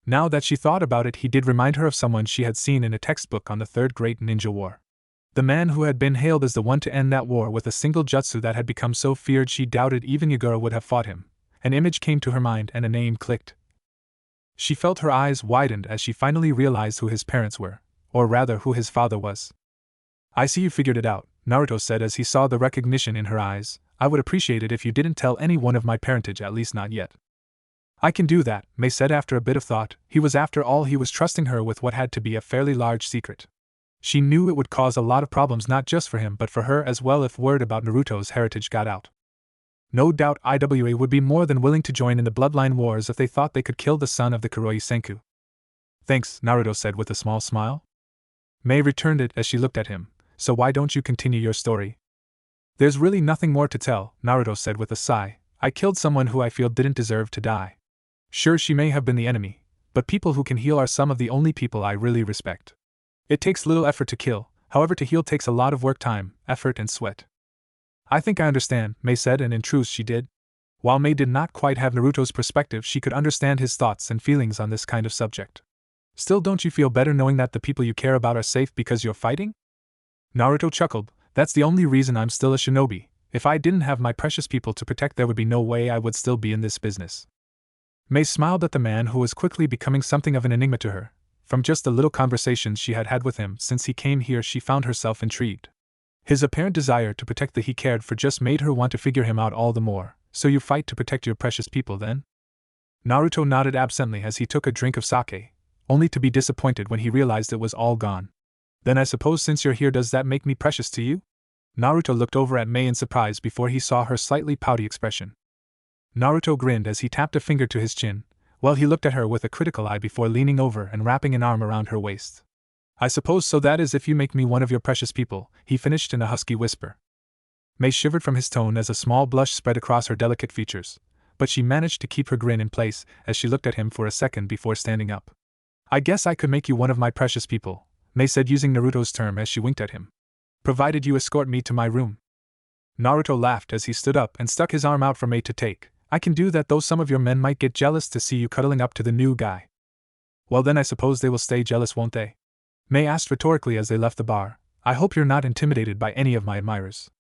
Now that she thought about it, he did remind her of someone she had seen in a textbook on the Third Great Ninja War. The man who had been hailed as the one to end that war with a single jutsu that had become so feared she doubted even Yagura would have fought him. An image came to her mind and a name clicked. She felt her eyes widened as she finally realized who his parents were, or rather who his father was. I see you figured it out, Naruto said as he saw the recognition in her eyes. I would appreciate it if you didn't tell anyone of my parentage, at least not yet. I can do that, May said after a bit of thought. He was trusting her with what had to be a fairly large secret. She knew it would cause a lot of problems not just for him but for her as well if word about Naruto's heritage got out. No doubt IWA would be more than willing to join in the bloodline wars if they thought they could kill the son of the Kuroi Senku. Thanks, Naruto said with a small smile. May returned it as she looked at him. So why don't you continue your story? There's really nothing more to tell, Naruto said with a sigh. I killed someone who I feel didn't deserve to die. Sure, she may have been the enemy, but people who can heal are some of the only people I really respect. It takes little effort to kill, however to heal takes a lot of work, time, effort and sweat. I think I understand, May said, and in truth she did. While May did not quite have Naruto's perspective, she could understand his thoughts and feelings on this kind of subject. Still, don't you feel better knowing that the people you care about are safe because you're fighting? Naruto chuckled. That's the only reason I'm still a shinobi. If I didn't have my precious people to protect, there would be no way I would still be in this business. Mei smiled at the man who was quickly becoming something of an enigma to her. From just the little conversations she had had with him since he came here, she found herself intrigued. His apparent desire to protect the he cared for just made her want to figure him out all the more. So you fight to protect your precious people then? Naruto nodded absently as he took a drink of sake, only to be disappointed when he realized it was all gone. Then I suppose since you're here, does that make me precious to you? Naruto looked over at Mei in surprise before he saw her slightly pouty expression. Naruto grinned as he tapped a finger to his chin, while he looked at her with a critical eye before leaning over and wrapping an arm around her waist. I suppose so, that is if you make me one of your precious people, he finished in a husky whisper. Mei shivered from his tone as a small blush spread across her delicate features, but she managed to keep her grin in place as she looked at him for a second before standing up. I guess I could make you one of my precious people, Mei said using Naruto's term as she winked at him. Provided you escort me to my room. Naruto laughed as he stood up and stuck his arm out for Mei to take. I can do that, though some of your men might get jealous to see you cuddling up to the new guy. Well then I suppose they will stay jealous, won't they? Mei asked rhetorically as they left the bar. I hope you're not intimidated by any of my admirers.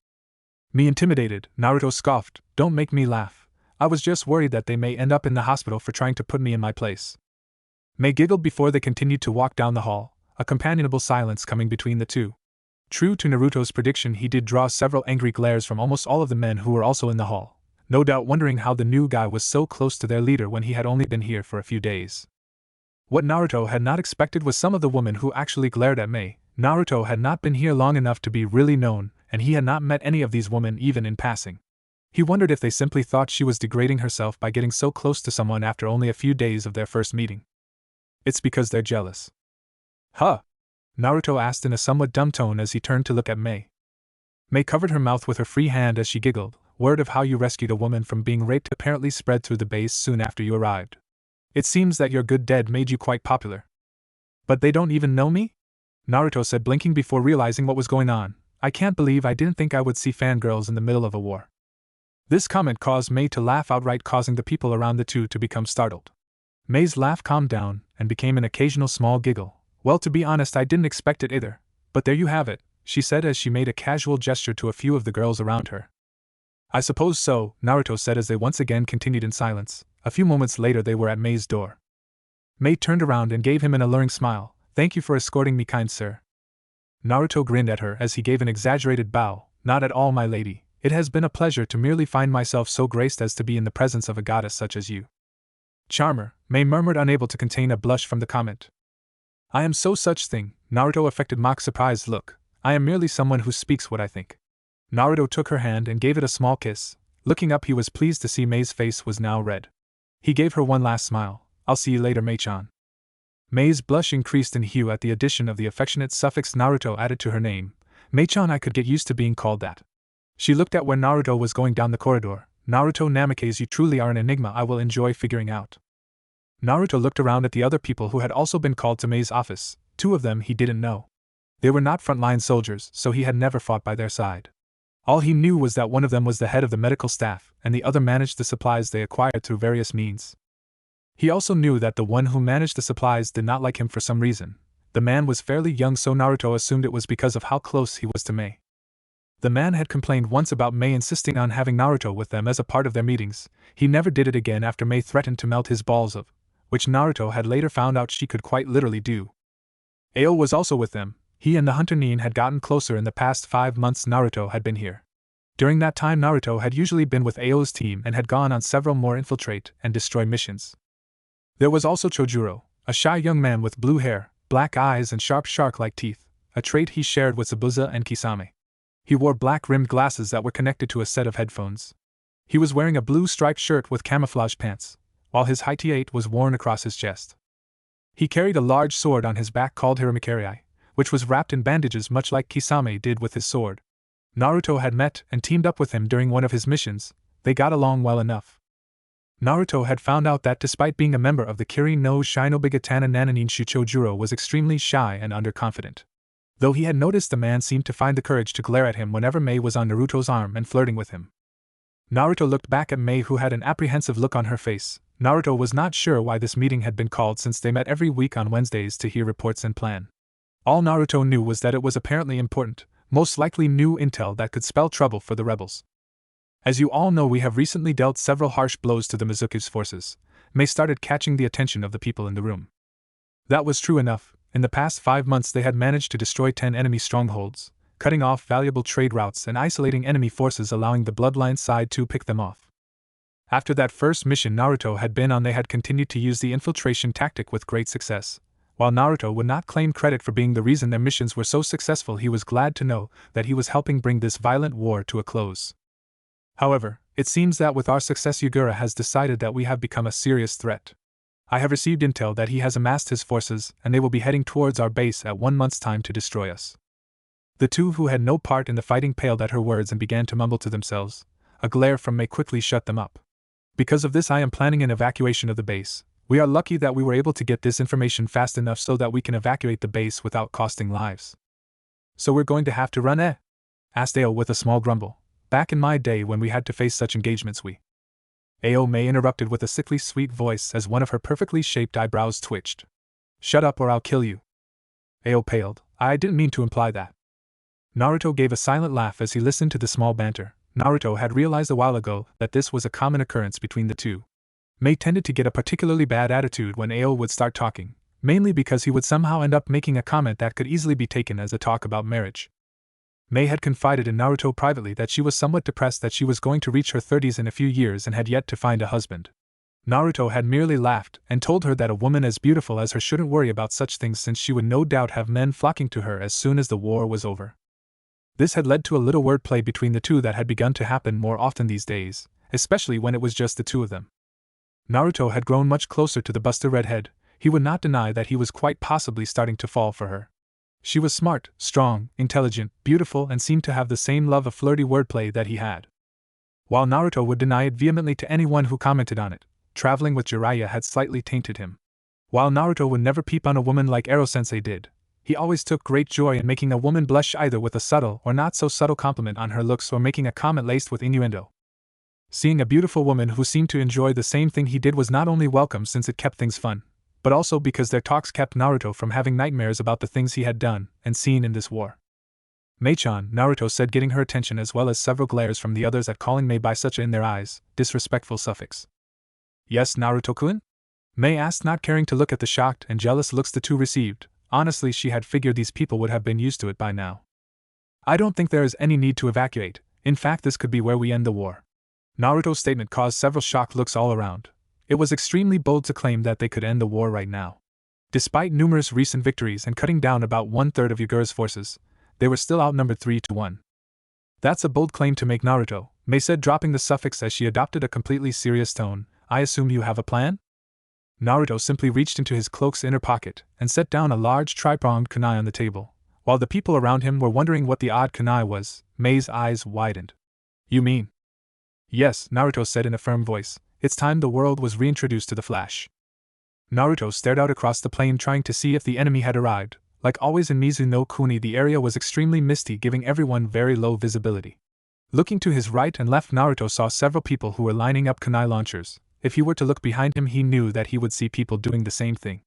Me intimidated? Naruto scoffed. Don't make me laugh. I was just worried that they may end up in the hospital for trying to put me in my place. Mei giggled before they continued to walk down the hall, a companionable silence coming between the two. True to Naruto's prediction, he did draw several angry glares from almost all of the men who were also in the hall, no doubt wondering how the new guy was so close to their leader when he had only been here for a few days. What Naruto had not expected was some of the women who actually glared at Mei. Naruto had not been here long enough to be really known, and he had not met any of these women even in passing. He wondered if they simply thought she was degrading herself by getting so close to someone after only a few days of their first meeting. It's because they're jealous. Huh? Naruto asked in a somewhat dumb tone as he turned to look at Mei. Mei covered her mouth with her free hand as she giggled. Word of how you rescued a woman from being raped apparently spread through the base soon after you arrived. It seems that your good deed made you quite popular. But they don't even know me? Naruto said, blinking before realizing what was going on. I can't believe I didn't think I would see fangirls in the middle of a war. This comment caused Mei to laugh outright, causing the people around the two to become startled. Mei's laugh calmed down and became an occasional small giggle. Well, to be honest, I didn't expect it either. But there you have it, she said as she made a casual gesture to a few of the girls around her. I suppose so, Naruto said as they once again continued in silence. A few moments later they were at Mei's door. Mei turned around and gave him an alluring smile. Thank you for escorting me, kind sir. Naruto grinned at her as he gave an exaggerated bow. Not at all, my lady. It has been a pleasure to merely find myself so graced as to be in the presence of a goddess such as you. Charmer, Mei murmured, unable to contain a blush from the comment. I am so such thing, Naruto affected mock surprised look. I am merely someone who speaks what I think. Naruto took her hand and gave it a small kiss. Looking up, he was pleased to see Mei's face was now red. He gave her one last smile. I'll see you later, Mei-chan. Mei's blush increased in hue at the addition of the affectionate suffix Naruto added to her name. Mei-chan, I could get used to being called that. She looked at where Naruto was going down the corridor. Naruto Namikaze, you truly are an enigma I will enjoy figuring out. Naruto looked around at the other people who had also been called to Mei's office. Two of them he didn't know. They were not frontline soldiers, so he had never fought by their side. All he knew was that one of them was the head of the medical staff, and the other managed the supplies they acquired through various means. He also knew that the one who managed the supplies did not like him for some reason. The man was fairly young, so Naruto assumed it was because of how close he was to Mei. The man had complained once about Mei insisting on having Naruto with them as a part of their meetings. He never did it again after Mei threatened to melt his balls of, which Naruto had later found out she could quite literally do. Ao was also with them. He and the Hunter Nin had gotten closer in the past 5 months Naruto had been here. During that time, Naruto had usually been with Ao's team and had gone on several more infiltrate and destroy missions. There was also Chojuro, a shy young man with blue hair, black eyes and sharp shark-like teeth, a trait he shared with Zabuza and Kisame. He wore black-rimmed glasses that were connected to a set of headphones. He was wearing a blue striped shirt with camouflage pants, while his high-T8 was worn across his chest. He carried a large sword on his back called Hiramikarii, which was wrapped in bandages much like Kisame did with his sword. Naruto had met and teamed up with him during one of his missions. They got along well enough. Naruto had found out that despite being a member of the Kirin no Shinobigatana Nananin Chojuro was extremely shy and underconfident. Though he had noticed the man seemed to find the courage to glare at him whenever Mei was on Naruto's arm and flirting with him. Naruto looked back at Mei, who had an apprehensive look on her face. Naruto was not sure why this meeting had been called, since they met every week on Wednesdays to hear reports and plan. All Naruto knew was that it was apparently important, most likely new intel that could spell trouble for the rebels. As you all know, we have recently dealt several harsh blows to the Mizuki's forces. Mei started catching the attention of the people in the room. That was true enough. In the past 5 months they had managed to destroy 10 enemy strongholds, cutting off valuable trade routes and isolating enemy forces, allowing the Bloodline side to pick them off. After that first mission Naruto had been on, they had continued to use the infiltration tactic with great success. While Naruto would not claim credit for being the reason their missions were so successful, he was glad to know that he was helping bring this violent war to a close. However, it seems that with our success Yagura has decided that we have become a serious threat. I have received intel that he has amassed his forces and they will be heading towards our base at 1 month's time to destroy us. The two who had no part in the fighting paled at her words and began to mumble to themselves. A glare from Mei quickly shut them up. Because of this I am planning an evacuation of the base. We are lucky that we were able to get this information fast enough so that we can evacuate the base without costing lives. So we're going to have to run, asked Ao with a small grumble. Back in my day when we had to face such engagements Ao Mei interrupted with a sickly sweet voice as one of her perfectly shaped eyebrows twitched. Shut up or I'll kill you. Ao paled. I didn't mean to imply that. Naruto gave a silent laugh as he listened to the small banter. Naruto had realized a while ago that this was a common occurrence between the two. Mei tended to get a particularly bad attitude when Ao would start talking, mainly because he would somehow end up making a comment that could easily be taken as a talk about marriage. Mei had confided in Naruto privately that she was somewhat depressed that she was going to reach her 30s in a few years and had yet to find a husband. Naruto had merely laughed and told her that a woman as beautiful as her shouldn't worry about such things since she would no doubt have men flocking to her as soon as the war was over. This had led to a little wordplay between the two that had begun to happen more often these days, especially when it was just the two of them. Naruto had grown much closer to the Buster redhead. He would not deny that he was quite possibly starting to fall for her. She was smart, strong, intelligent, beautiful, and seemed to have the same love of flirty wordplay that he had. While Naruto would deny it vehemently to anyone who commented on it, traveling with Jiraiya had slightly tainted him. While Naruto would never peep on a woman like Ero-sensei did, he always took great joy in making a woman blush either with a subtle or not so subtle compliment on her looks or making a comment laced with innuendo. Seeing a beautiful woman who seemed to enjoy the same thing he did was not only welcome since it kept things fun, but also because their talks kept Naruto from having nightmares about the things he had done and seen in this war. Mei-chan, Naruto said, getting her attention as well as several glares from the others at calling Mei by such a, in their eyes, disrespectful suffix. Yes, Naruto-kun? Mei asked, not caring to look at the shocked and jealous looks the two received. Honestly, she had figured these people would have been used to it by now. I don't think there is any need to evacuate. In fact, this could be where we end the war. Naruto's statement caused several shocked looks all around. It was extremely bold to claim that they could end the war right now. Despite numerous recent victories and cutting down about 1/3 of Yagura's forces, they were still outnumbered 3-1. That's a bold claim to make, Naruto, Mei said, dropping the suffix as she adopted a completely serious tone. I assume you have a plan? Naruto simply reached into his cloak's inner pocket and set down a large tri-pronged kunai on the table. While the people around him were wondering what the odd kunai was, Mei's eyes widened. You mean? Yes, Naruto said in a firm voice. It's time the world was reintroduced to the Flash. Naruto stared out across the plain trying to see if the enemy had arrived. Like always in Mizuno-kuni, the area was extremely misty, giving everyone very low visibility. Looking to his right and left, Naruto saw several people who were lining up kunai launchers. If he were to look behind him, he knew that he would see people doing the same thing.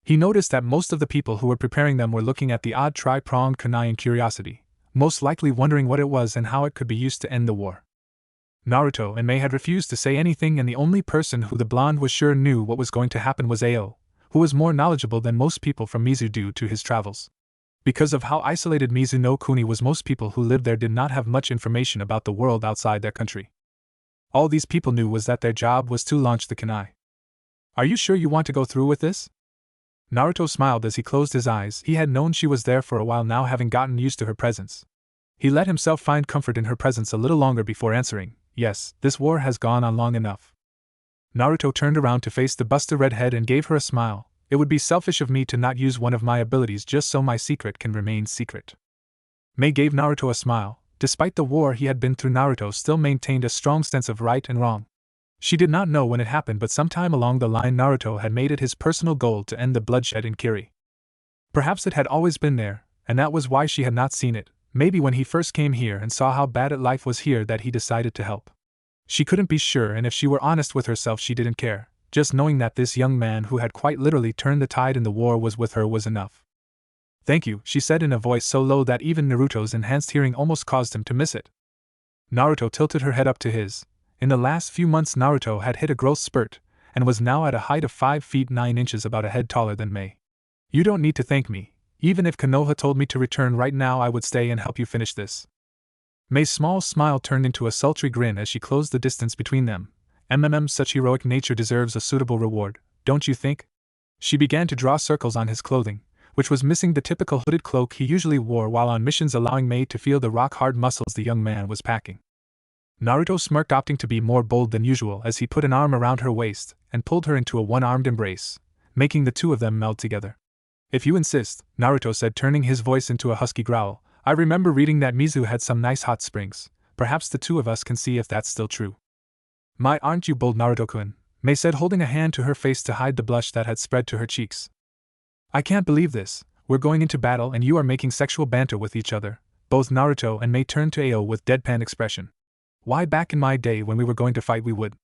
He noticed that most of the people who were preparing them were looking at the odd tri-pronged kunai in curiosity, most likely wondering what it was and how it could be used to end the war. Naruto and Mei had refused to say anything, and the only person who the blonde was sure knew what was going to happen was Ao, who was more knowledgeable than most people from Mizu due to his travels. Because of how isolated Mizuno-kuni was, most people who lived there did not have much information about the world outside their country. All these people knew was that their job was to launch the kunai. Are you sure you want to go through with this? Naruto smiled as he closed his eyes. He had known she was there for a while now, having gotten used to her presence. He let himself find comfort in her presence a little longer before answering, yes, this war has gone on long enough. Naruto turned around to face the Buster redhead and gave her a smile. It would be selfish of me to not use one of my abilities just so my secret can remain secret. Mei gave Naruto a smile. Despite the war he had been through, Naruto still maintained a strong sense of right and wrong. She did not know when it happened, but sometime along the line Naruto had made it his personal goal to end the bloodshed in Kiri. Perhaps it had always been there, and that was why she had not seen it. Maybe when he first came here and saw how bad life was here that he decided to help. She couldn't be sure, and if she were honest with herself she didn't care. Just knowing that this young man who had quite literally turned the tide in the war was with her was enough. Thank you, she said in a voice so low that even Naruto's enhanced hearing almost caused him to miss it. Naruto tilted her head up to his. In the last few months Naruto had hit a growth spurt, and was now at a height of 5 feet 9 inches, about a head taller than Mei. "You don't need to thank me. Even if Konoha told me to return right now, I would stay and help you finish this." Mei's small smile turned into a sultry grin as she closed the distance between them. Such heroic nature deserves a suitable reward, don't you think? She began to draw circles on his clothing, which was missing the typical hooded cloak he usually wore while on missions, allowing Mei to feel the rock-hard muscles the young man was packing. Naruto smirked, opting to be more bold than usual as he put an arm around her waist and pulled her into a one-armed embrace, making the two of them meld together. "If you insist," Naruto said, turning his voice into a husky growl, "I remember reading that Mizu had some nice hot springs. Perhaps the two of us can see if that's still true." "My, aren't you bold, Naruto-kun?" Mei said, holding a hand to her face to hide the blush that had spread to her cheeks. "I can't believe this. We're going into battle and you are making sexual banter with each other." Both Naruto and Mei turned to Ao with deadpan expression. "Why, back in my day when we were going to fight we would."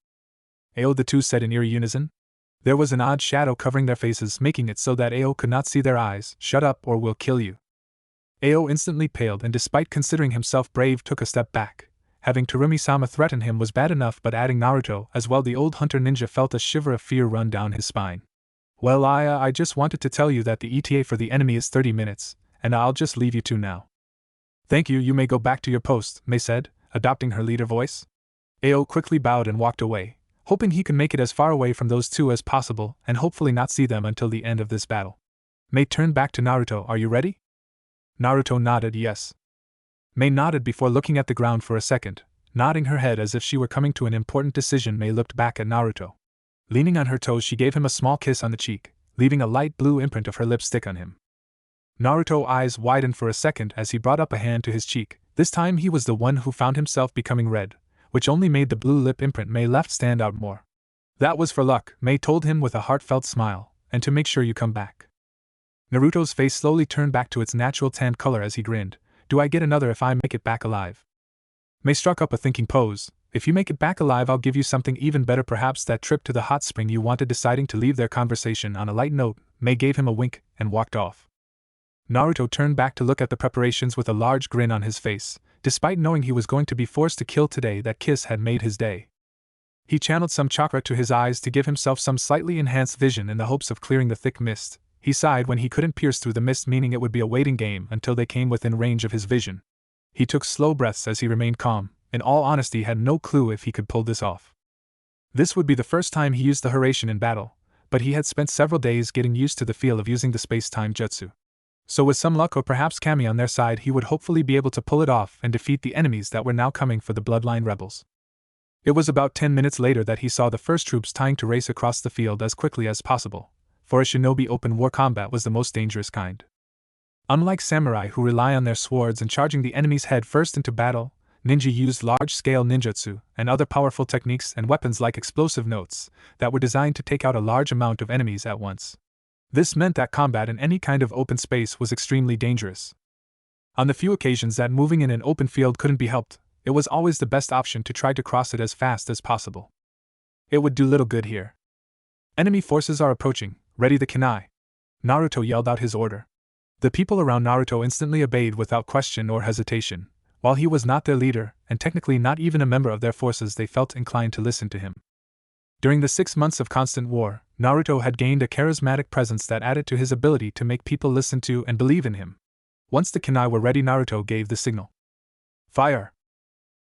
"Ao," the two said in eerie unison. There was an odd shadow covering their faces, making it so that Ao could not see their eyes. "Shut up or we'll kill you." Ao instantly paled and, despite considering himself brave, took a step back. Having Terumi-sama threaten him was bad enough, but adding Naruto as well, the old hunter ninja felt a shiver of fear run down his spine. "Well, I just wanted to tell you that the ETA for the enemy is 30 minutes, and I'll just leave you two now." "Thank you, you may go back to your post," Mei said, adopting her leader voice. Ao quickly bowed and walked away, hoping he could make it as far away from those two as possible and hopefully not see them until the end of this battle. Mei turned back to Naruto. "Are you ready?" Naruto nodded yes. Mei nodded before looking at the ground for a second, nodding her head as if she were coming to an important decision. Mei looked back at Naruto. Leaning on her toes, she gave him a small kiss on the cheek, leaving a light blue imprint of her lipstick on him. Naruto's eyes widened for a second as he brought up a hand to his cheek. This time he was the one who found himself becoming red, which only made the blue lip imprint Mei left stand out more. "That was for luck," Mei told him with a heartfelt smile, "and to make sure you come back." Naruto's face slowly turned back to its natural tan color as he grinned. "Do I get another if I make it back alive?" Mei struck up a thinking pose. "If you make it back alive, I'll give you something even better, perhaps that trip to the hot spring you wanted." Deciding to leave their conversation on a light note, Mei gave him a wink and walked off. Naruto turned back to look at the preparations with a large grin on his face. Despite knowing he was going to be forced to kill today, that kiss had made his day. He channeled some chakra to his eyes to give himself some slightly enhanced vision in the hopes of clearing the thick mist. He sighed when he couldn't pierce through the mist, meaning it would be a waiting game until they came within range of his vision. He took slow breaths as he remained calm. In all honesty, had no clue if he could pull this off. This would be the first time he used the Haraishin in battle, but he had spent several days getting used to the feel of using the space-time jutsu. So with some luck or perhaps Kami on their side, he would hopefully be able to pull it off and defeat the enemies that were now coming for the Bloodline rebels. It was about 10 minutes later that he saw the first troops trying to race across the field as quickly as possible. For a shinobi, open war combat was the most dangerous kind. Unlike samurai who rely on their swords and charging the enemy's head first into battle, ninja used large-scale ninjutsu and other powerful techniques and weapons like explosive notes that were designed to take out a large amount of enemies at once. This meant that combat in any kind of open space was extremely dangerous. On the few occasions that moving in an open field couldn't be helped, it was always the best option to try to cross it as fast as possible. It would do little good here. "Enemy forces are approaching, ready the kunai!" Naruto yelled out his order. The people around Naruto instantly obeyed without question or hesitation. While he was not their leader, and technically not even a member of their forces, they felt inclined to listen to him. During the 6 months of constant war, Naruto had gained a charismatic presence that added to his ability to make people listen to and believe in him. Once the kunai were ready, Naruto gave the signal. Fire!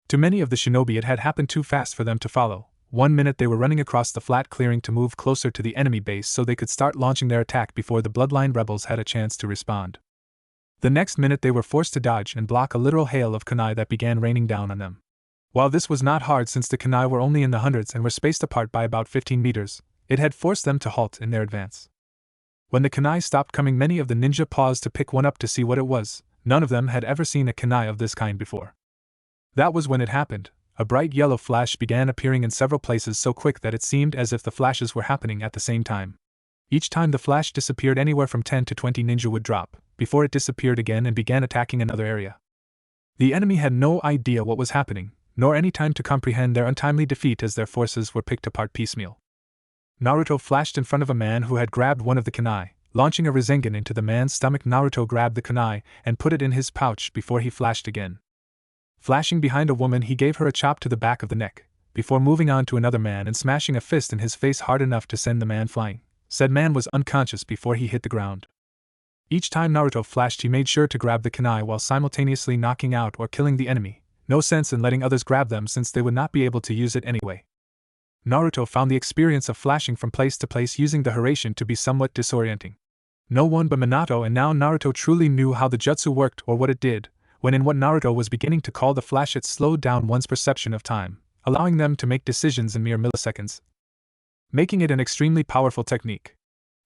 To many of the shinobi, it had happened too fast for them to follow. 1 minute they were running across the flat clearing to move closer to the enemy base so they could start launching their attack before the Bloodline rebels had a chance to respond. The next minute they were forced to dodge and block a literal hail of kunai that began raining down on them. While this was not hard since the kunai were only in the hundreds and were spaced apart by about 15 meters, it had forced them to halt in their advance. When the kunai stopped coming, many of the ninja paused to pick one up to see what it was. None of them had ever seen a kunai of this kind before. That was when it happened. A bright yellow flash began appearing in several places, so quick that it seemed as if the flashes were happening at the same time. Each time the flash disappeared, anywhere from 10 to 20 ninja would drop, before it disappeared again and began attacking another area. The enemy had no idea what was happening, nor any time to comprehend their untimely defeat as their forces were picked apart piecemeal. Naruto flashed in front of a man who had grabbed one of the kunai. Launching a Rasengan into the man's stomach, Naruto grabbed the kunai and put it in his pouch before he flashed again. Flashing behind a woman, he gave her a chop to the back of the neck. before moving on to another man and smashing a fist in his face hard enough to send the man flying. Said man was unconscious before he hit the ground. Each time Naruto flashed, he made sure to grab the kunai while simultaneously knocking out or killing the enemy. No sense in letting others grab them since they would not be able to use it anyway. Naruto found the experience of flashing from place to place using the harem to be somewhat disorienting. No one but Minato and now Naruto truly knew how the jutsu worked or what it did, when in what Naruto was beginning to call the flash, it slowed down one's perception of time, allowing them to make decisions in mere milliseconds, making it an extremely powerful technique.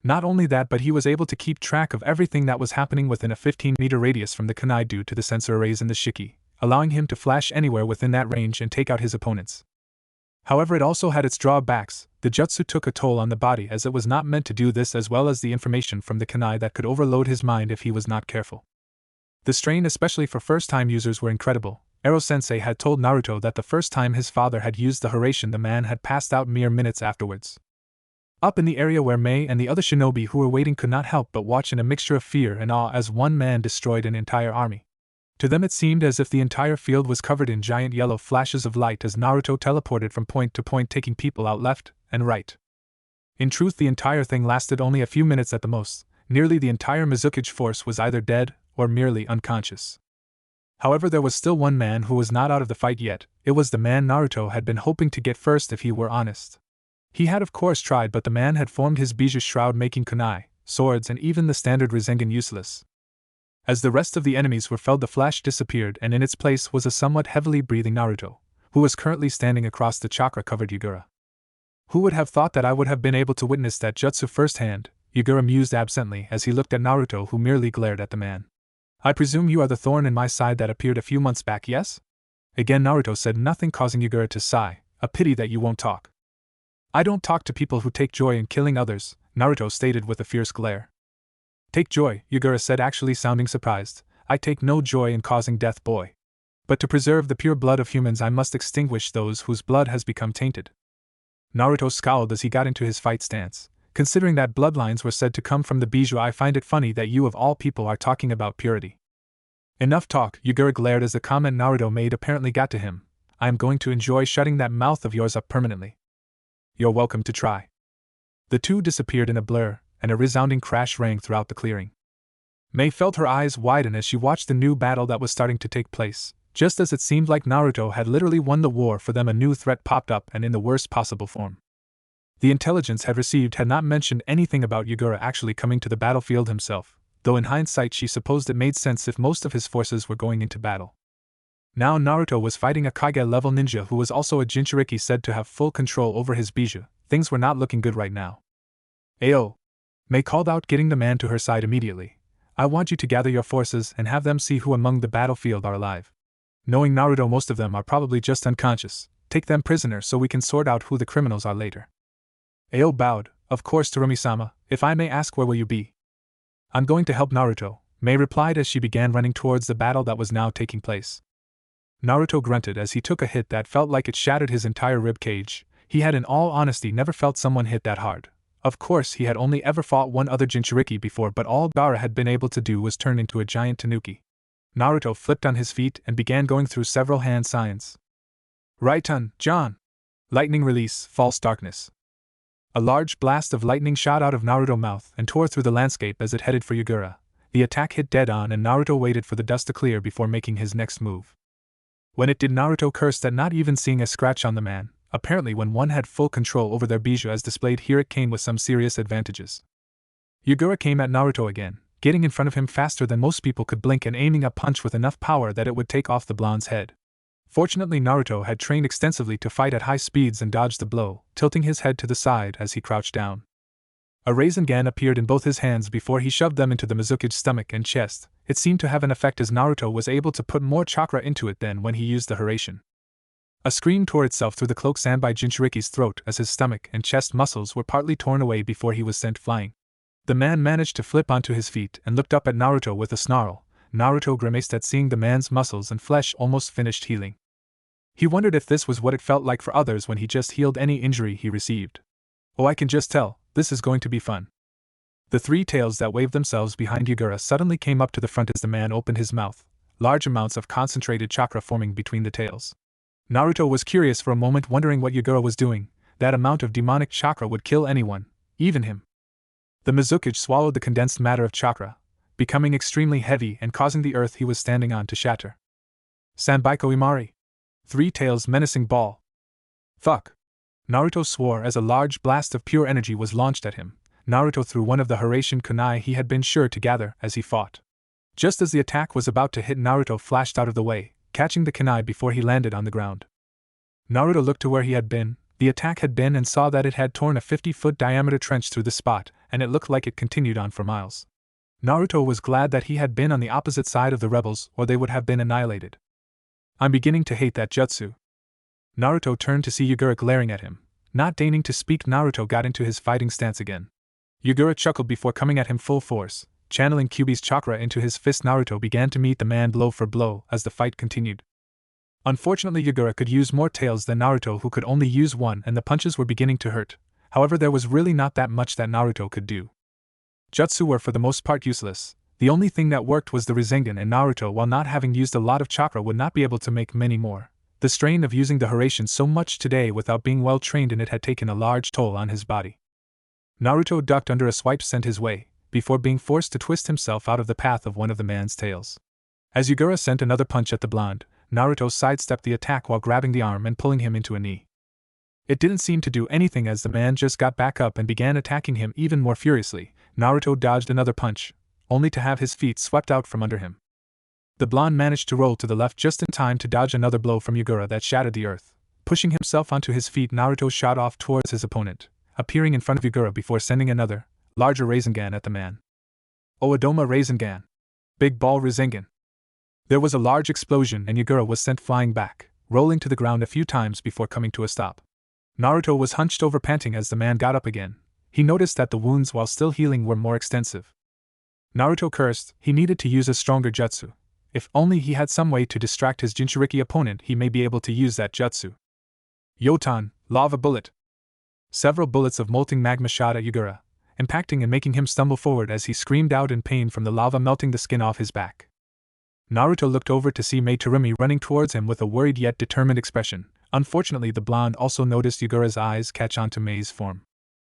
Not only that, but he was able to keep track of everything that was happening within a 15-meter radius from the kunai due to the sensor arrays in the shiki, allowing him to flash anywhere within that range and take out his opponents. However, it also had its drawbacks. The jutsu took a toll on the body as it was not meant to do this, as well as the information from the kunai that could overload his mind if he was not careful. The strain, especially for first-time users, were incredible. Ero-sensei had told Naruto that the first time his father had used the harem, the man had passed out mere minutes afterwards. Up in the area where Mei and the other shinobi who were waiting could not help but watch in a mixture of fear and awe as one man destroyed an entire army. To them it seemed as if the entire field was covered in giant yellow flashes of light as Naruto teleported from point to point, taking people out left and right. In truth, the entire thing lasted only a few minutes at the most. Nearly the entire Mizukage force was either dead or merely unconscious. However, there was still one man who was not out of the fight yet. It was the man Naruto had been hoping to get first, if he were honest. He had of course tried, but the man had formed his Bijou shroud, making kunai, swords and even the standard Rasengan useless. As the rest of the enemies were felled, the flash disappeared, and in its place was a somewhat heavily breathing Naruto, who was currently standing across the chakra-covered Yagura. Who would have thought that I would have been able to witness that jutsu firsthand? Yagura mused absently as he looked at Naruto, who merely glared at the man. I presume you are the thorn in my side that appeared a few months back, yes? Again Naruto said nothing, causing Yagura to sigh. A pity that you won't talk. I don't talk to people who take joy in killing others, Naruto stated with a fierce glare. Take joy, Yagura said, actually sounding surprised. I take no joy in causing death, boy. But to preserve the pure blood of humans, I must extinguish those whose blood has become tainted. Naruto scowled as he got into his fight stance. Considering that bloodlines were said to come from the Bijou, I find it funny that you of all people are talking about purity. Enough talk, Yagura glared as the comment Naruto made apparently got to him. I am going to enjoy shutting that mouth of yours up permanently. You're welcome to try. The two disappeared in a blur, and a resounding crash rang throughout the clearing. Mei felt her eyes widen as she watched the new battle that was starting to take place. Just as it seemed like Naruto had literally won the war for them, a new threat popped up, and in the worst possible form. The intelligence had received had not mentioned anything about Yagura actually coming to the battlefield himself, though in hindsight she supposed it made sense if most of his forces were going into battle. Now Naruto was fighting a Kage-level ninja who was also a Jinchuriki, said to have full control over his Bijou. Things were not looking good right now. Ayo! Mei called out, getting the man to her side immediately. I want you to gather your forces and have them see who among the battlefield are alive. Knowing Naruto, most of them are probably just unconscious. Take them prisoner so we can sort out who the criminals are later. Ayo bowed, of course, to Rumi-sama. If I may ask, where will you be? I'm going to help Naruto, Mei replied as she began running towards the battle that was now taking place. Naruto grunted as he took a hit that felt like it shattered his entire rib cage. He had in all honesty never felt someone hit that hard. Of course, he had only ever fought one other Jinchuriki before, but all Gaara had been able to do was turn into a giant tanuki. Naruto flipped on his feet and began going through several hand signs. Raiton, John! Lightning release, false darkness. A large blast of lightning shot out of Naruto's mouth and tore through the landscape as it headed for Yagura. The attack hit dead on, and Naruto waited for the dust to clear before making his next move. When it did, Naruto cursed at not even seeing a scratch on the man. Apparently, when one had full control over their Bijou as displayed here, it came with some serious advantages. Yagura came at Naruto again, getting in front of him faster than most people could blink and aiming a punch with enough power that it would take off the blonde's head. Fortunately, Naruto had trained extensively to fight at high speeds and dodged the blow, tilting his head to the side as he crouched down. A Rasengan appeared in both his hands before he shoved them into the Mizukage's stomach and chest. It seemed to have an effect as Naruto was able to put more chakra into it than when he used the harem. A scream tore itself through the cloak sand by Jinchuriki's throat as his stomach and chest muscles were partly torn away before he was sent flying. The man managed to flip onto his feet and looked up at Naruto with a snarl. Naruto grimaced at seeing the man's muscles and flesh almost finished healing. He wondered if this was what it felt like for others when he just healed any injury he received. Oh, I can just tell, this is going to be fun. The three tails that waved themselves behind Yagura suddenly came up to the front as the man opened his mouth, large amounts of concentrated chakra forming between the tails. Naruto was curious for a moment, wondering what Yagura was doing. That amount of demonic chakra would kill anyone, even him. The Mizukage swallowed the condensed matter of chakra, becoming extremely heavy and causing the earth he was standing on to shatter. Sanbaiko Imari. Three Tails menacing ball. Fuck. Naruto swore as a large blast of pure energy was launched at him. Naruto threw one of the Haraishin kunai he had been sure to gather as he fought. Just as the attack was about to hit, Naruto flashed out of the way, catching the kunai before he landed on the ground. Naruto looked to where he had been, the attack had been, and saw that it had torn a 50-foot diameter trench through the spot, and it looked like it continued on for miles. Naruto was glad that he had been on the opposite side of the rebels, or they would have been annihilated. I'm beginning to hate that jutsu. Naruto turned to see Yagura glaring at him. Not deigning to speak, Naruto got into his fighting stance again. Yagura chuckled before coming at him full force. Channeling Kyuubi's chakra into his fist, Naruto began to meet the man blow for blow as the fight continued. Unfortunately, Yagura could use more tails than Naruto, who could only use one, and the punches were beginning to hurt. However, there was really not that much that Naruto could do. Jutsu were for the most part useless. The only thing that worked was the Rasengan, and Naruto, while not having used a lot of chakra, would not be able to make many more. The strain of using the Haraishin so much today without being well trained in it had taken a large toll on his body. Naruto ducked under a swipe sent his way, before being forced to twist himself out of the path of one of the man's tails. As Yagura sent another punch at the blonde, Naruto sidestepped the attack while grabbing the arm and pulling him into a knee. It didn't seem to do anything as the man just got back up and began attacking him even more furiously. Naruto dodged another punch, only to have his feet swept out from under him. The blonde managed to roll to the left just in time to dodge another blow from Yagura that shattered the earth. Pushing himself onto his feet, Naruto shot off towards his opponent, appearing in front of Yagura before sending another, larger Rasengan at the man. Oedoma Rasengan. Big Ball Rasengan. There was a large explosion and Yagura was sent flying back, rolling to the ground a few times before coming to a stop. Naruto was hunched over, panting as the man got up again. He noticed that the wounds, while still healing, were more extensive. Naruto cursed. He needed to use a stronger jutsu. If only he had some way to distract his Jinchuriki opponent, he may be able to use that jutsu. Yotan, Lava Bullet. Several bullets of molten magma shot at Yagura, impacting and making him stumble forward as he screamed out in pain from the lava melting the skin off his back. Naruto looked over to see Mei Terumi running towards him with a worried yet determined expression. Unfortunately, the blonde also noticed Yagura's eyes catch on to Mei's form.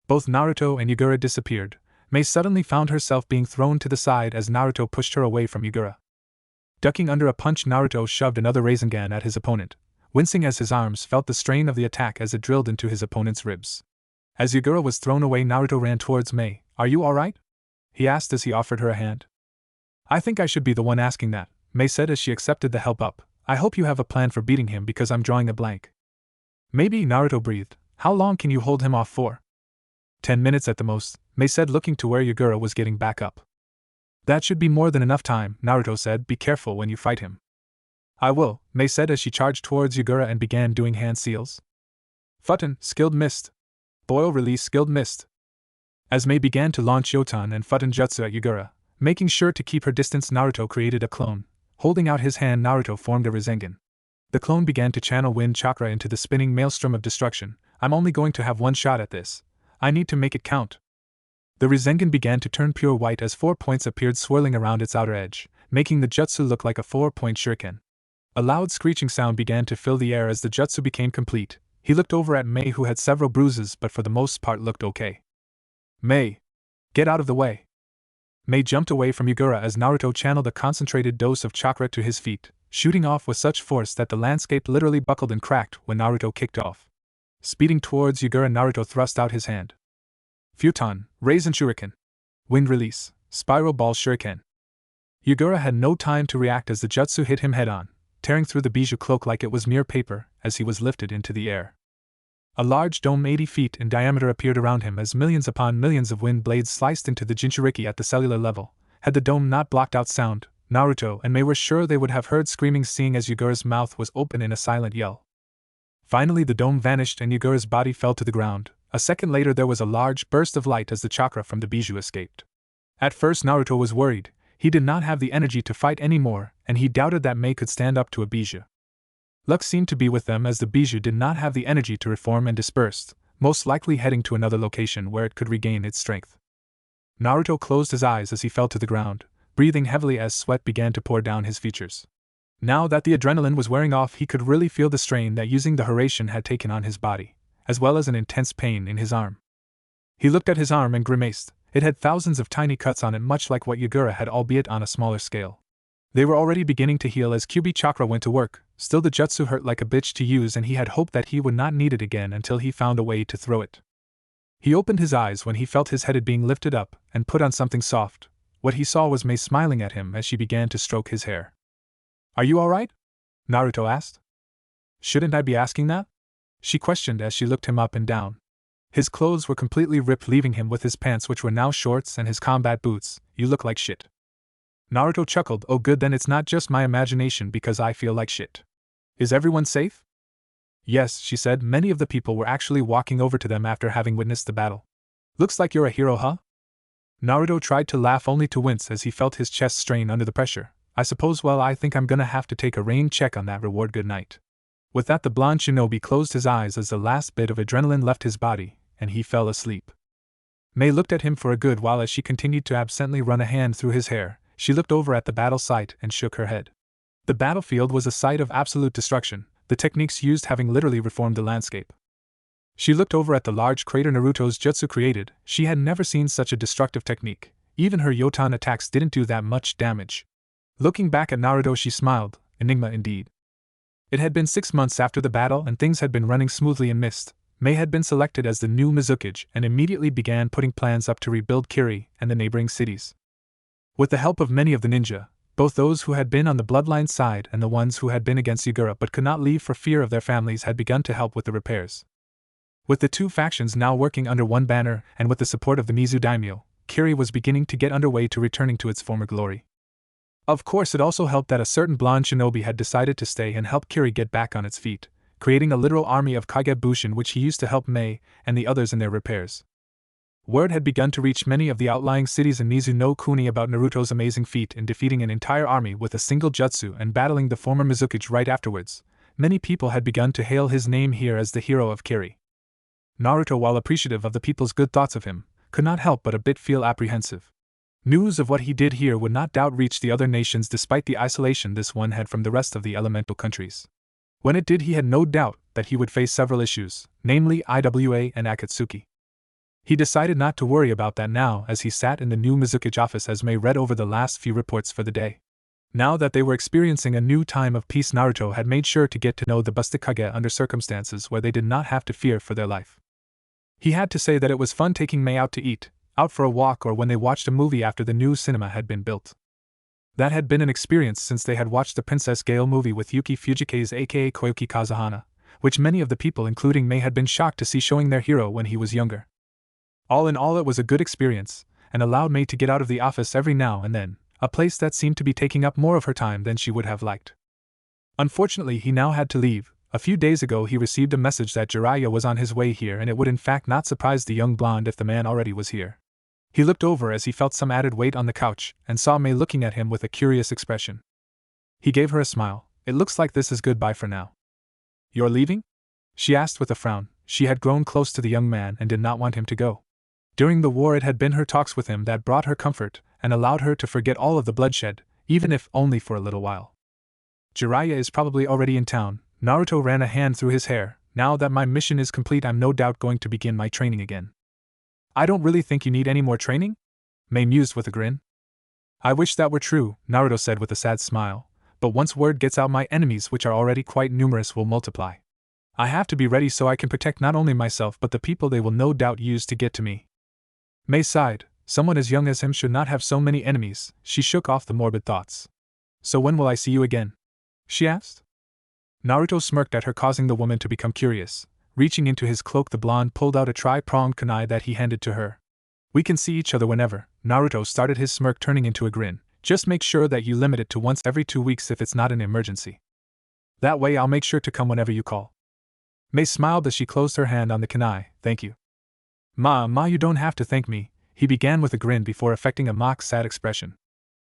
Both Naruto and Yagura disappeared. Mei suddenly found herself being thrown to the side as Naruto pushed her away from Yagura. Ducking under a punch, Naruto shoved another Rasengan at his opponent, wincing as his arms felt the strain of the attack as it drilled into his opponent's ribs. As Yagura was thrown away, Naruto ran towards Mei. Are you alright? He asked as he offered her a hand. I think I should be the one asking that, Mei said as she accepted the help up. I hope you have a plan for beating him because I'm drawing a blank. Maybe, Naruto breathed. How long can you hold him off for? 10 minutes at the most, Mei said, looking to where Yagura was getting back up. That should be more than enough time, Naruto said. Be careful when you fight him. I will, Mei said as she charged towards Yagura and began doing hand seals. Futon, Skilled Mist. Boil Release Skilled Mist. As Mei began to launch Yotan and Futon Jutsu at Yagura, making sure to keep her distance, Naruto created a clone. Holding out his hand, Naruto formed a Rasengan. The clone began to channel wind chakra into the spinning maelstrom of destruction. I'm only going to have one shot at this. I need to make it count. The Rasengan began to turn pure white as 4 points appeared swirling around its outer edge, making the jutsu look like a 4-point shuriken. A loud screeching sound began to fill the air as the jutsu became complete. He looked over at Mei, who had several bruises but for the most part looked okay. Mei! Get out of the way! Mei jumped away from Yagura as Naruto channeled a concentrated dose of chakra to his feet, shooting off with such force that the landscape literally buckled and cracked when Naruto kicked off. Speeding towards Yagura, Naruto thrust out his hand. Futon, Raisin Shuriken. Wind Release, Spiral Ball Shuriken. Yagura had no time to react as the jutsu hit him head-on, tearing through the bijou cloak like it was mere paper as he was lifted into the air. A large dome 80 feet in diameter appeared around him as millions upon millions of wind blades sliced into the Jinchuriki at the cellular level. Had the dome not blocked out sound, Naruto and Mei were sure they would have heard screaming, seeing as Yagura's mouth was open in a silent yell. Finally, the dome vanished and Yagura's body fell to the ground. A second later, there was a large burst of light as the chakra from the bijou escaped. At first, Naruto was worried. He did not have the energy to fight anymore, and he doubted that Mei could stand up to a bijou. Luck seemed to be with them as the bijou did not have the energy to reform and dispersed, most likely heading to another location where it could regain its strength. Naruto closed his eyes as he fell to the ground, breathing heavily as sweat began to pour down his features. Now that the adrenaline was wearing off, he could really feel the strain that using the harem had taken on his body, as well as an intense pain in his arm. He looked at his arm and grimaced. It had thousands of tiny cuts on it, much like what Yagura had, albeit on a smaller scale. They were already beginning to heal as Kyuubi chakra went to work. Still, the jutsu hurt like a bitch to use, and he had hoped that he would not need it again until he found a way to throw it. He opened his eyes when he felt his head being lifted up and put on something soft. What he saw was Mei smiling at him as she began to stroke his hair. "Are you alright?" Naruto asked. "Shouldn't I be asking that?" she questioned as she looked him up and down. His clothes were completely ripped, leaving him with his pants, which were now shorts, and his combat boots. "You look like shit." Naruto chuckled. "Oh good, then it's not just my imagination because I feel like shit. Is everyone safe?" "Yes," she said. "Many of the people were actually walking over to them after having witnessed the battle." "Looks like you're a hero, huh?" Naruto tried to laugh only to wince as he felt his chest strain under the pressure. "I suppose, well, I think I'm gonna have to take a rain check on that reward. Good night." With that, the blonde shinobi closed his eyes as the last bit of adrenaline left his body, and he fell asleep. Mei looked at him for a good while as she continued to absently run a hand through his hair. She looked over at the battle site and shook her head. The battlefield was a site of absolute destruction, the techniques used having literally reformed the landscape. She looked over at the large crater Naruto's jutsu created. She had never seen such a destructive technique. Even her yotan attacks didn't do that much damage. Looking back at Naruto, she smiled. Enigma indeed. It had been 6 months after the battle and things had been running smoothly in Mist. Mei had been selected as the new Mizukage and immediately began putting plans up to rebuild Kiri and the neighboring cities. With the help of many of the ninja, both those who had been on the bloodline side and the ones who had been against Yagura but could not leave for fear of their families, had begun to help with the repairs. With the two factions now working under one banner and with the support of the Mizu daimyo, Kiri was beginning to get underway to returning to its former glory. Of course, it also helped that a certain blonde shinobi had decided to stay and help Kiri get back on its feet, creating a literal army of Kagebushin which he used to help Mei and the others in their repairs. Word had begun to reach many of the outlying cities in Mizu no Kuni about Naruto's amazing feat in defeating an entire army with a single jutsu and battling the former Mizukage right afterwards. Many people had begun to hail his name here as the hero of Kiri. Naruto, while appreciative of the people's good thoughts of him, could not help but a bit feel apprehensive. News of what he did here would not doubt reach the other nations despite the isolation this one had from the rest of the elemental countries. When it did, he had no doubt that he would face several issues, namely Iwa and Akatsuki. He decided not to worry about that now as he sat in the new Mizukage office as Mei read over the last few reports for the day. Now that they were experiencing a new time of peace, Naruto had made sure to get to know the Bustakage under circumstances where they did not have to fear for their life. He had to say that it was fun taking Mei out to eat, out for a walk, or when they watched a movie after the new cinema had been built. That had been an experience since they had watched the Princess Gale movie with Yuki Fujikaze aka Koyuki Kazuhana, which many of the people including Mei had been shocked to see showing their hero when he was younger. All in all, it was a good experience, and allowed Mei to get out of the office every now and then, a place that seemed to be taking up more of her time than she would have liked. Unfortunately, he now had to leave. A few days ago he received a message that Jiraiya was on his way here, and it would in fact not surprise the young blonde if the man already was here. He looked over as he felt some added weight on the couch, and saw Mei looking at him with a curious expression. He gave her a smile. "It looks like this is goodbye for now." "You're leaving?" she asked with a frown. She had grown close to the young man and did not want him to go. During the war, it had been her talks with him that brought her comfort and allowed her to forget all of the bloodshed, even if only for a little while. "Jiraiya is probably already in town." Naruto ran a hand through his hair. "Now that my mission is complete, I'm no doubt going to begin my training again." "I don't really think you need any more training?" Mei mused with a grin. "I wish that were true," Naruto said with a sad smile, "but once word gets out, my enemies, which are already quite numerous, will multiply. I have to be ready so I can protect not only myself but the people they will no doubt use to get to me." Mei sighed. Someone as young as him should not have so many enemies. She shook off the morbid thoughts. "So when will I see you again?" she asked. Naruto smirked at her, causing the woman to become curious. Reaching into his cloak, the blonde pulled out a tri-pronged kunai that he handed to her. "We can see each other whenever." Naruto started, his smirk turning into a grin. "Just make sure that you limit it to once every 2 weeks if it's not an emergency. That way I'll make sure to come whenever you call." Mei smiled as she closed her hand on the kunai. "Thank you." Ma, you don't have to thank me," he began with a grin before affecting a mock sad expression.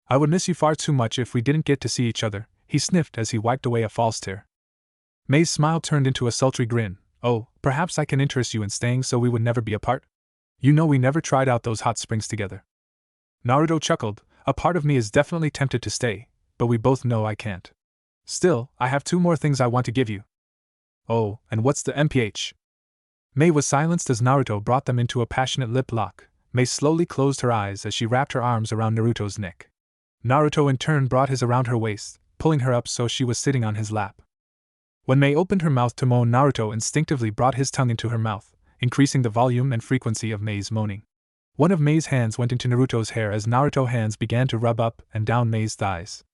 "I would miss you far too much if we didn't get to see each other," he sniffed as he wiped away a false tear. Mei's smile turned into a sultry grin. "Oh, perhaps I can interest you in staying so we would never be apart? You know we never tried out those hot springs together." Naruto chuckled. "A part of me is definitely tempted to stay, but we both know I can't." Still, I have 2 more things I want to give you. Oh, and what's the MPH? Mei was silenced as Naruto brought them into a passionate lip lock. Mei slowly closed her eyes as she wrapped her arms around Naruto's neck. Naruto in turn brought his around her waist, pulling her up so she was sitting on his lap. When Mei opened her mouth to moan, Naruto instinctively brought his tongue into her mouth, increasing the volume and frequency of Mei's moaning. One of Mei's hands went into Naruto's hair as Naruto's hands began to rub up and down Mei's thighs.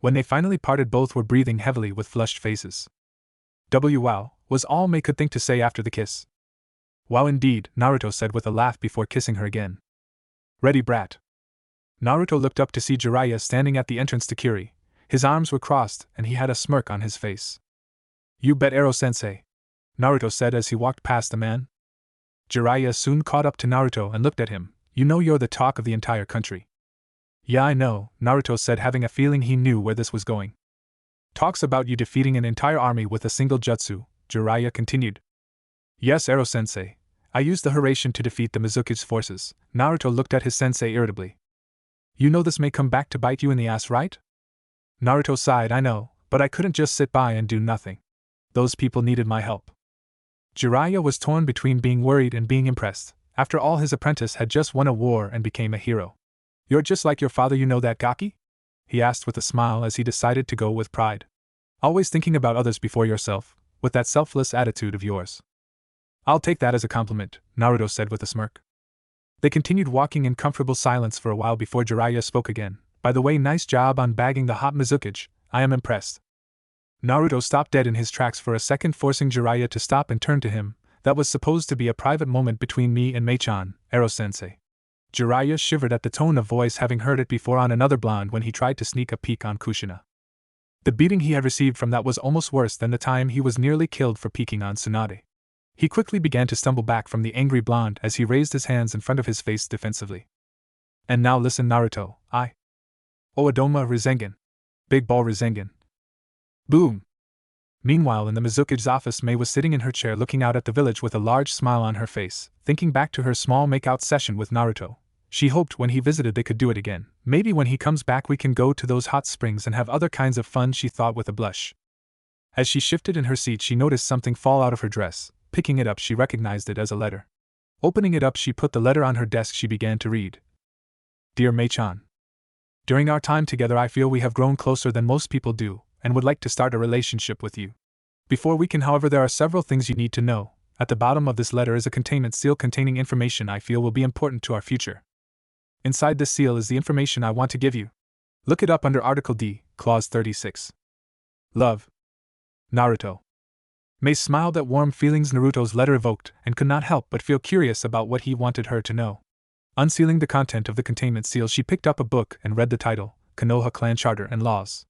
When they finally parted, both were breathing heavily with flushed faces. Wow, was all Mei could think to say after the kiss. Wow indeed, Naruto said with a laugh before kissing her again. Ready, brat. Naruto looked up to see Jiraiya standing at the entrance to Kiri. His arms were crossed and he had a smirk on his face. You bet, Ero-sensei, Naruto said as he walked past the man. Jiraiya soon caught up to Naruto and looked at him. You know you're the talk of the entire country. Yeah, I know, Naruto said, having a feeling he knew where this was going. Talks about you defeating an entire army with a single jutsu, Jiraiya continued. Yes, Ero-sensei. I used the Haraishin to defeat the Mizuki's forces. Naruto looked at his sensei irritably. You know this may come back to bite you in the ass, right? Naruto sighed. I know, but I couldn't just sit by and do nothing. Those people needed my help. Jiraiya was torn between being worried and being impressed. After all, his apprentice had just won a war and became a hero. You're just like your father, you know that, Gaki? He asked with a smile as he decided to go with pride. Always thinking about others before yourself, with that selfless attitude of yours. I'll take that as a compliment, Naruto said with a smirk. They continued walking in comfortable silence for a while before Jiraiya spoke again. By the way, nice job on bagging the hot Mizukage, I am impressed. Naruto stopped dead in his tracks for a second, forcing Jiraiya to stop and turn to him. That was supposed to be a private moment between me and Mei-chan, Ero-sensei. Jiraiya shivered at the tone of voice, having heard it before on another blonde when he tried to sneak a peek on Kushina. The beating he had received from that was almost worse than the time he was nearly killed for peeking on Tsunade. He quickly began to stumble back from the angry blonde as he raised his hands in front of his face defensively. And now listen, Naruto, I. Oodoma Rasengan. Big Ball Rasengan. Boom! Meanwhile, in the Mizuki's office, Mei was sitting in her chair looking out at the village with a large smile on her face, thinking back to her small make-out session with Naruto. She hoped when he visited they could do it again. Maybe when he comes back we can go to those hot springs and have other kinds of fun, she thought with a blush. As she shifted in her seat, she noticed something fall out of her dress. Picking it up, she recognized it as a letter. Opening it up, she put the letter on her desk. She began to read. Dear Mei-chan. During our time together I feel we have grown closer than most people do, and would like to start a relationship with you. Before we can, however, there are several things you need to know. At the bottom of this letter is a containment seal containing information I feel will be important to our future. Inside this seal is the information I want to give you. Look it up under Article D, Clause 36. Love. Naruto. Mei smiled at warm feelings Naruto's letter evoked and could not help but feel curious about what he wanted her to know. Unsealing the content of the containment seal, she picked up a book and read the title, Konoha Clan Charter and Laws.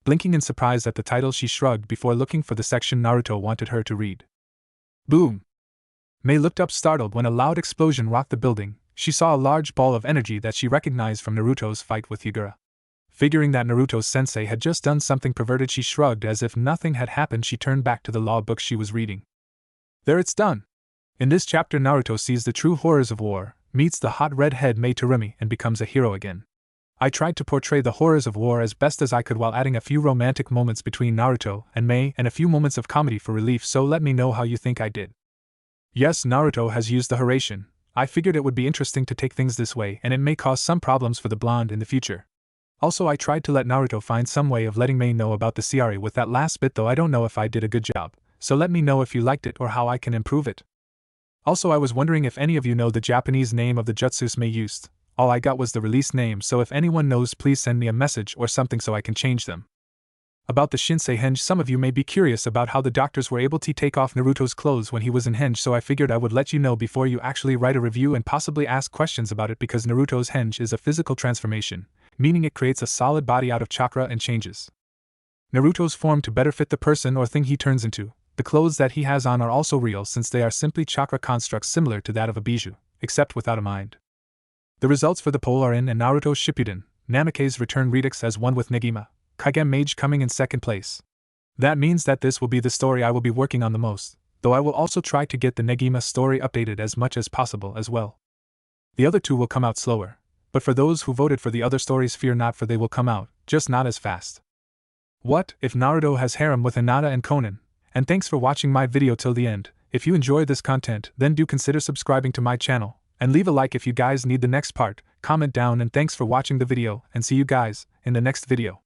Blinking in surprise at the title, she shrugged before looking for the section Naruto wanted her to read. Boom! Mei looked up startled when a loud explosion rocked the building. She saw a large ball of energy that she recognized from Naruto's fight with Yagura. Figuring that Naruto's sensei had just done something perverted, she shrugged as if nothing had happened. She turned back to the law book she was reading. There, it's done! In this chapter, Naruto sees the true horrors of war, meets the hot redhead Mei Terumi, and becomes a hero again. I tried to portray the horrors of war as best as I could while adding a few romantic moments between Naruto and Mei and a few moments of comedy for relief, so let me know how you think I did. Yes, Naruto has used the Haraishin. I figured it would be interesting to take things this way, and it may cause some problems for the blonde in the future. Also, I tried to let Naruto find some way of letting Mei know about the Ciari with that last bit, though I don't know if I did a good job, so let me know if you liked it or how I can improve it. Also, I was wondering if any of you know the Japanese name of the jutsus Mei used. All I got was the release name, so if anyone knows, please send me a message or something so I can change them. About the Shinsei Henge, some of you may be curious about how the doctors were able to take off Naruto's clothes when he was in Henge, so I figured I would let you know before you actually write a review and possibly ask questions about it, because Naruto's Henge is a physical transformation, meaning it creates a solid body out of chakra and changes Naruto's form to better fit the person or thing he turns into. The clothes that he has on are also real, since they are simply chakra constructs similar to that of a bijou, except without a mind. The results for the poll are in, and Naruto Shippuden, Namake's Return Redux as one with Negima, Kagem Mage coming in second place. That means that this will be the story I will be working on the most, though I will also try to get the Negima story updated as much as possible as well. The other two will come out slower, but for those who voted for the other stories, fear not, for they will come out, just not as fast. What If Naruto Has Harem with Hinata and Konan? And thanks for watching my video till the end. If you enjoy this content, then do consider subscribing to my channel, and leave a like if you guys need the next part, comment down, and thanks for watching the video, and see you guys in the next video.